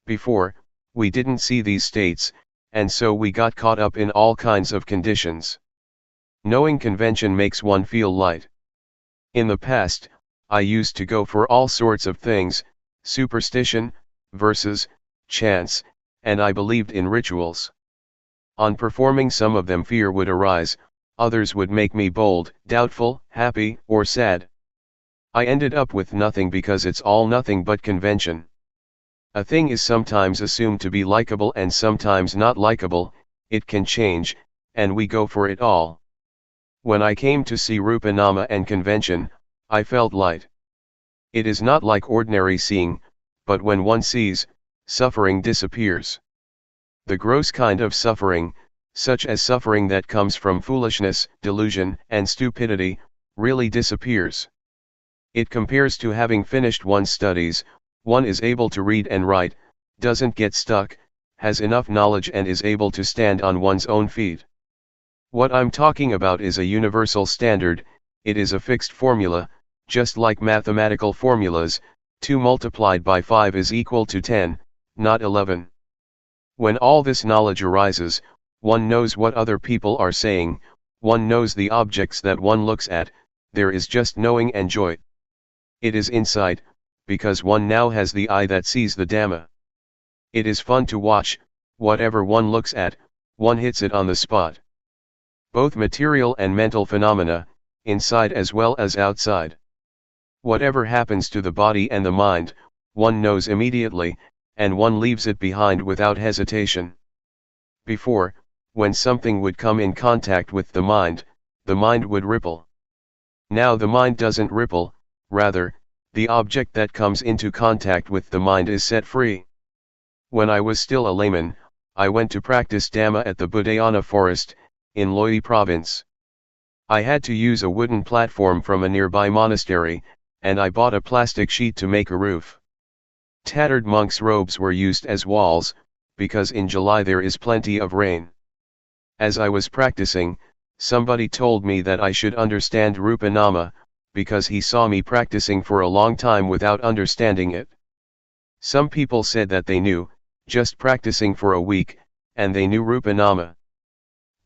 Before, we didn't see these states, and so we got caught up in all kinds of conditions. Knowing convention makes one feel light. In the past, I used to go for all sorts of things, superstition, verses, chants, and I believed in rituals. On performing some of them fear would arise, others would make me bold, doubtful, happy, or sad. I ended up with nothing because it's all nothing but convention. A thing is sometimes assumed to be likable and sometimes not likable, it can change, and we go for it all. When I came to see rupa nama and convention, I felt light. It is not like ordinary seeing, but when one sees, suffering disappears. The gross kind of suffering, such as suffering that comes from foolishness, delusion, and stupidity, really disappears. It compares to having finished one's studies, one is able to read and write, doesn't get stuck, has enough knowledge and is able to stand on one's own feet. What I'm talking about is a universal standard, it is a fixed formula, just like mathematical formulas, 2 multiplied by 5 is equal to 10, not 11. When all this knowledge arises, one knows what other people are saying, one knows the objects that one looks at, there is just knowing and joy. It is insight, because one now has the eye that sees the Dhamma. It is fun to watch, whatever one looks at, one hits it on the spot. Both material and mental phenomena, inside as well as outside. Whatever happens to the body and the mind, one knows immediately, and one leaves it behind without hesitation. Before, when something would come in contact with the mind would ripple. Now the mind doesn't ripple, rather, the object that comes into contact with the mind is set free. When I was still a layman, I went to practice Dhamma at the Budayana forest, in Loi province. I had to use a wooden platform from a nearby monastery, and I bought a plastic sheet to make a roof. Tattered monks' robes were used as walls, because in July there is plenty of rain. As I was practicing, somebody told me that I should understand Rupa Nama, because he saw me practicing for a long time without understanding it. Some people said that they knew, just practicing for a week, and they knew Rupa Nama.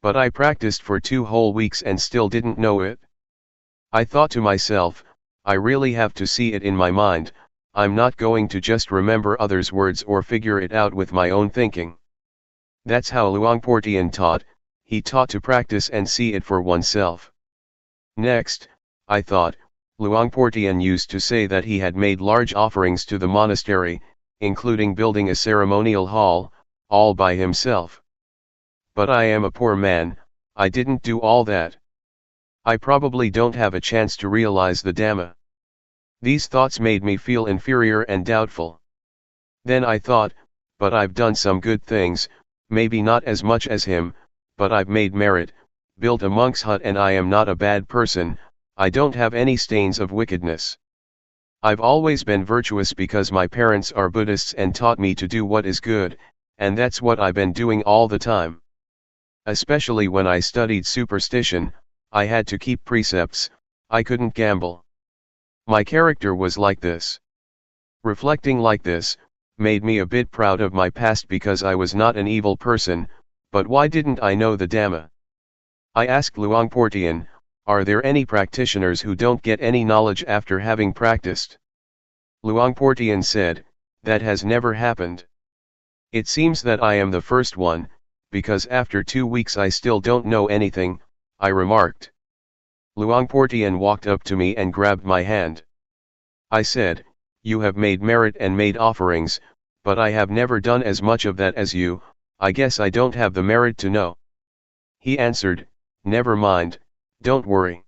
But I practiced for 2 whole weeks and still didn't know it. I thought to myself, I really have to see it in my mind, I'm not going to just remember others' words or figure it out with my own thinking. That's how Luangpor Teean taught, he taught to practice and see it for oneself. Next, I thought, Luangpor Teean used to say that he had made large offerings to the monastery, including building a ceremonial hall, all by himself. But I am a poor man, I didn't do all that. I probably don't have a chance to realize the Dhamma. These thoughts made me feel inferior and doubtful. Then I thought, but I've done some good things, maybe not as much as him, but I've made merit, built a monk's hut and I am not a bad person, I don't have any stains of wickedness. I've always been virtuous because my parents are Buddhists and taught me to do what is good, and that's what I've been doing all the time. Especially when I studied superstition, I had to keep precepts, I couldn't gamble. My character was like this. Reflecting like this, made me a bit proud of my past because I was not an evil person, but why didn't I know the Dhamma? I asked Luangpor Teean, are there any practitioners who don't get any knowledge after having practiced? Luangpor Teean said, that has never happened. It seems that I am the first one, because after 2 weeks I still don't know anything, I remarked. Luangpor Teean walked up to me and grabbed my hand. I said, you have made merit and made offerings, but I have never done as much of that as you, I guess I don't have the merit to know. He answered, never mind, don't worry.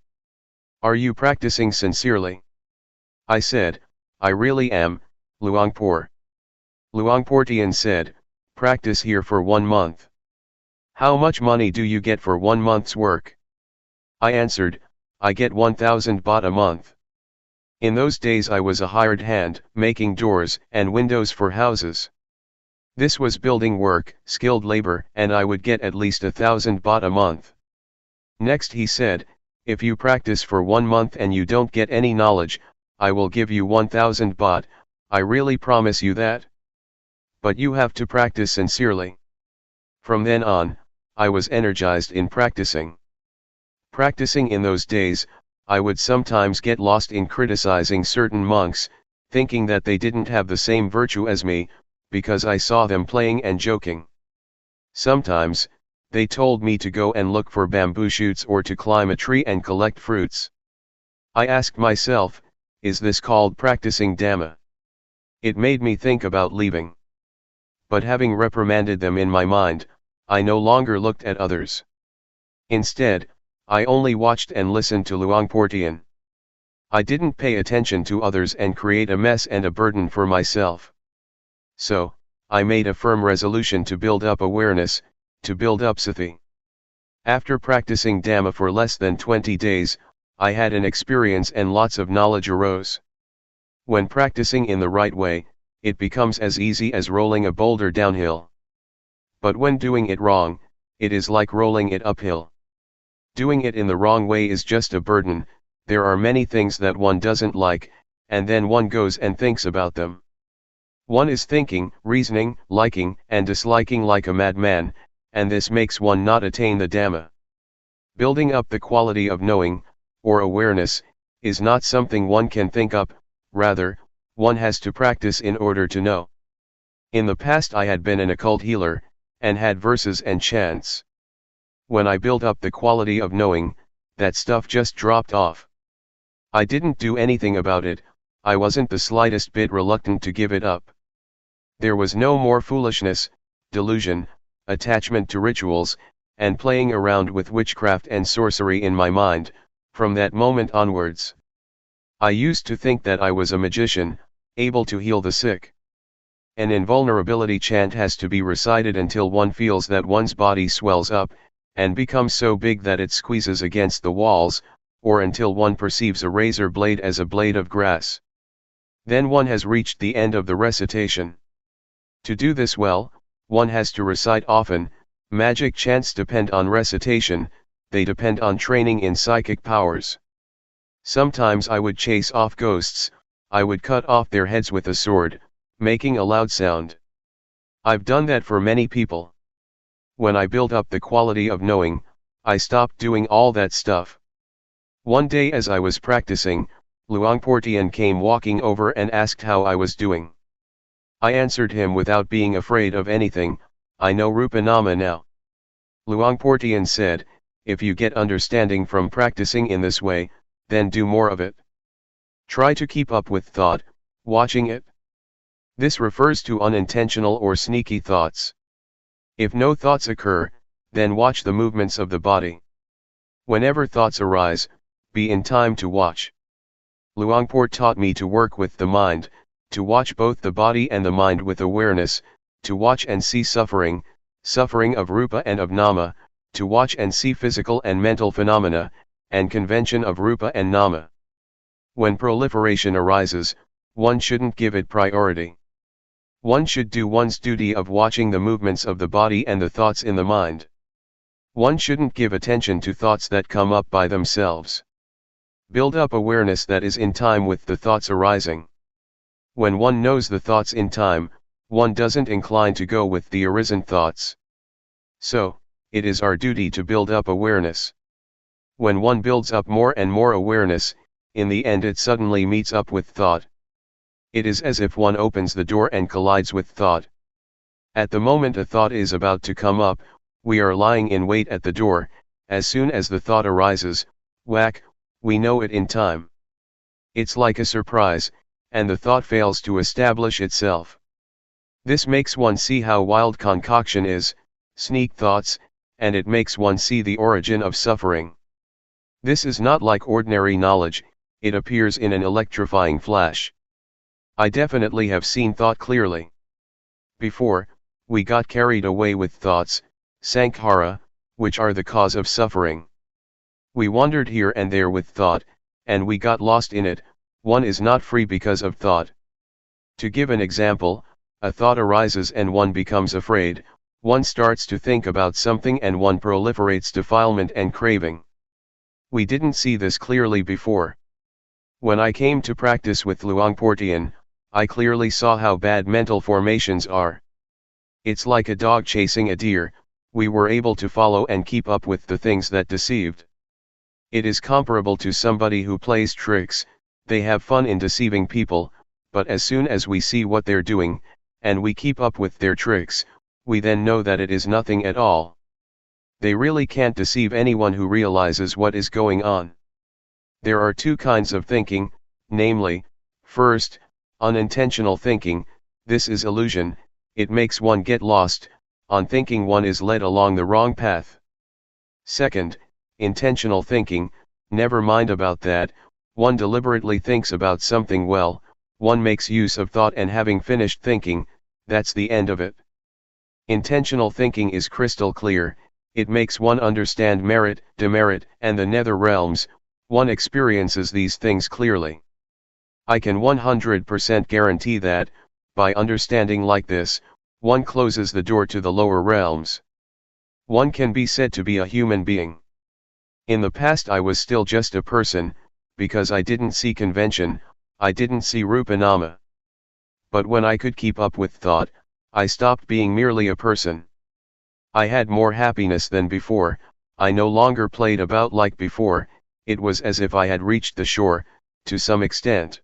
Are you practicing sincerely? I said, I really am, Luangpor. Luangpor Teean said, practice here for 1 month. How much money do you get for 1 month's work? I answered, I get 1,000 baht a month. In those days I was a hired hand, making doors and windows for houses. This was building work, skilled labor, and I would get at least 1,000 baht a month. Next he said, if you practice for 1 month and you don't get any knowledge, I will give you 1,000 baht, I really promise you that. But you have to practice sincerely. From then on, I was energized in practicing. Practicing in those days, I would sometimes get lost in criticizing certain monks, thinking that they didn't have the same virtue as me, because I saw them playing and joking. Sometimes, they told me to go and look for bamboo shoots or to climb a tree and collect fruits. I asked myself, is this called practicing Dhamma? It made me think about leaving. But having reprimanded them in my mind, I no longer looked at others. Instead, I only watched and listened to Luangpor Teean. I didn't pay attention to others and create a mess and a burden for myself. So, I made a firm resolution to build up awareness, to build up sati. After practicing Dhamma for less than 20 days, I had an experience and lots of knowledge arose. When practicing in the right way, it becomes as easy as rolling a boulder downhill. But when doing it wrong, it is like rolling it uphill. Doing it in the wrong way is just a burden, there are many things that one doesn't like, and then one goes and thinks about them. One is thinking, reasoning, liking and disliking like a madman, and this makes one not attain the Dhamma. Building up the quality of knowing, or awareness, is not something one can think up, rather, one has to practice in order to know. In the past I had been an occult healer, and had verses and chants. When I built up the quality of knowing, that stuff just dropped off. I didn't do anything about it, I wasn't the slightest bit reluctant to give it up. There was no more foolishness, delusion, attachment to rituals, and playing around with witchcraft and sorcery in my mind, from that moment onwards. I used to think that I was a magician, able to heal the sick. An invulnerability chant has to be recited until one feels that one's body swells up, and becomes so big that it squeezes against the walls, or until one perceives a razor blade as a blade of grass. Then one has reached the end of the recitation. To do this well, one has to recite often. Magic chants depend on recitation, they depend on training in psychic powers. Sometimes I would chase off ghosts, I would cut off their heads with a sword, making a loud sound. I've done that for many people. When I built up the quality of knowing, I stopped doing all that stuff. One day as I was practicing, Luangpor Teean came walking over and asked how I was doing. I answered him without being afraid of anything, I know Rupa Nama now. Luangpor Teean said, if you get understanding from practicing in this way, then do more of it. Try to keep up with thought, watching it. This refers to unintentional or sneaky thoughts. If no thoughts occur, then watch the movements of the body. Whenever thoughts arise, be in time to watch. Luangpor taught me to work with the mind, to watch both the body and the mind with awareness, to watch and see suffering, suffering of Rupa and of Nama, to watch and see physical and mental phenomena, and convention of Rupa and Nama. When proliferation arises, one shouldn't give it priority. One should do one's duty of watching the movements of the body and the thoughts in the mind. One shouldn't give attention to thoughts that come up by themselves. Build up awareness that is in time with the thoughts arising. When one knows the thoughts in time, one doesn't incline to go with the arisen thoughts. So, it is our duty to build up awareness. When one builds up more and more awareness, in the end it suddenly meets up with thought. It is as if one opens the door and collides with thought. At the moment a thought is about to come up, we are lying in wait at the door. As soon as the thought arises, whack, we know it in time. It's like a surprise, and the thought fails to establish itself. This makes one see how wild concoction is, sneak thoughts, and it makes one see the origin of suffering. This is not like ordinary knowledge, it appears in an electrifying flash. I definitely have seen thought clearly. Before, we got carried away with thoughts, sankhara, which are the cause of suffering. We wandered here and there with thought, and we got lost in it. One is not free because of thought. To give an example, a thought arises and one becomes afraid, one starts to think about something and one proliferates defilement and craving. We didn't see this clearly before. When I came to practice with Luangpor Teean, I clearly saw how bad mental formations are. It's like a dog chasing a deer, we were able to follow and keep up with the things that deceived. It is comparable to somebody who plays tricks. They have fun in deceiving people, but as soon as we see what they're doing, and we keep up with their tricks, we then know that it is nothing at all. They really can't deceive anyone who realizes what is going on. There are two kinds of thinking, namely, first, unintentional thinking. This is illusion, it makes one get lost, on thinking one is led along the wrong path. Second, intentional thinking, never mind about that, one deliberately thinks about something well, one makes use of thought and having finished thinking, that's the end of it. Intentional thinking is crystal clear, it makes one understand merit, demerit, and the nether realms, one experiences these things clearly. I can 100% guarantee that, by understanding like this, one closes the door to the lower realms. One can be said to be a human being. In the past I was still just a person, because I didn't see convention, I didn't see rupanama. But when I could keep up with thought, I stopped being merely a person. I had more happiness than before, I no longer played about like before, it was as if I had reached the shore, to some extent.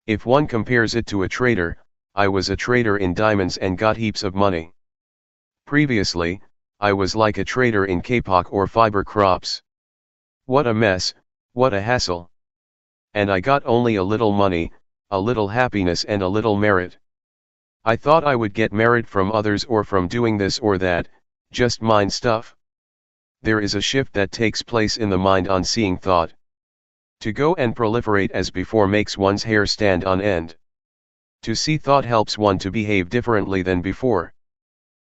If one compares it to a trader, I was a trader in diamonds and got heaps of money. Previously, I was like a trader in kapok or fiber crops. What a mess, what a hassle. And I got only a little money, a little happiness and a little merit. I thought I would get merit from others or from doing this or that, just mind stuff. There is a shift that takes place in the mind on seeing thought. To go and proliferate as before makes one's hair stand on end. To see thought helps one to behave differently than before.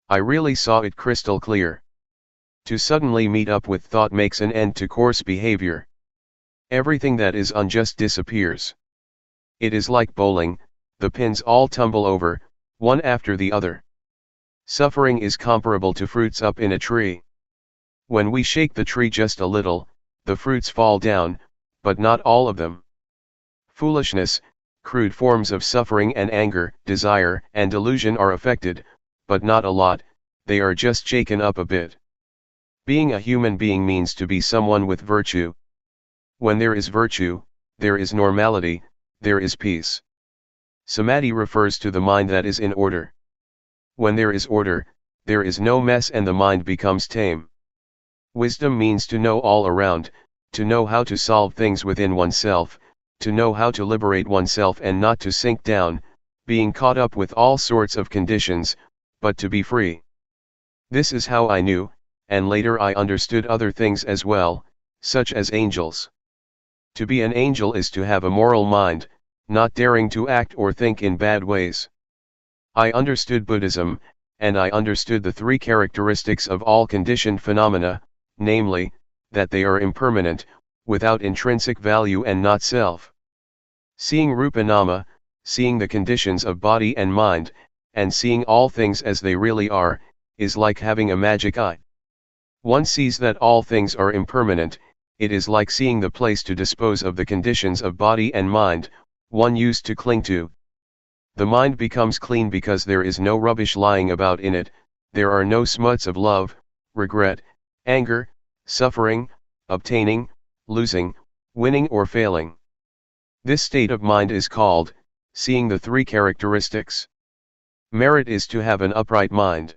I really saw it crystal clear. To suddenly meet up with thought makes an end to coarse behavior. Everything that is unjust disappears. It is like bowling, the pins all tumble over, one after the other. Suffering is comparable to fruits up in a tree. When we shake the tree just a little, the fruits fall down, but not all of them. Foolishness, crude forms of suffering and anger, desire, and delusion are affected, but not a lot, they are just shaken up a bit. Being a human being means to be someone with virtue. When there is virtue, there is normality, there is peace. Samadhi refers to the mind that is in order. When there is order, there is no mess and the mind becomes tame. Wisdom means to know all around, to know how to solve things within oneself, to know how to liberate oneself and not to sink down, being caught up with all sorts of conditions, but to be free. This is how I knew, and later I understood other things as well, such as angels. To be an angel is to have a moral mind, not daring to act or think in bad ways. I understood Buddhism, and I understood the three characteristics of all conditioned phenomena, namely, that they are impermanent, without intrinsic value and not self. Seeing rupanama, seeing the conditions of body and mind, and seeing all things as they really are, is like having a magic eye. One sees that all things are impermanent, it is like seeing the place to dispose of the conditions of body and mind, one used to cling to. The mind becomes clean because there is no rubbish lying about in it, there are no smuts of love, regret, anger, suffering, obtaining, losing, winning or failing. This state of mind is called, seeing the three characteristics. Merit is to have an upright mind.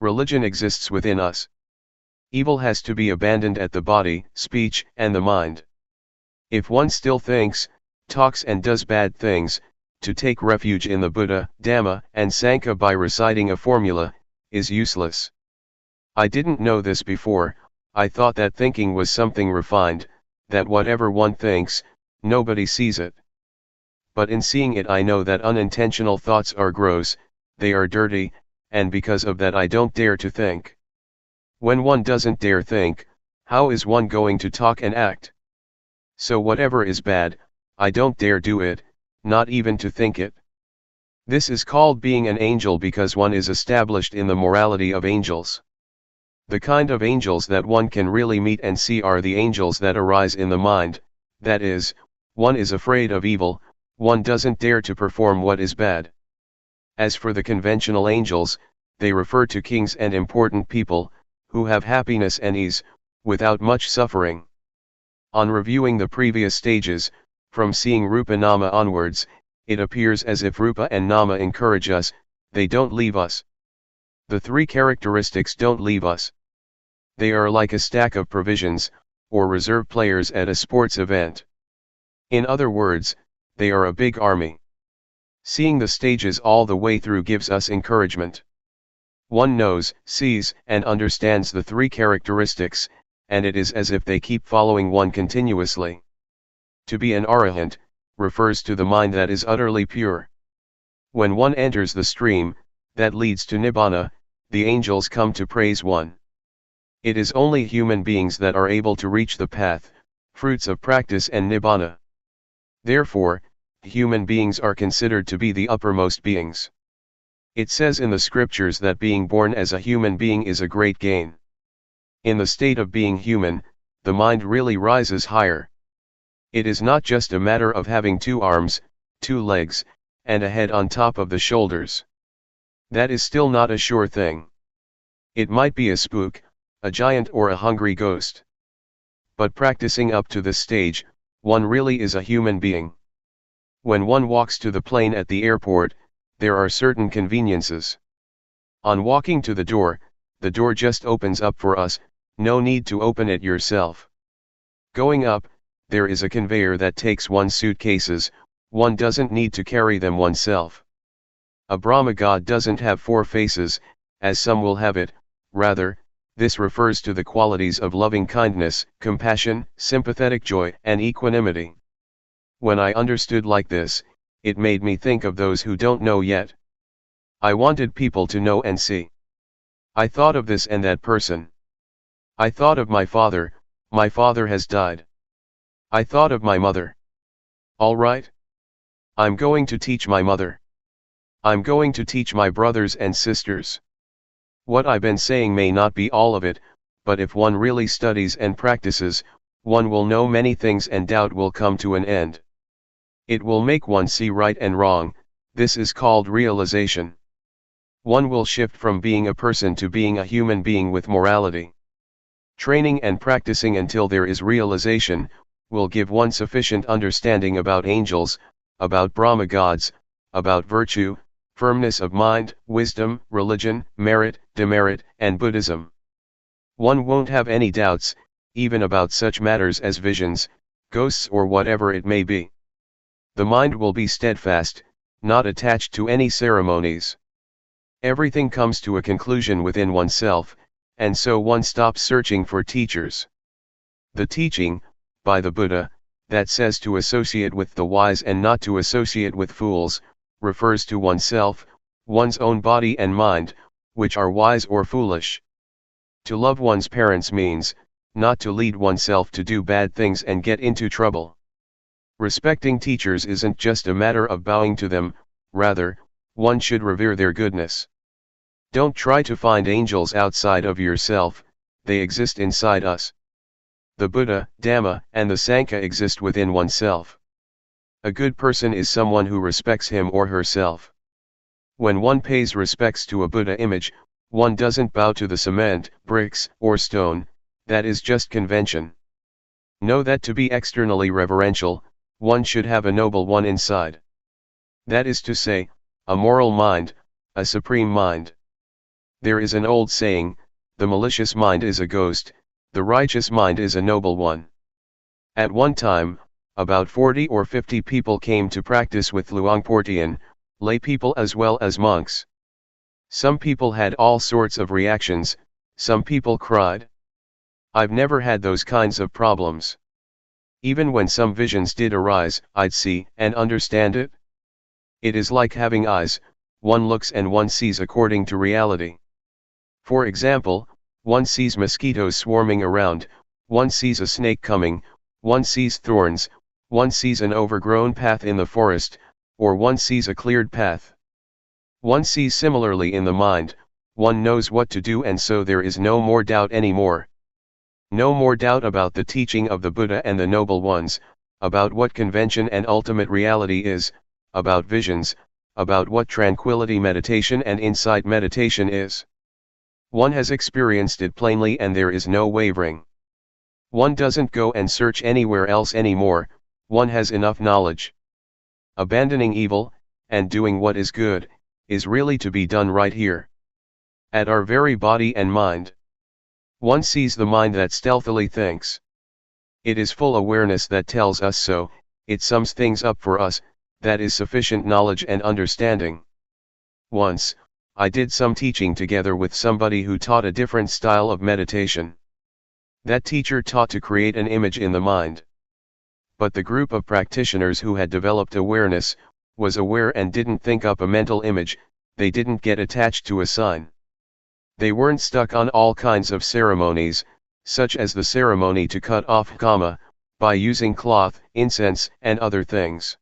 Religion exists within us. Evil has to be abandoned at the body, speech, and the mind. If one still thinks, talks and does bad things, to take refuge in the Buddha, Dhamma, and Sangha by reciting a formula, is useless. I didn't know this before, I thought that thinking was something refined, that whatever one thinks, nobody sees it. But in seeing it I know that unintentional thoughts are gross, they are dirty, and because of that I don't dare to think. When one doesn't dare think, how is one going to talk and act? So whatever is bad, I don't dare do it, not even to think it. This is called being an angel because one is established in the morality of angels. The kind of angels that one can really meet and see are the angels that arise in the mind, that is, one is afraid of evil, one doesn't dare to perform what is bad. As for the conventional angels, they refer to kings and important people, who have happiness and ease, without much suffering. On reviewing the previous stages, from seeing Rupa Nama onwards, it appears as if Rupa and Nama encourage us, they don't leave us. The three characteristics don't leave us. They are like a stack of provisions, or reserve players at a sports event. In other words, they are a big army. Seeing the stages all the way through gives us encouragement. One knows, sees, and understands the three characteristics, and it is as if they keep following one continuously. To be an arahant, refers to the mind that is utterly pure. When one enters the stream, that leads to Nibbana, the angels come to praise one. It is only human beings that are able to reach the path, fruits of practice and Nibbana. Therefore, human beings are considered to be the uppermost beings. It says in the scriptures that being born as a human being is a great gain. In the state of being human, the mind really rises higher. It is not just a matter of having 2 arms, 2 legs, and a head on top of the shoulders. That is still not a sure thing. It might be a spook, a giant or a hungry ghost. But practicing up to this stage, one really is a human being. When one walks to the plane at the airport, there are certain conveniences. On walking to the door just opens up for us, no need to open it yourself. Going up, there is a conveyor that takes one's suitcases, one doesn't need to carry them oneself. A Brahma god doesn't have 4 faces, as some will have it, rather, this refers to the qualities of loving kindness, compassion, sympathetic joy, and equanimity. When I understood like this, it made me think of those who don't know yet. I wanted people to know and see. I thought of this and that person. I thought of my father has died. I thought of my mother. All right. I'm going to teach my mother. I'm going to teach my brothers and sisters. What I've been saying may not be all of it, but if one really studies and practices, one will know many things and doubt will come to an end. It will make one see right and wrong, this is called realization. One will shift from being a person to being a human being with morality. Training and practicing until there is realization, will give one sufficient understanding about angels, about Brahma gods, about virtue, firmness of mind, wisdom, religion, merit, demerit, and Buddhism. One won't have any doubts, even about such matters as visions, ghosts or whatever it may be. The mind will be steadfast, not attached to any ceremonies. Everything comes to a conclusion within oneself, and so one stops searching for teachers. The teaching, by the Buddha, that says to associate with the wise and not to associate with fools, refers to oneself, one's own body and mind, which are wise or foolish. To love one's parents means, not to lead oneself to do bad things and get into trouble. Respecting teachers isn't just a matter of bowing to them, rather, one should revere their goodness. Don't try to find angels outside of yourself, they exist inside us. The Buddha, Dhamma, and the Sangha exist within oneself. A good person is someone who respects him or herself. When one pays respects to a Buddha image, one doesn't bow to the cement, bricks, or stone. That is just convention. Know that to be externally reverential, one should have a noble one inside. That is to say, a moral mind, a supreme mind. There is an old saying, the malicious mind is a ghost, the righteous mind is a noble one. At one time, about 40 or 50 people came to practice with Luangpor Teean, lay people as well as monks. Some people had all sorts of reactions, some people cried. I've never had those kinds of problems. Even when some visions did arise, I'd see and understand it. It is like having eyes, one looks and one sees according to reality. For example, one sees mosquitoes swarming around, one sees a snake coming, one sees thorns, one sees an overgrown path in the forest, or one sees a cleared path. One sees similarly in the mind, one knows what to do, and so there is no more doubt anymore. No more doubt about the teaching of the Buddha and the Noble Ones, about what convention and ultimate reality is, about visions, about what tranquility meditation and insight meditation is. One has experienced it plainly and there is no wavering. One doesn't go and search anywhere else anymore, one has enough knowledge. Abandoning evil, and doing what is good, is really to be done right here. At our very body and mind. One sees the mind that stealthily thinks. It is full awareness that tells us so, it sums things up for us, that is sufficient knowledge and understanding. Once, I did some teaching together with somebody who taught a different style of meditation. That teacher taught to create an image in the mind. But the group of practitioners who had developed awareness, was aware and didn't think up a mental image, they didn't get attached to a sign. They weren't stuck on all kinds of ceremonies, such as the ceremony to cut off kama, by using cloth, incense, and other things.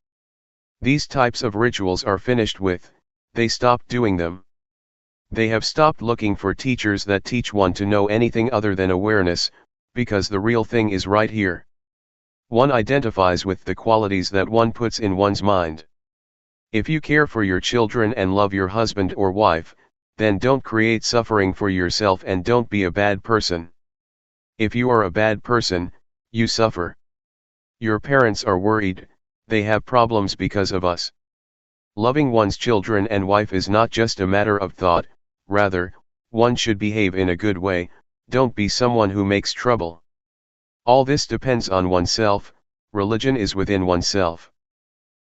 These types of rituals are finished with, they stopped doing them. They have stopped looking for teachers that teach one to know anything other than awareness, because the real thing is right here. One identifies with the qualities that one puts in one's mind. If you care for your children and love your husband or wife, then don't create suffering for yourself and don't be a bad person. If you are a bad person, you suffer. Your parents are worried, they have problems because of us. Loving one's children and wife is not just a matter of thought, rather, one should behave in a good way, don't be someone who makes trouble. All this depends on oneself, religion is within oneself.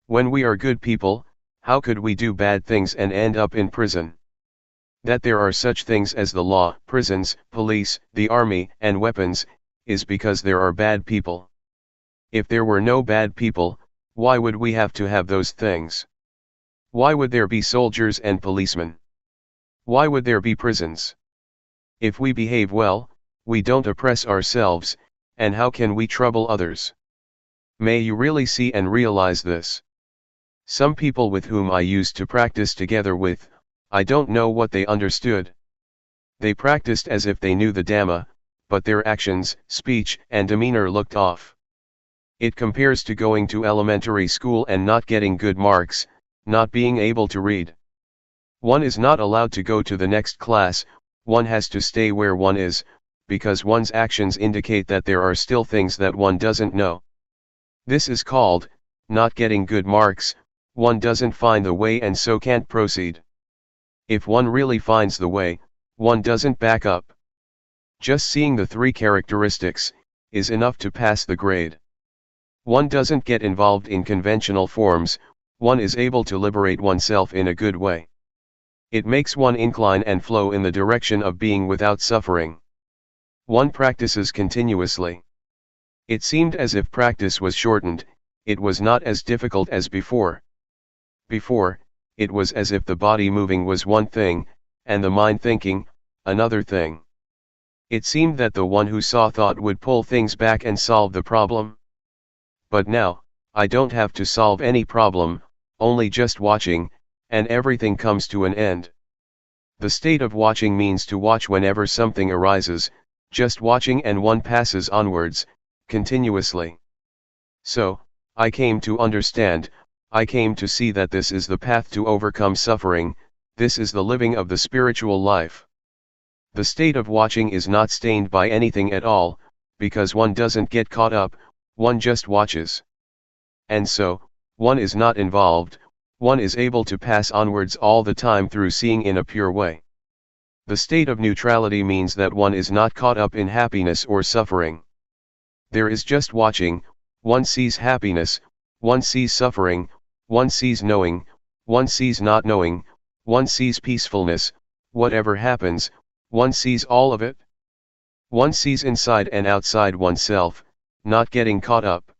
When we are good people, how could we do bad things and end up in prison? That there are such things as the law, prisons, police, the army, and weapons, is because there are bad people. If there were no bad people, why would we have to have those things? Why would there be soldiers and policemen? Why would there be prisons? If we behave well, we don't oppress ourselves, and how can we trouble others? May you really see and realize this. Some people with whom I used to practice together with, I don't know what they understood. They practiced as if they knew the Dhamma, but their actions, speech, and demeanor looked off. It compares to going to elementary school and not getting good marks, not being able to read. One is not allowed to go to the next class, one has to stay where one is, because one's actions indicate that there are still things that one doesn't know. This is called, not getting good marks, one doesn't find the way and so can't proceed. If one really finds the way, one doesn't back up. Just seeing the three characteristics, is enough to pass the grade. One doesn't get involved in conventional forms, one is able to liberate oneself in a good way. It makes one incline and flow in the direction of being without suffering. One practices continuously. It seemed as if practice was shortened, it was not as difficult as before. Before, it was as if the body moving was one thing, and the mind thinking, another thing. It seemed that the one who saw thought would pull things back and solve the problem. But now, I don't have to solve any problem, only just watching, and everything comes to an end. The state of watching means to watch whenever something arises, just watching and one passes onwards, continuously. So, I came to understand, I came to see that this is the path to overcome suffering, this is the living of the spiritual life. The state of watching is not stained by anything at all, because one doesn't get caught up, one just watches. And so, one is not involved, one is able to pass onwards all the time through seeing in a pure way. The state of neutrality means that one is not caught up in happiness or suffering. There is just watching, one sees happiness, one sees suffering, one sees knowing, one sees not knowing, one sees peacefulness, whatever happens, one sees all of it. One sees inside and outside oneself, not getting caught up.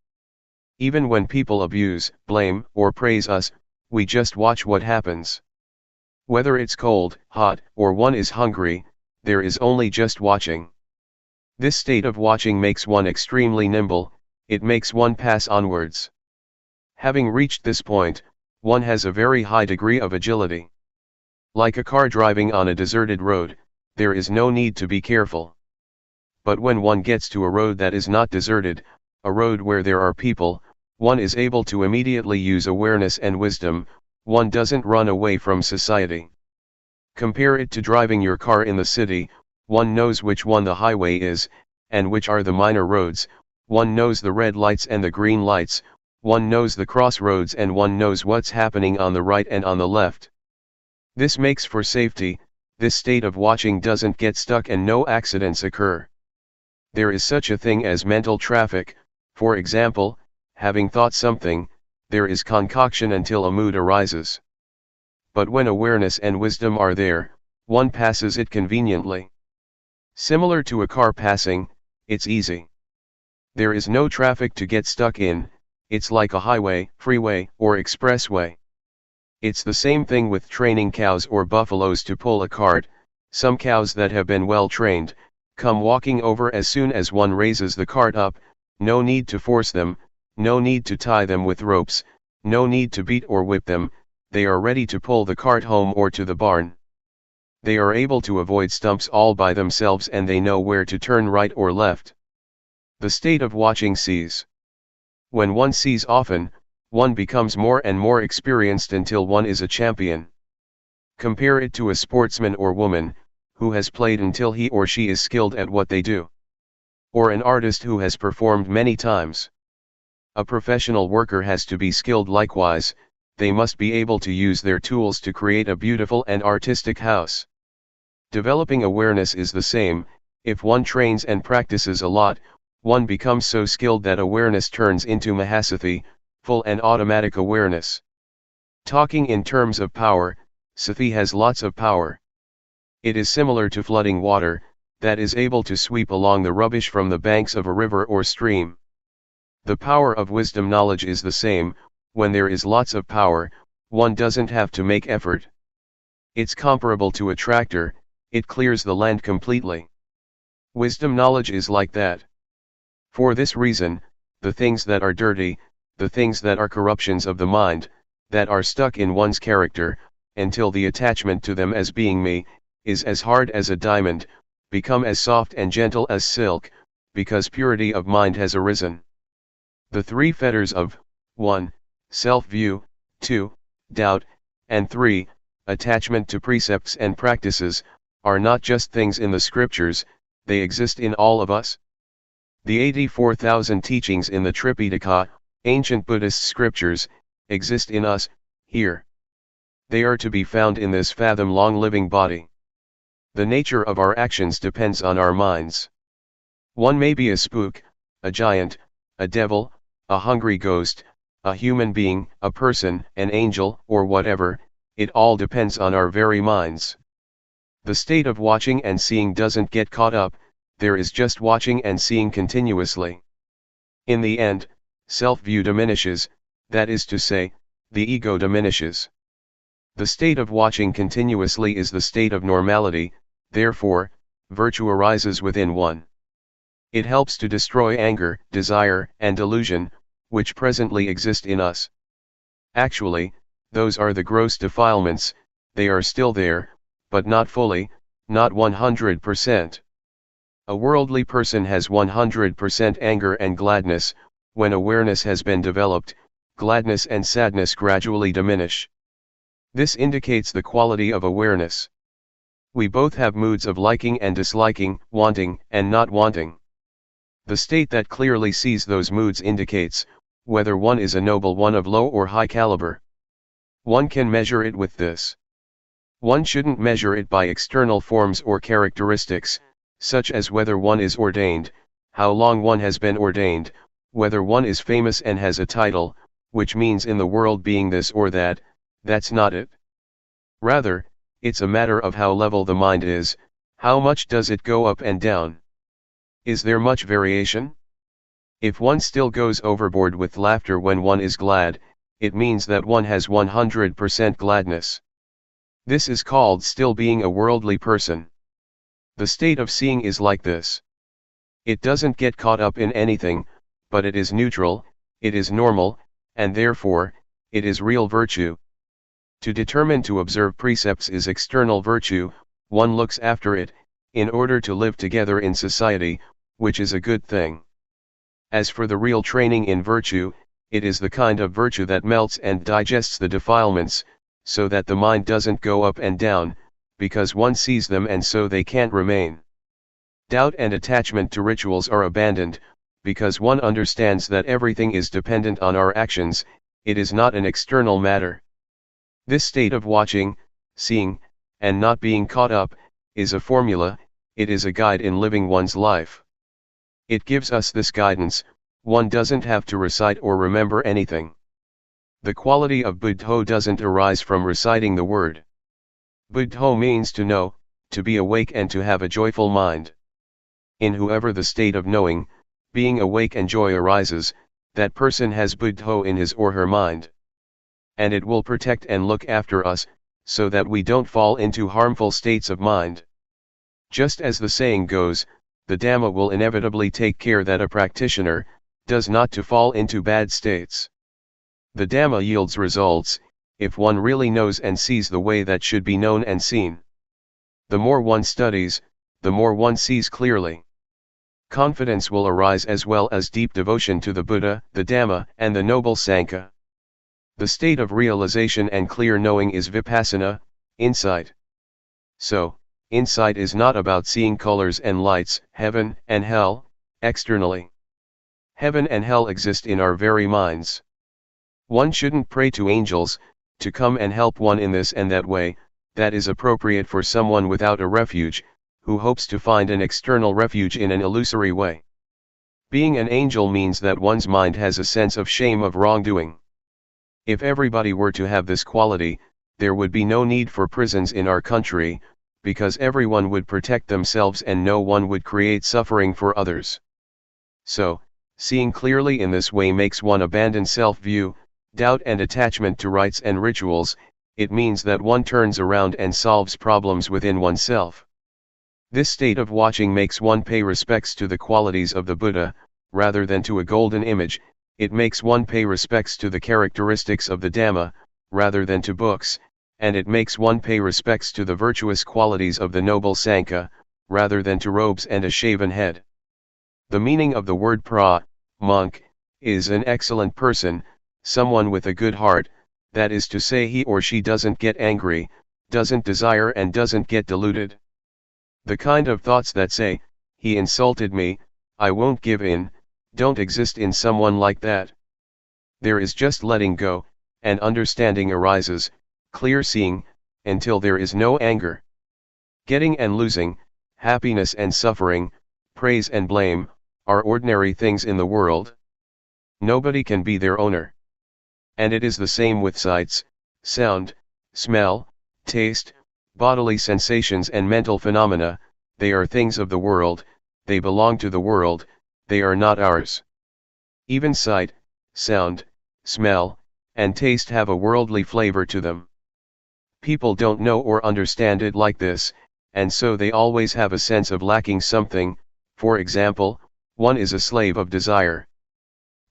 Even when people abuse, blame, or praise us, we just watch what happens. Whether it's cold, hot, or one is hungry, there is only just watching. This state of watching makes one extremely nimble, it makes one pass onwards. Having reached this point, one has a very high degree of agility. Like a car driving on a deserted road, there is no need to be careful. But when one gets to a road that is not deserted, a road where there are people, one is able to immediately use awareness and wisdom, one doesn't run away from society. Compare it to driving your car in the city, one knows which one the highway is, and which are the minor roads, one knows the red lights and the green lights, one knows the crossroads and one knows what's happening on the right and on the left. This makes for safety, this state of watching doesn't get stuck and no accidents occur. There is such a thing as mental traffic, for example, having thought something, there is concoction until a mood arises. But when awareness and wisdom are there, one passes it conveniently. Similar to a car passing, it's easy. There is no traffic to get stuck in, it's like a highway, freeway, or expressway. It's the same thing with training cows or buffaloes to pull a cart. Some cows that have been well trained, come walking over as soon as one raises the cart up, no need to force them, no need to tie them with ropes, no need to beat or whip them, they are ready to pull the cart home or to the barn. They are able to avoid stumps all by themselves and they know where to turn right or left. The state of watching sees. When one sees often, one becomes more and more experienced until one is a champion. Compare it to a sportsman or woman, who has played until he or she is skilled at what they do. Or an artist who has performed many times. A professional worker has to be skilled likewise, they must be able to use their tools to create a beautiful and artistic house. Developing awareness is the same, if one trains and practices a lot, one becomes so skilled that awareness turns into Mahasathi, full and automatic awareness. Talking in terms of power, Sathi has lots of power. It is similar to flooding water, that is able to sweep along the rubbish from the banks of a river or stream. The power of wisdom knowledge is the same, when there is lots of power, one doesn't have to make effort. It's comparable to a tractor, it clears the land completely. Wisdom knowledge is like that. For this reason, the things that are dirty, the things that are corruptions of the mind, that are stuck in one's character, until the attachment to them as being me, is as hard as a diamond, become as soft and gentle as silk, because purity of mind has arisen. The three fetters of 1. Self-view, 2. Doubt, and 3. Attachment to precepts and practices, are not just things in the scriptures, they exist in all of us. The 84,000 teachings in the Tripitaka, ancient Buddhist scriptures, exist in us, here. They are to be found in this fathom-long living body. The nature of our actions depends on our minds. One may be a spook, a giant, a devil, a hungry ghost, a human being, a person, an angel, or whatever, it all depends on our very minds. The state of watching and seeing doesn't get caught up, there is just watching and seeing continuously. In the end, self-view diminishes, that is to say, the ego diminishes. The state of watching continuously is the state of normality, therefore, virtue arises within one. It helps to destroy anger, desire, and delusion, which presently exist in us. Actually, those are the gross defilements, they are still there, but not fully, not 100%. A worldly person has 100% anger and gladness, when awareness has been developed, gladness and sadness gradually diminish. This indicates the quality of awareness. We both have moods of liking and disliking, wanting and not wanting. The state that clearly sees those moods indicates whether one is a noble one of low or high caliber. One can measure it with this. One shouldn't measure it by external forms or characteristics, such as whether one is ordained, how long one has been ordained, whether one is famous and has a title, which means in the world being this or that. That's not it. Rather, it's a matter of how level the mind is, how much does it go up and down. Is there much variation? If one still goes overboard with laughter when one is glad, it means that one has 100% gladness. This is called still being a worldly person. The state of seeing is like this. It doesn't get caught up in anything, but it is neutral, it is normal, and therefore, it is real virtue. To determine to observe precepts is external virtue, one looks after it, in order to live together in society, which is a good thing. As for the real training in virtue, it is the kind of virtue that melts and digests the defilements, so that the mind doesn't go up and down, because one sees them and so they can't remain. Doubt and attachment to rituals are abandoned, because one understands that everything is dependent on our actions, it is not an external matter. This state of watching, seeing, and not being caught up, is a formula, it is a guide in living one's life. It gives us this guidance, one doesn't have to recite or remember anything. The quality of buddho doesn't arise from reciting the word. Buddho means to know, to be awake and to have a joyful mind. In whoever the state of knowing, being awake and joy arises, that person has buddho in his or her mind. And it will protect and look after us, so that we don't fall into harmful states of mind. Just as the saying goes, the Dhamma will inevitably take care that a practitioner does not to fall into bad states. The Dhamma yields results, if one really knows and sees the way that should be known and seen. The more one studies, the more one sees clearly. Confidence will arise as well as deep devotion to the Buddha, the Dhamma, and the Noble Sangha. The state of realization and clear knowing is Vipassana, insight. So, insight is not about seeing colors and lights, heaven and hell, externally. Heaven and hell exist in our very minds. One shouldn't pray to angels, to come and help one in this and that way, that is appropriate for someone without a refuge, who hopes to find an external refuge in an illusory way. Being an angel means that one's mind has a sense of shame of wrongdoing. If everybody were to have this quality, there would be no need for prisons in our country, because everyone would protect themselves and no one would create suffering for others. So, seeing clearly in this way makes one abandon self-view, doubt and attachment to rites and rituals. It means that one turns around and solves problems within oneself. This state of watching makes one pay respects to the qualities of the Buddha, rather than to a golden image. It makes one pay respects to the characteristics of the Dhamma, rather than to books, and it makes one pay respects to the virtuous qualities of the Noble Sangha, rather than to robes and a shaven head. The meaning of the word monk, is an excellent person, someone with a good heart, that is to say he or she doesn't get angry, doesn't desire and doesn't get deluded. The kind of thoughts that say, he insulted me, I won't give in, don't exist in someone like that. There is just letting go, and understanding arises, clear seeing, until there is no anger. Getting and losing, happiness and suffering, praise and blame, are ordinary things in the world. Nobody can be their owner. And it is the same with sights, sound, smell, taste, bodily sensations and mental phenomena. They are things of the world, they belong to the world, they are not ours. Even sight, sound, smell, and taste have a worldly flavor to them. People don't know or understand it like this, and so they always have a sense of lacking something. For example, one is a slave of desire.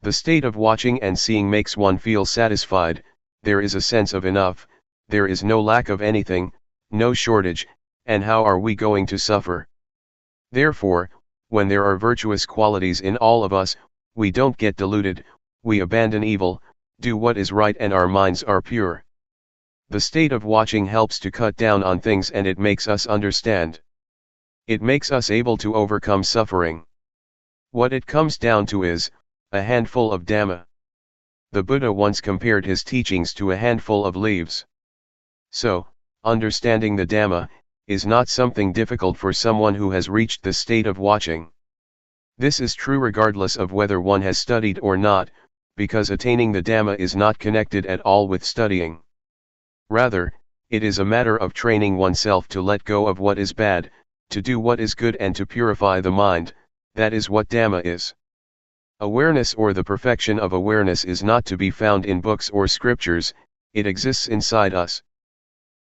The state of watching and seeing makes one feel satisfied, there is a sense of enough, there is no lack of anything, no shortage, and how are we going to suffer? Therefore, when there are virtuous qualities in all of us, we don't get deluded, we abandon evil, do what is right, and our minds are pure. The state of watching helps to cut down on things, and it makes us understand. It makes us able to overcome suffering. What it comes down to is a handful of Dhamma. The Buddha once compared his teachings to a handful of leaves. So, understanding the Dhamma is not something difficult for someone who has reached the state of watching. This is true regardless of whether one has studied or not, because attaining the Dhamma is not connected at all with studying. Rather, it is a matter of training oneself to let go of what is bad, to do what is good, and to purify the mind. That is what Dhamma is. Awareness, or the perfection of awareness, is not to be found in books or scriptures, it exists inside us.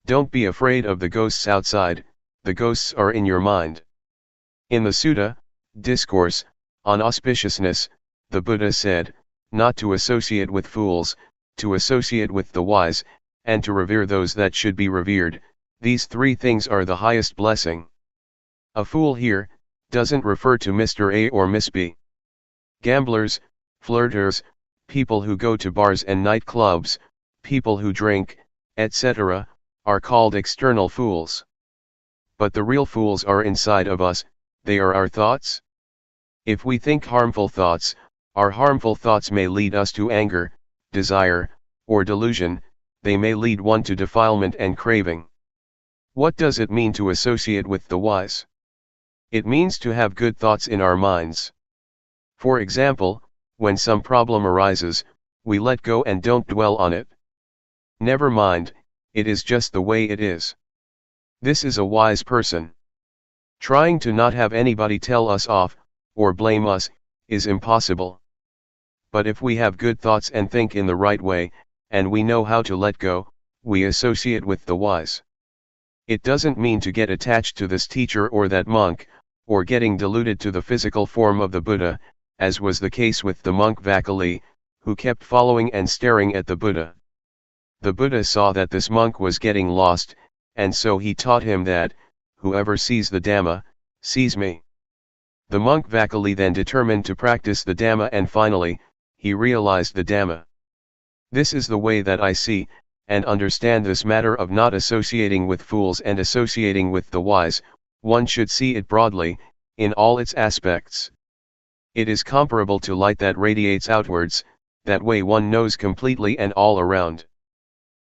Don't be afraid of the ghosts outside, the ghosts are in your mind. In the Sutta, Discourse on Auspiciousness, the Buddha said, not to associate with fools, to associate with the wise, and to revere those that should be revered. These three things are the highest blessing. A fool here doesn't refer to Mr. A or Miss B. Gamblers, flirters, people who go to bars and nightclubs, people who drink, etc., are called external fools. But the real fools are inside of us, they are our thoughts. If we think harmful thoughts, our harmful thoughts may lead us to anger, desire, or delusion, they may lead one to defilement and craving. What does it mean to associate with the wise? It means to have good thoughts in our minds. For example, when some problem arises, we let go and don't dwell on it. Never mind, it is just the way it is. This is a wise person. Trying to not have anybody tell us off, or blame us, is impossible. But if we have good thoughts and think in the right way, and we know how to let go, we associate with the wise. It doesn't mean to get attached to this teacher or that monk, or getting deluded to the physical form of the Buddha, as was the case with the monk Vakali, who kept following and staring at the Buddha. The Buddha saw that this monk was getting lost, and so he taught him that, whoever sees the Dhamma, sees me. The monk Vakali then determined to practice the Dhamma, and finally, he realized the Dhamma. This is the way that I see and understand this matter of not associating with fools and associating with the wise. One should see it broadly, in all its aspects. It is comparable to light that radiates outwards, that way one knows completely and all around.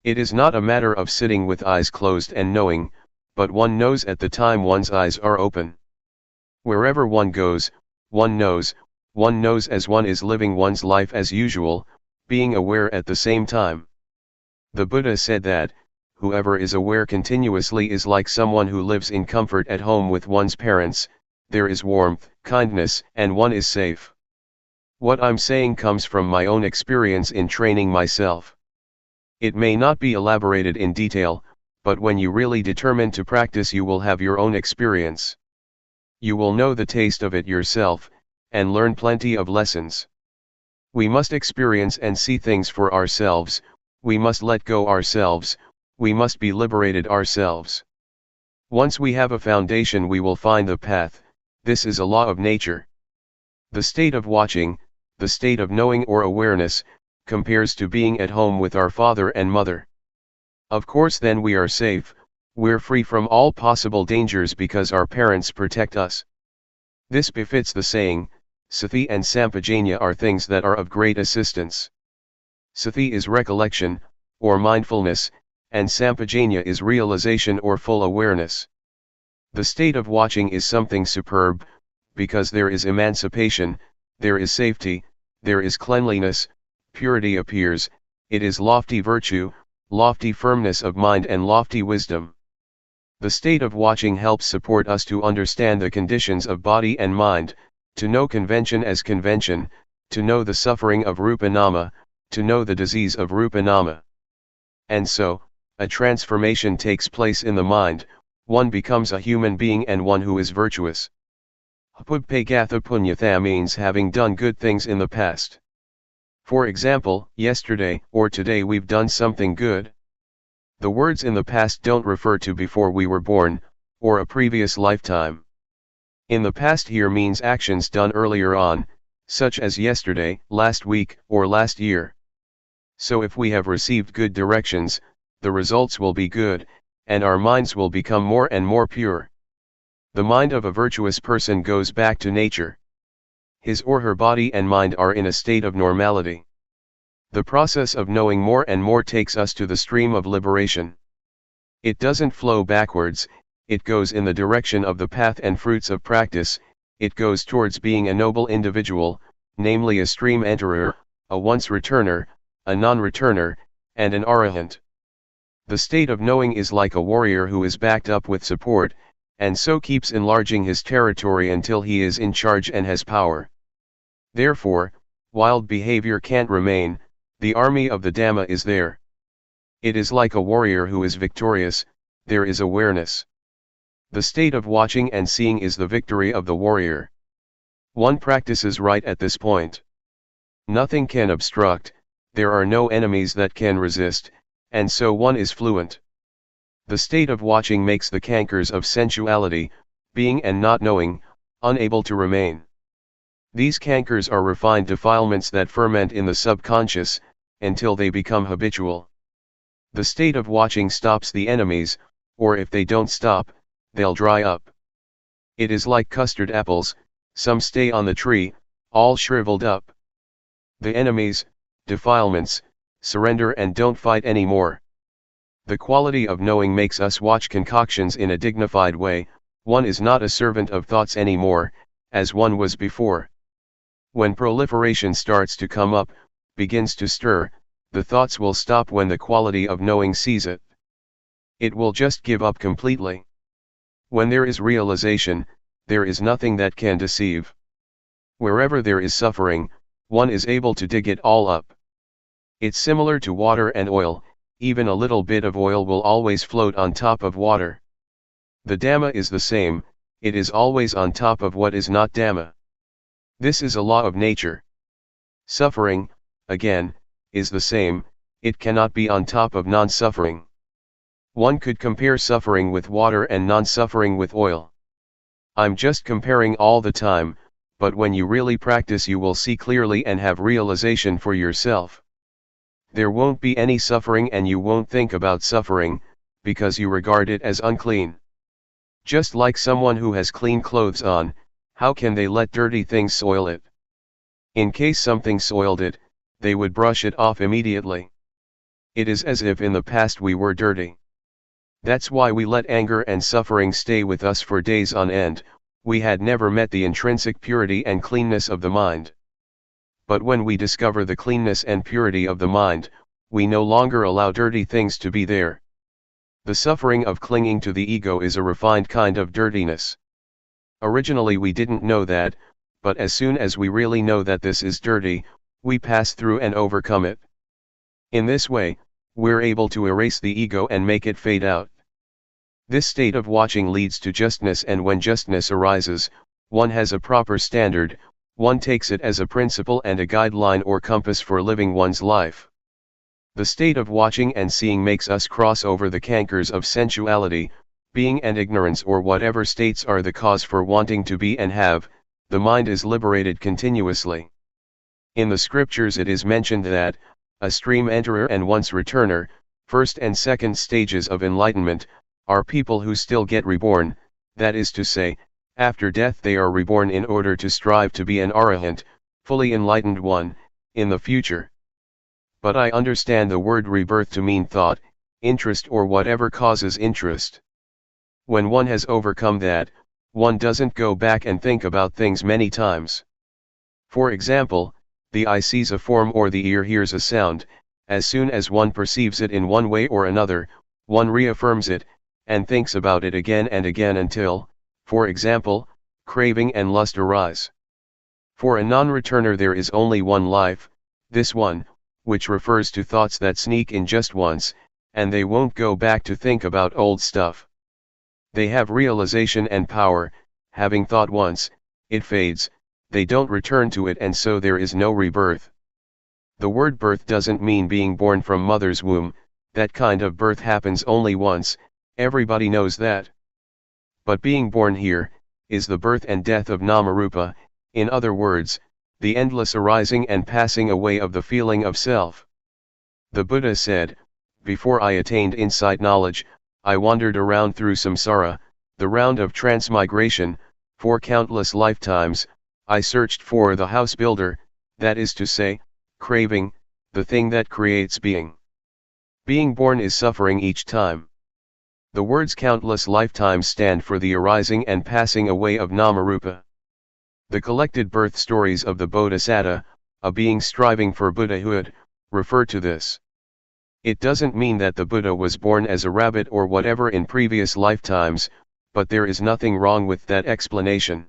It is not a matter of sitting with eyes closed and knowing, but one knows at the time one's eyes are open. Wherever one goes, one knows as one is living one's life as usual, being aware at the same time. The Buddha said that, whoever is aware continuously is like someone who lives in comfort at home with one's parents. There is warmth, kindness, and one is safe. What I'm saying comes from my own experience in training myself. It may not be elaborated in detail, but when you really determine to practice, you will have your own experience. You will know the taste of it yourself, and learn plenty of lessons. We must experience and see things for ourselves, we must let go ourselves, we must be liberated ourselves. Once we have a foundation, we will find the path. This is a law of nature. The state of watching, the state of knowing or awareness, compares to being at home with our father and mother. Of course, then we are safe, we're free from all possible dangers because our parents protect us. This befits the saying, Sati and Sampajanya are things that are of great assistance. Sati is recollection, or mindfulness, and Sampajanya is realization or full awareness. The state of watching is something superb, because there is emancipation, there is safety, there is cleanliness, purity appears, it is lofty virtue, lofty firmness of mind and lofty wisdom. The state of watching helps support us to understand the conditions of body and mind, to know convention as convention, to know the suffering of Rupanama, to know the disease of Rupanama. And so, a transformation takes place in the mind, one becomes a human being and one who is virtuous. Pubpegatha punyatha means having done good things in the past. For example, yesterday or today we've done something good. The words in the past don't refer to before we were born, or a previous lifetime. In the past here means actions done earlier on, such as yesterday, last week, or last year. So if we have received good directions, the results will be good, and our minds will become more and more pure. The mind of a virtuous person goes back to nature. His or her body and mind are in a state of normality. The process of knowing more and more takes us to the stream of liberation. It doesn't flow backwards, it goes in the direction of the path and fruits of practice. It goes towards being a noble individual, namely a stream enterer, a once returner, a non-returner, and an arahant. The state of knowing is like a warrior who is backed up with support, and so keeps enlarging his territory until he is in charge and has power. Therefore, wild behavior can't remain, the army of the Dhamma is there. It is like a warrior who is victorious, there is awareness. The state of watching and seeing is the victory of the warrior. One practices right at this point. Nothing can obstruct, there are no enemies that can resist, and so one is fluent. The state of watching makes the cankers of sensuality, being and not knowing, unable to remain. These cankers are refined defilements that ferment in the subconscious, until they become habitual. The state of watching stops the enemies, or if they don't stop, they'll dry up. It is like custard apples, some stay on the tree, all shriveled up. The enemies, defilements, surrender and don't fight anymore. The quality of knowing makes us watch concoctions in a dignified way. One is not a servant of thoughts anymore, as one was before. When proliferation starts to come up, begins to stir, the thoughts will stop when the quality of knowing sees it. It will just give up completely. When there is realization, there is nothing that can deceive. Wherever there is suffering, one is able to dig it all up. It's similar to water and oil, even a little bit of oil will always float on top of water. The Dhamma is the same, it is always on top of what is not Dhamma. This is a law of nature. Suffering, again, is the same, it cannot be on top of non-suffering. One could compare suffering with water and non-suffering with oil. I'm just comparing all the time, but when you really practice you will see clearly and have realization for yourself. There won't be any suffering and you won't think about suffering, because you regard it as unclean. Just like someone who has clean clothes on, how can they let dirty things soil it? In case something soiled it, they would brush it off immediately. It is as if in the past we were dirty. That's why we let anger and suffering stay with us for days on end. We had never met the intrinsic purity and cleanness of the mind. But when we discover the cleanness and purity of the mind, we no longer allow dirty things to be there. The suffering of clinging to the ego is a refined kind of dirtiness. Originally we didn't know that, but as soon as we really know that this is dirty, we pass through and overcome it. In this way, we're able to erase the ego and make it fade out. This state of watching leads to justness, and when justness arises, one has a proper standard, one takes it as a principle and a guideline or compass for living one's life. The state of watching and seeing makes us cross over the cankers of sensuality, being and ignorance, or whatever states are the cause for wanting to be and have. The mind is liberated continuously. In the scriptures it is mentioned that a stream enterer and once returner, first and second stages of enlightenment, are people who still get reborn, that is to say, after death they are reborn in order to strive to be an arahant, fully enlightened one, in the future. But I understand the word rebirth to mean thought, interest, or whatever causes interest. When one has overcome that, one doesn't go back and think about things many times. For example, the eye sees a form or the ear hears a sound. As soon as one perceives it in one way or another, one reaffirms it, and thinks about it again and again until, for example, craving and lust arise. For a non-returner there is only one life, this one, which refers to thoughts that sneak in just once, and they won't go back to think about old stuff. They have realization and power, having thought once, it fades, they don't return to it, and so there is no rebirth. The word birth doesn't mean being born from mother's womb, that kind of birth happens only once, everybody knows that. But being born here, is the birth and death of Namarupa, in other words, the endless arising and passing away of the feeling of self. The Buddha said, "Before I attained insight knowledge, I wandered around through samsara, the round of transmigration, for countless lifetimes. I searched for the house builder, that is to say, craving, the thing that creates being. Being born is suffering each time." The words countless lifetimes stand for the arising and passing away of Namarupa. The collected birth stories of the Bodhisattva, a being striving for Buddhahood, refer to this. It doesn't mean that the Buddha was born as a rabbit or whatever in previous lifetimes, but there is nothing wrong with that explanation.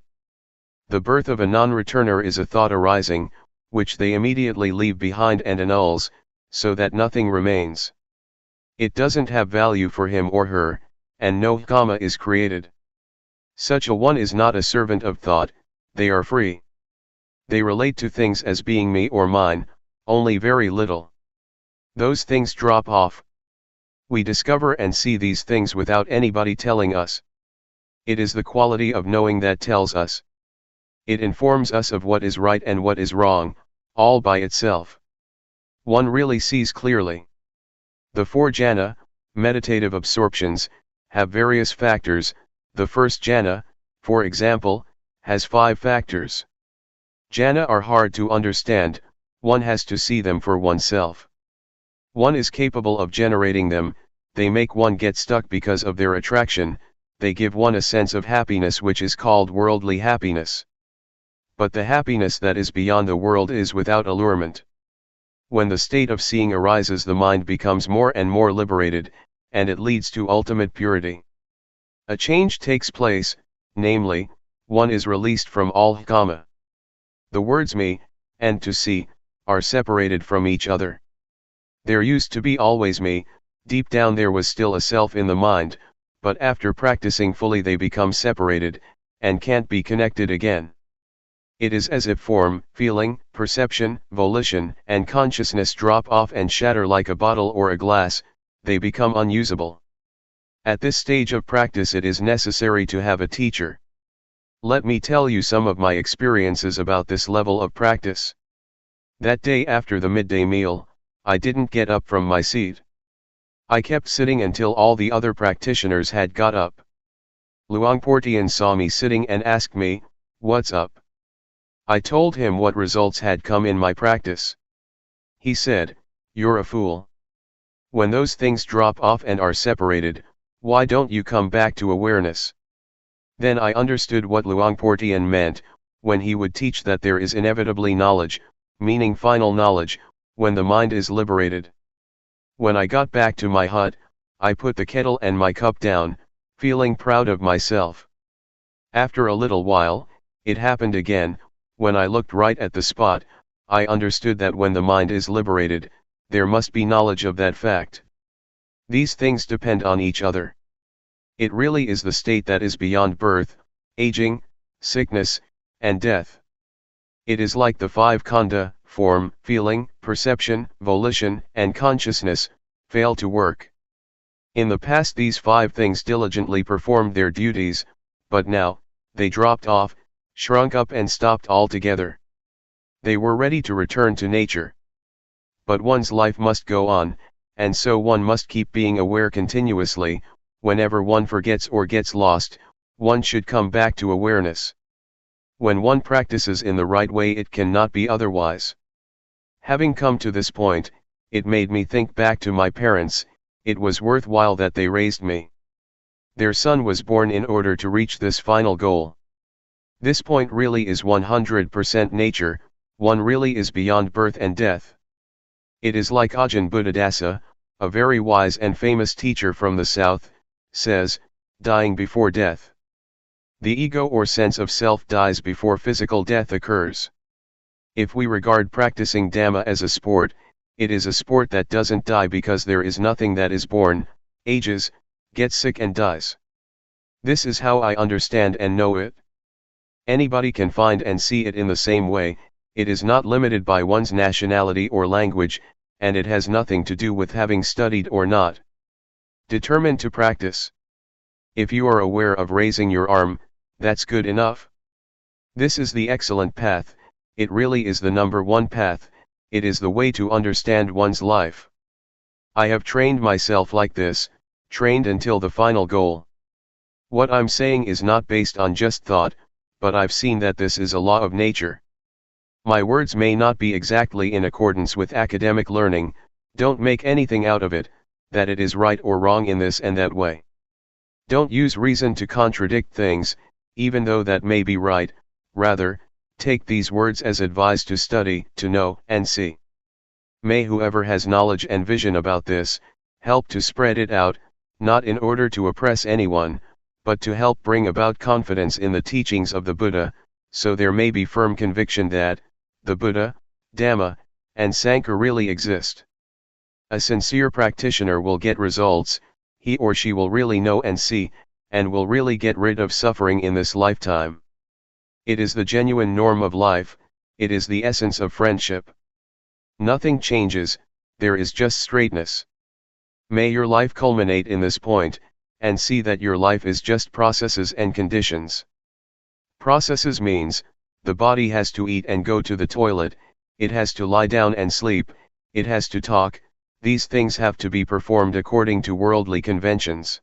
The birth of a non-returner is a thought arising, which they immediately leave behind and annuls, so that nothing remains. It doesn't have value for him or her, and no karma is created. Such a one is not a servant of thought, they are free. They relate to things as being me or mine, only very little. Those things drop off. We discover and see these things without anybody telling us. It is the quality of knowing that tells us. It informs us of what is right and what is wrong, all by itself. One really sees clearly. The four jhana, meditative absorptions, have various factors. The first jhana, for example, has 5 factors. Jhana are hard to understand, one has to see them for oneself. One is capable of generating them, they make one get stuck because of their attraction, they give one a sense of happiness which is called worldly happiness. But the happiness that is beyond the world is without allurement. When the state of seeing arises, the mind becomes more and more liberated, and it leads to ultimate purity. A change takes place, namely, one is released from all kama. The words me, and to see, are separated from each other. There used to be always me, deep down there was still a self in the mind, but after practicing fully they become separated, and can't be connected again. It is as if form, feeling, perception, volition, and consciousness drop off and shatter like a bottle or a glass, they become unusable. At this stage of practice it is necessary to have a teacher. Let me tell you some of my experiences about this level of practice. That day after the midday meal, I didn't get up from my seat. I kept sitting until all the other practitioners had got up. Luangpor Teean saw me sitting and asked me, "What's up?" I told him what results had come in my practice. He said, "You're a fool. When those things drop off and are separated, why don't you come back to awareness?" Then I understood what Luangpor Teean meant, when he would teach that there is inevitably knowledge, meaning final knowledge, when the mind is liberated. When I got back to my hut, I put the kettle and my cup down, feeling proud of myself. After a little while, it happened again. When I looked right at the spot, I understood that when the mind is liberated, there must be knowledge of that fact. These things depend on each other. It really is the state that is beyond birth, aging, sickness, and death. It is like the 5 khandha, form, feeling, perception, volition, and consciousness, fail to work. In the past these 5 things diligently performed their duties, but now, they dropped off, shrunk up and stopped altogether. They were ready to return to nature. But one's life must go on, and so one must keep being aware continuously. Whenever one forgets or gets lost, one should come back to awareness. When one practices in the right way it cannot be otherwise. Having come to this point, it made me think back to my parents. It was worthwhile that they raised me. Their son was born in order to reach this final goal. This point really is 100% nature, one really is beyond birth and death. It is like Ajahn Buddhadasa, a very wise and famous teacher from the south, says, dying before death. The ego or sense of self dies before physical death occurs. If we regard practicing Dhamma as a sport, it is a sport that doesn't die because there is nothing that is born, ages, gets sick and dies. This is how I understand and know it. Anybody can find and see it in the same way. It is not limited by one's nationality or language, and it has nothing to do with having studied or not. Determined to practice. If you are aware of raising your arm, that's good enough. This is the excellent path. it really is the number one path, it is the way to understand one's life. I have trained myself like this, trained until the final goal. What I'm saying is not based on just thought, but I've seen that this is a law of nature. My words may not be exactly in accordance with academic learning, don't make anything out of it, that it is right or wrong in this and that way. Don't use reason to contradict things, even though that may be right, rather, take these words as advice to study, to know, and see. May whoever has knowledge and vision about this, help to spread it out, not in order to oppress anyone, but to help bring about confidence in the teachings of the Buddha, so there may be firm conviction that, the Buddha, Dhamma, and Sangha really exist. A sincere practitioner will get results, he or she will really know and see, and will really get rid of suffering in this lifetime. It is the genuine norm of life, it is the essence of friendship. Nothing changes, there is just straightness. May your life culminate in this point, and see that your life is just processes and conditions. Processes means, the body has to eat and go to the toilet, it has to lie down and sleep, it has to talk, these things have to be performed according to worldly conventions.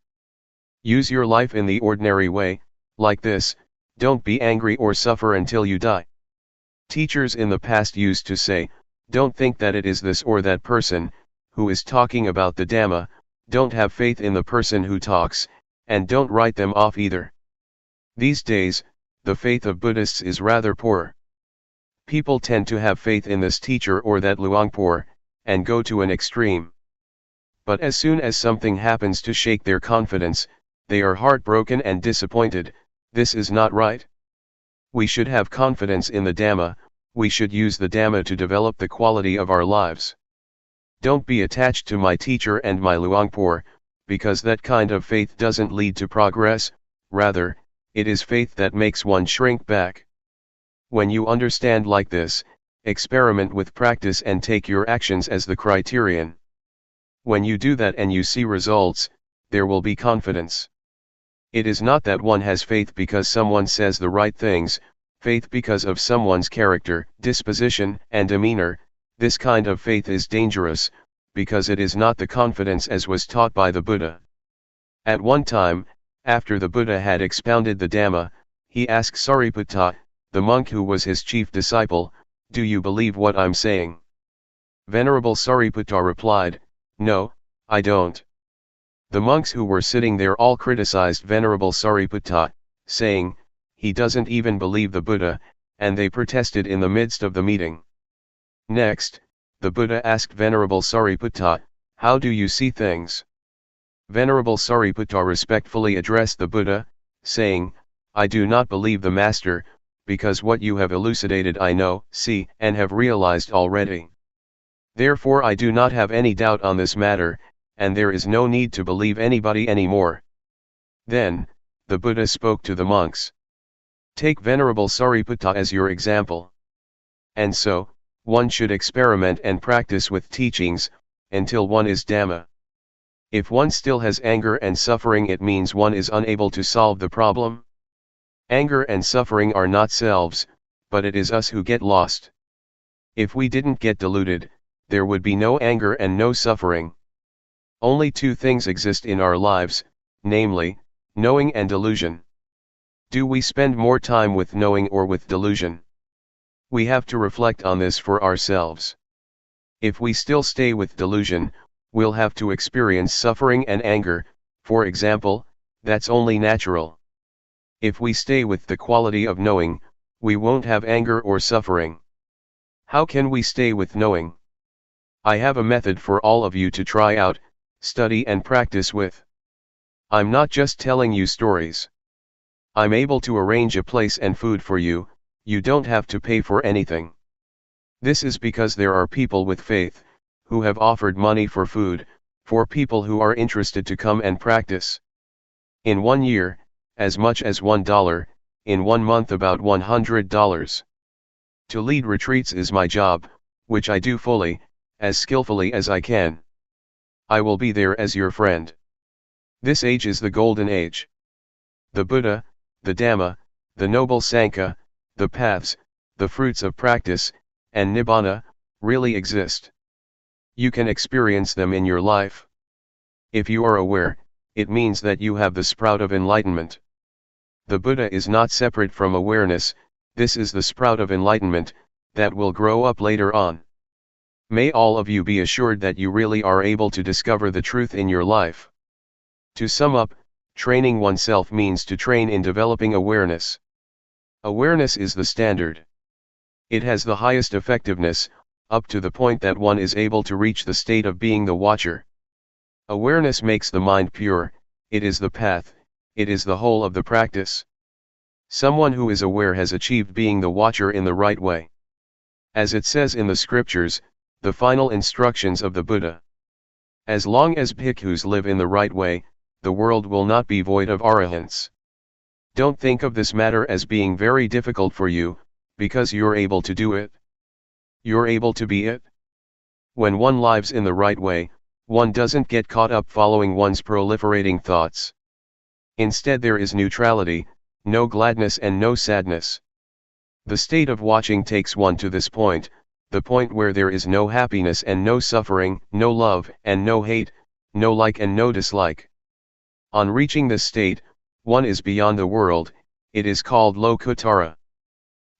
Use your life in the ordinary way, like this, don't be angry or suffer until you die. Teachers in the past used to say, don't think that it is this or that person, who is talking about the Dhamma, don't have faith in the person who talks, and don't write them off either. These days, the faith of Buddhists is rather poor. People tend to have faith in this teacher or that Luangpor, and go to an extreme. But as soon as something happens to shake their confidence, they are heartbroken and disappointed. This is not right. We should have confidence in the Dhamma, we should use the Dhamma to develop the quality of our lives. Don't be attached to my teacher and my Luangpor, because that kind of faith doesn't lead to progress, rather, it is faith that makes one shrink back. When you understand like this, experiment with practice and take your actions as the criterion. When you do that and you see results, there will be confidence. It is not that one has faith because someone says the right things, faith because of someone's character, disposition, and demeanor. This kind of faith is dangerous, because it is not the confidence as was taught by the Buddha. At one time, after the Buddha had expounded the Dhamma, he asked Sariputta, the monk who was his chief disciple, do you believe what I'm saying? Venerable Sariputta replied, no, I don't. The monks who were sitting there all criticized Venerable Sariputta, saying, he doesn't even believe the Buddha, and they protested in the midst of the meeting. Next, the Buddha asked Venerable Sariputta, how do you see things? Venerable Sariputta respectfully addressed the Buddha, saying, I do not believe the Master, because what you have elucidated I know, see, and have realized already. Therefore I do not have any doubt on this matter, and there is no need to believe anybody anymore. Then, the Buddha spoke to the monks. Take Venerable Sariputta as your example. And so, one should experiment and practice with teachings, until one is Dhamma. If one still has anger and suffering, it means one is unable to solve the problem. Anger and suffering are not selves, but it is us who get lost. If we didn't get deluded, there would be no anger and no suffering. Only two things exist in our lives, namely, knowing and delusion. Do we spend more time with knowing or with delusion? We have to reflect on this for ourselves. If we still stay with delusion, we'll have to experience suffering and anger, for example, that's only natural. If we stay with the quality of knowing, we won't have anger or suffering. How can we stay with knowing? I have a method for all of you to try out, study and practice with. I'm not just telling you stories. I'm able to arrange a place and food for you, you don't have to pay for anything. This is because there are people with faith, who have offered money for food, for people who are interested to come and practice. In 1 year, as much as $1, in 1 month about $100. To lead retreats is my job, which I do fully, as skillfully as I can. I will be there as your friend. This age is the golden age. The Buddha, the Dhamma, the noble Sangha, the paths, the fruits of practice, and nibbana, really exist. You can experience them in your life. If you are aware, it means that you have the sprout of enlightenment. The Buddha is not separate from awareness, this is the sprout of enlightenment, that will grow up later on. May all of you be assured that you really are able to discover the truth in your life. To sum up, training oneself means to train in developing awareness. Awareness is the standard. It has the highest effectiveness, up to the point that one is able to reach the state of being the watcher. Awareness makes the mind pure, it is the path, it is the whole of the practice. Someone who is aware has achieved being the watcher in the right way. As it says in the scriptures, the final instructions of the Buddha. As long as bhikkhus live in the right way, the world will not be void of arahants. Don't think of this matter as being very difficult for you, because you're able to do it. You're able to be it. When one lives in the right way, one doesn't get caught up following one's proliferating thoughts. Instead there is neutrality, no gladness and no sadness. The state of watching takes one to this point, the point where there is no happiness and no suffering, no love and no hate, no like and no dislike. On reaching this state, one is beyond the world, it is called Lokuttara.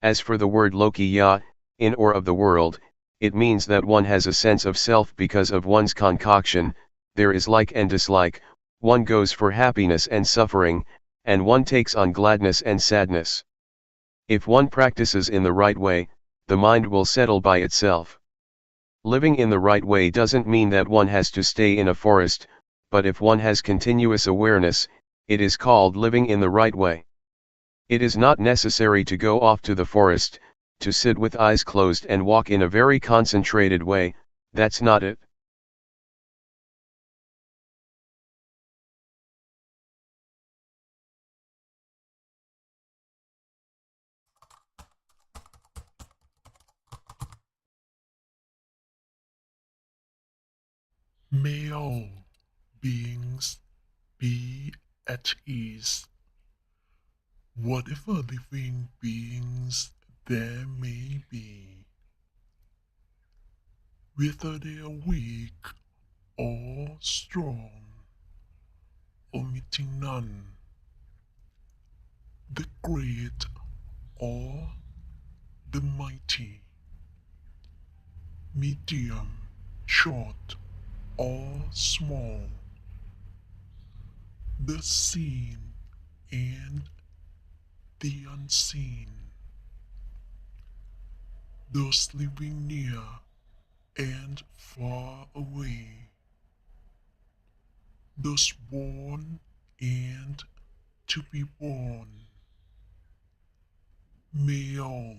As for the word Lokiya, in or of the world, it means that one has a sense of self because of one's concoction, there is like and dislike, one goes for happiness and suffering, and one takes on gladness and sadness. If one practices in the right way, the mind will settle by itself. Living in the right way doesn't mean that one has to stay in a forest, but if one has continuous awareness, it is called living in the right way. It is not necessary to go off to the forest, to sit with eyes closed and walk in a very concentrated way, that's not it. May all beings be at ease. Whatever living beings there may be, whether they are weak or strong, omitting none, the great or the mighty, medium, short or small, the seen and the unseen, those living near and far away, those born and to be born. May all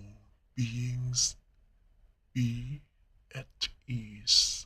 beings be at ease.